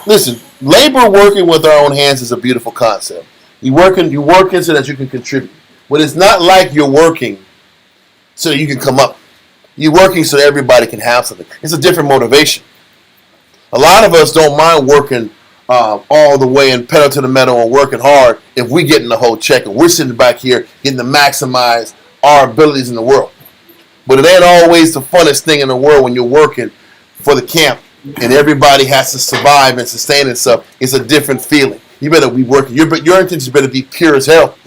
listen, labor working with our own hands is a beautiful concept. You're working so that you can contribute. But it's not like you're working so that you can come up. You're working so that everybody can have something. It's a different motivation. A lot of us don't mind working all the way and pedal to the metal and working hard if we're getting the whole check and we're sitting back here getting to maximize our abilities in the world. But it ain't always the funnest thing in the world when you're working for the camp and everybody has to survive and sustain itself. It's a different feeling. You better be working. Your intentions better be pure as hell.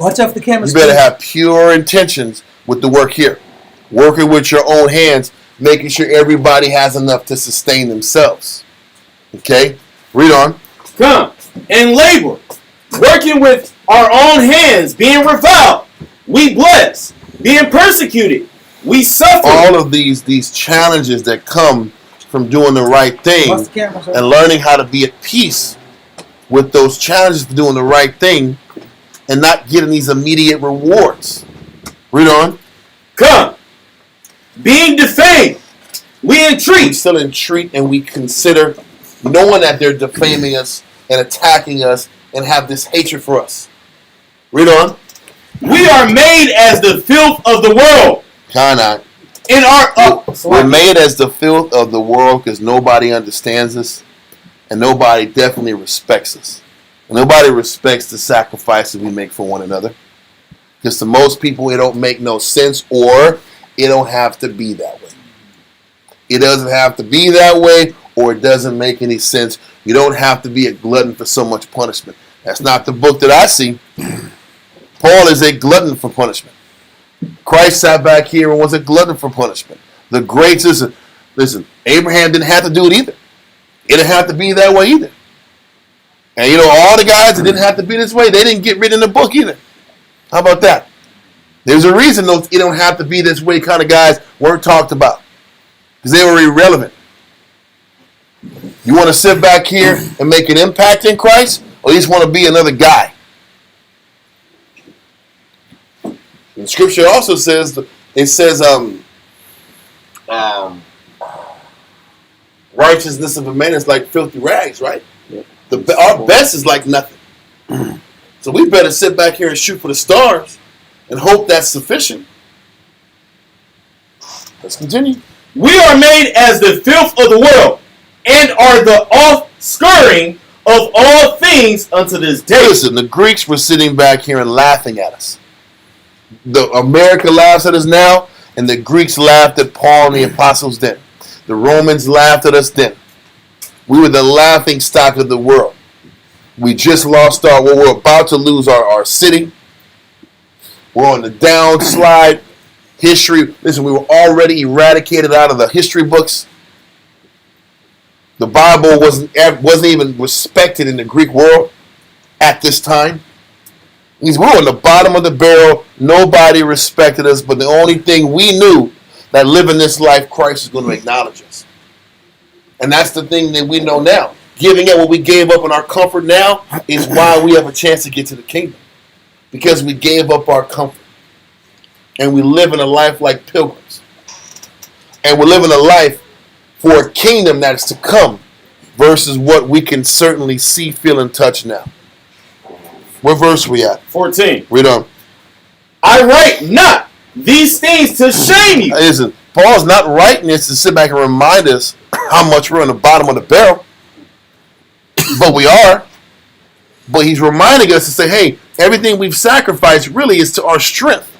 Watch out for the cameras.
You better have pure intentions with the work here. Working with your own hands, making sure everybody has enough to sustain themselves. Okay? Read on.
Come. And labor, working with our own hands, being reviled. We bless. Being persecuted. We suffer.
All of these challenges that come from doing the right thing and learning how to be at peace with those challenges for doing the right thing and not getting these immediate rewards. Read on.
Come. Being defamed. We entreat.
We still entreat and we consider knowing that they're defaming us and attacking us and have this hatred for us. Read on.
We are made as the filth of the world.
Cannot.
In our
We're made as the filth of the world because nobody understands us and nobody definitely respects us. And nobody respects the sacrifices we make for one another. Because to most people, it don't make no sense or it don't have to be that way. It doesn't have to be that way or it doesn't make any sense. You don't have to be a glutton for so much punishment. That's not the book that I see. Paul is a glutton for punishment. Christ sat back here and was a glutton for punishment. The greats, listen, Abraham didn't have to do it either. It didn't have to be that way either. And all the guys that didn't have to be this way, they didn't get written in the book either. How about that? There's a reason those it don't have to be this way kind of guys weren't talked about. Because they were irrelevant. You want to sit back here and make an impact in Christ? Or you just want to be another guy? And Scripture also says, righteousness of a man is like filthy rags, right? Yeah. Our best is like nothing. So we better sit back here and shoot for the stars and hope that's sufficient. Let's continue.
We are made as the filth of the world and are the offscouring of all things unto this day.
Listen, the Greeks were sitting back here and laughing at us. America laughs at us now, and the Greeks laughed at Paul and the apostles then. The Romans laughed at us then. We were the laughing stock of the world. We just lost we're about to lose our city. We're on the downslide. History, listen, we were already eradicated out of the history books. The Bible wasn't even respected in the Greek world at this time. We were on the bottom of the barrel. Nobody respected us, but the only thing we knew that living this life, Christ is going to acknowledge us. And that's the thing that we know now. Giving up what we gave up in our comfort now is why we have a chance to get to the kingdom. Because we gave up our comfort. And we live in a life like pilgrims. And we're living a life for a kingdom that is to come versus what we can certainly see, feel, and touch now. What verse we at?
14.
Read on.
I write not these things to shame you.
Listen, Paul's not writing this to sit back and remind us how much we're on the bottom of the barrel. But we are. But he's reminding us to say, hey, everything we've sacrificed really is to our strength.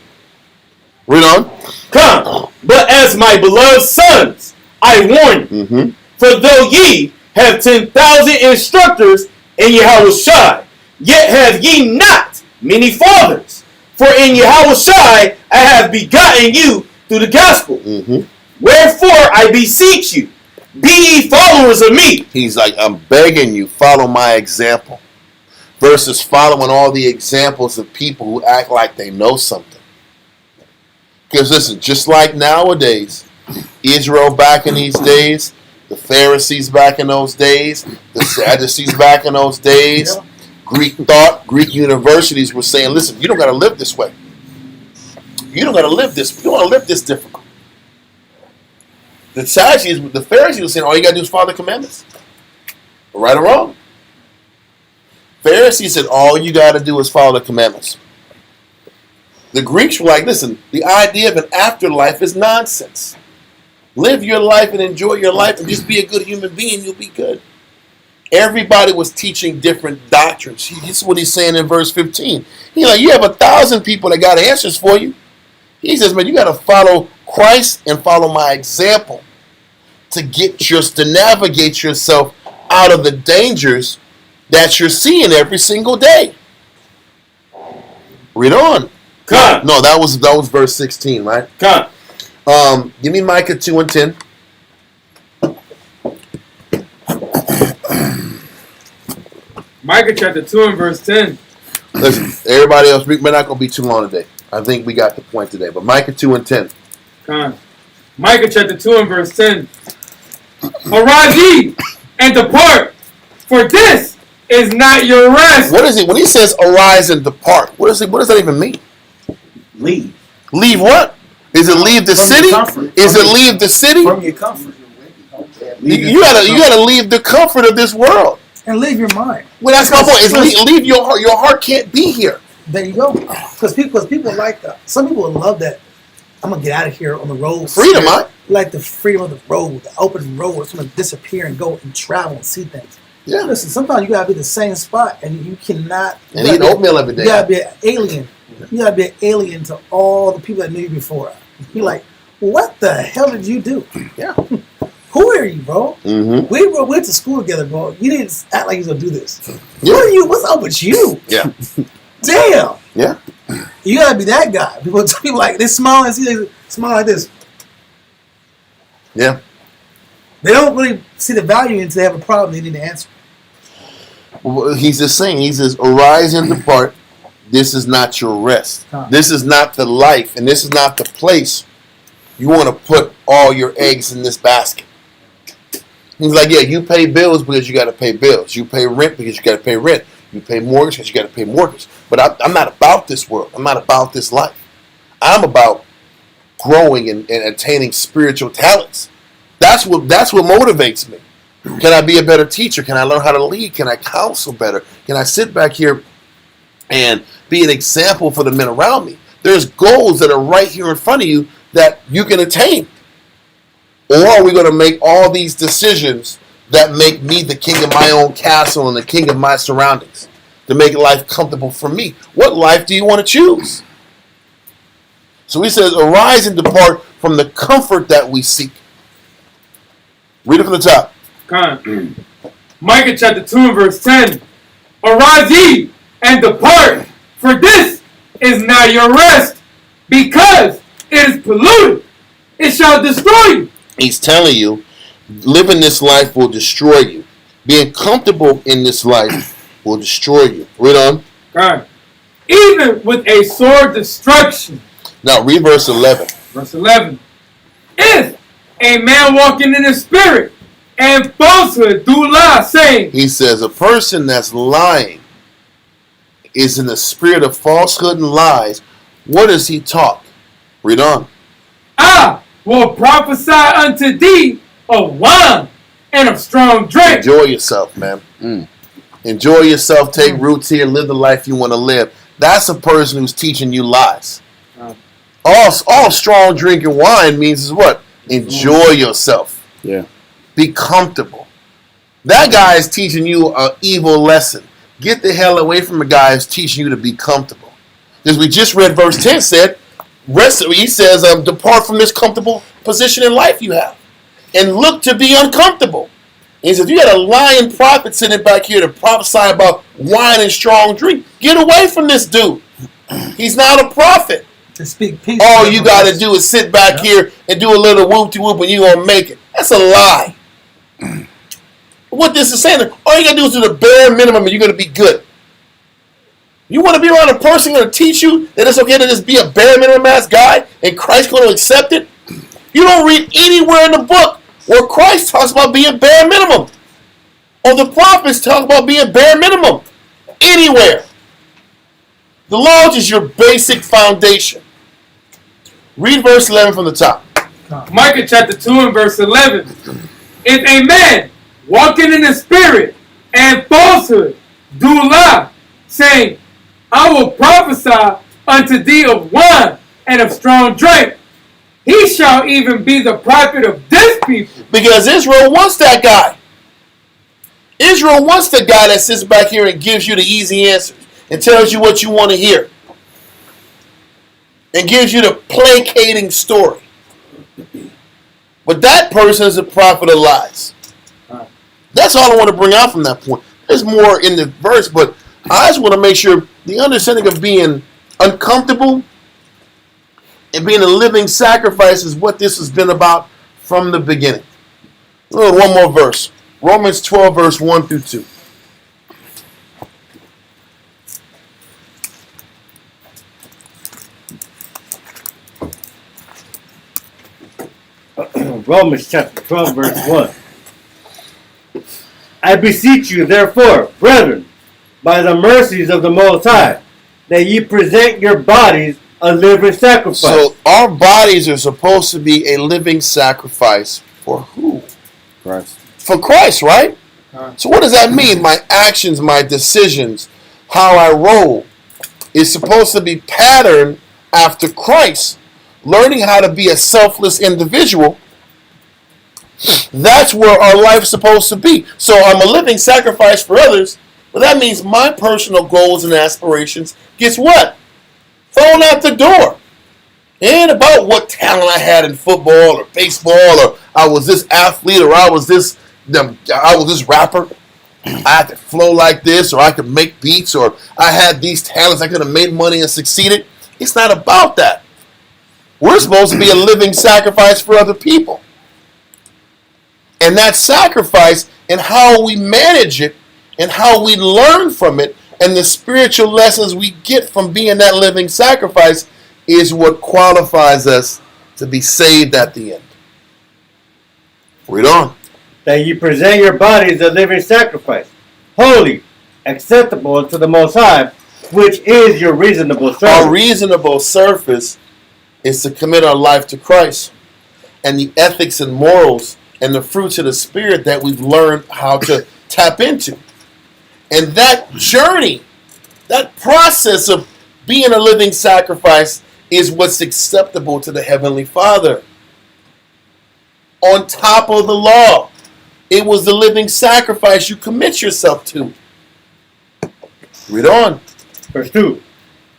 Read on.
Come, but as my beloved sons, I warn you.
Mm-hmm.
For though ye have 10,000 instructors in Yahushua, yet have ye not many fathers. For in Yahushua I have begotten you through the gospel.
Mm-hmm.
Wherefore I beseech you, be ye followers of me.
He's like, I'm begging you, follow my example. Versus following all the examples of people who act like they know something. Because listen, just like nowadays, Israel back in these days, the Pharisees back in those days, the Sadducees back in those days,
Yeah.
Greek thought, Greek universities were saying, listen, you don't got to live this way. You don't got to live this. You don't want to live this difficult. The Sadducees, the Pharisees were saying, all you got to do is follow the commandments. Right or wrong? Pharisees said, all you got to do is follow the commandments. The Greeks were like, listen, the idea of an afterlife is nonsense. Live your life and enjoy your life and just be a good human being, you'll be good. Everybody was teaching different doctrines. This is what he's saying in verse 15. He's like, you have 1,000 people that got answers for you. He says, man, you got to follow Christ and follow my example to navigate yourself out of the dangers that you're seeing every single day. Read on.
Come.
No, that was verse 16, right?
Come.
Give me Micah 2 and 10.
Micah chapter 2 and verse 10.
Listen, everybody else, we're not going to be too long today. I think we got the point today. But Micah 2 and 10.
Micah chapter 2 and verse 10. Arise ye and depart, for this is not your rest.
What is it? When he says arise and depart, what does that even mean?
Leave.
Leave what? Is it leave the
From
city?
your comfort.
Is it leave the city?
From your comfort.
You gotta leave the comfort of this world.
And leave your mind.
Well, that's my point. Is leave your heart. Your heart can't be here.
There you go. Because people like that. Some people love that. I'm gonna get out of here on the road.
Freedom, huh?
Like the freedom of the road, the open road. It's gonna disappear and go and travel and see things.
Yeah.
Listen, sometimes you gotta be the same spot, and you cannot.
And eat oatmeal every day.
You gotta be an alien. You gotta be an alien to all the people that knew you before. You're like, what the hell did you do?
Yeah.
Who are you, bro?
Mm-hmm.
We went to school together, bro. You didn't act like you was gonna do this.
Yeah.
What are you? What's up with you?
Yeah.
Damn.
Yeah.
You gotta be that guy. People like they smile and see they smile like this.
Yeah.
They don't really see the value until they have a problem they need to answer.
Well, he's just saying. He says, arise and depart. This is not your rest. This is not the life, and this is not the place you want to put all your eggs in this basket. He's like, yeah, you pay bills because you got to pay bills. You pay rent because you got to pay rent. You pay mortgage because you got to pay mortgage. But I'm not about this world. I'm not about this life. I'm about growing and attaining spiritual talents. That's what motivates me. Can I be a better teacher? Can I learn how to lead? Can I counsel better? Can I sit back here and be an example for the men around me? There's goals that are right here in front of you that you can attain. Or are we going to make all these decisions that make me the king of my own castle and the king of my surroundings to make life comfortable for me? What life do you want to choose? So he says, arise and depart from the comfort that we seek. Read it from the top.
Micah chapter 2 and verse 10. Arise ye and depart, for this is not your rest, because it is polluted. It shall destroy you.
He's telling you, living this life will destroy you. Being comfortable in this life will destroy you. Read on.
Even with a sore destruction.
Now read verse 11.
Verse 11. If a man walking in the spirit and falsehood do lie, saying.
He says a person that's lying is in the spirit of falsehood and lies. What does he talk? Read on.
I will prophesy unto thee of wine and of strong drink.
Enjoy yourself, man. Enjoy yourself. Take roots here. Live the life you want to live. That's a person who's teaching you lies. All strong drink and wine means is what? Enjoy yourself.
Yeah.
Be comfortable. That guy is teaching you an evil lesson. Get the hell away from the guy who's teaching you to be comfortable. Because we just read verse 10 said, he says, depart from this comfortable position in life you have. And look to be uncomfortable. And he says, you got a lying prophet sitting back here to prophesy about wine and strong drink. Get away from this dude. He's not a prophet.
To speak peace.
All you got to do is sit back here and do a little whoop-de-whoop and you're going to make it. That's a lie. What this is saying, all you got to do is do the bare minimum and you're going to be good. You want to be around a person going to teach you that it's okay to just be a bare minimum ass guy and Christ's going to accept it? You don't read anywhere in the book where Christ talks about being bare minimum. Or the prophets talk about being bare minimum. Anywhere. The law is your basic foundation. Read verse 11 from the top.
Micah chapter 2 and verse 11. If a man walking in the spirit and falsehood do lie, saying, I will prophesy unto thee of wine and of strong drink, he shall even be the prophet of this people.
Because Israel wants that guy. Israel wants the guy that sits back here and gives you the easy answers and tells you what you want to hear. And gives you the placating story. But that person is a prophet of lies. That's all I want to bring out from that point. There's more in the verse, but I just want to make sure the understanding of being uncomfortable and being a living sacrifice is what this has been about from the beginning. One more verse. Romans 12, verse 1 through 2.
Romans chapter 12, verse 1. I beseech you, therefore, brethren, by the mercies of the Most High, that ye present your bodies a living sacrifice.
So our bodies are supposed to be a living sacrifice for who?
Christ.
For Christ, right? So what does that mean? My actions, my decisions, how I roll is supposed to be patterned after Christ. Learning how to be a selfless individual. That's where our life's supposed to be. So I'm a living sacrifice for others, but that means my personal goals and aspirations gets what? Thrown out the door. It ain't about what talent I had in football or baseball or I was this athlete or I was this rapper. I could flow like this or I could make beats or I had these talents. I could have made money and succeeded. It's not about that. We're supposed to be a living sacrifice for other people. And that sacrifice and how we manage it and how we learn from it and the spiritual lessons we get from being that living sacrifice is what qualifies us to be saved at the end. Read on.
That ye present your bodies a living sacrifice, holy, acceptable unto the Most High, which is your reasonable service.
Our reasonable service is to commit our life to Christ and the ethics and morals and the fruits of the Spirit that we've learned how to tap into. And that journey, that process of being a living sacrifice is what's acceptable to the Heavenly Father. On top of the law, it was the living sacrifice you commit yourself to. Read on.
Verse 2.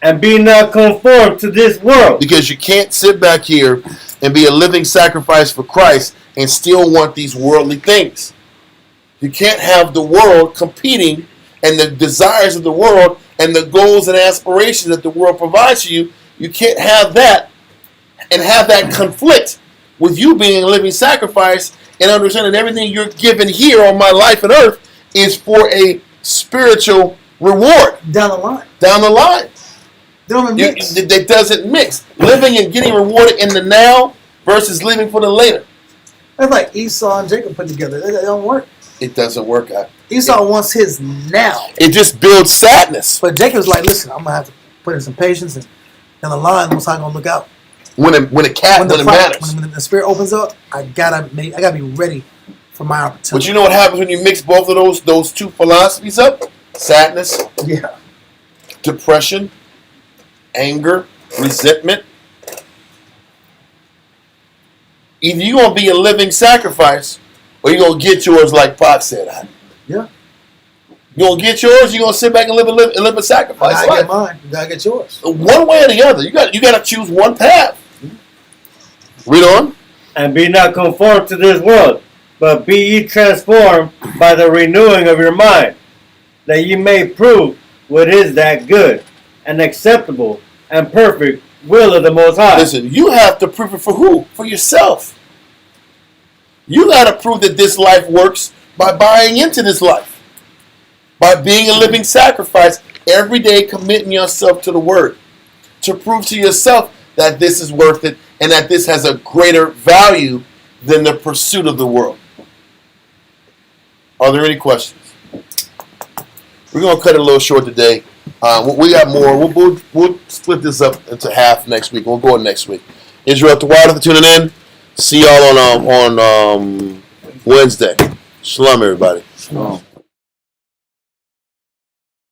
And be not conformed to this world.
Because you can't sit back here and be a living sacrifice for Christ and still want these worldly things. You can't have the world competing and the desires of the world and the goals and aspirations that the world provides you. You can't have that and have that conflict with you being a living sacrifice and understanding everything you're given here on my life and earth is for a spiritual reward.
Down the line.
Down the line.
They don't mix.
It doesn't mix. Living and getting rewarded in the now versus living for the later.
That's like Esau and Jacob put together. They don't work.
It doesn't work out.
Esau wants his now.
It just builds sadness.
But Jacob's like, listen, I'm going to have to put in some patience and down the line, Most High going to look out.
when it matters.
When the spirit opens up, I gotta be ready for my opportunity.
But you know what happens when you mix both of those two philosophies up? Sadness,
Yeah.
depression, anger, resentment. Either you're gonna be a living sacrifice, or you're gonna get yours, like Pac said.
Yeah.
You gonna get yours? You gonna sit back and live a sacrifice
I
life?
get mine. You gotta get yours.
One way or the other. You got to choose one path. Read on.
And be not conformed to this world, but be ye transformed by the renewing of your mind, that ye may prove what is that good and acceptable and perfect will of the Most High.
Listen, you have to prove it for who? For yourself. You got to prove that this life works by buying into this life. By being a living sacrifice, every day committing yourself to the Word. To prove to yourself that this is worth it and that this has a greater value than the pursuit of the world. Are there any questions? We're going to cut it a little short today. We got more. We'll split this up into half next week. We'll go next week. Israel Tawada for tuning in. See y'all on Wednesday. Shalom, everybody.
Shalom.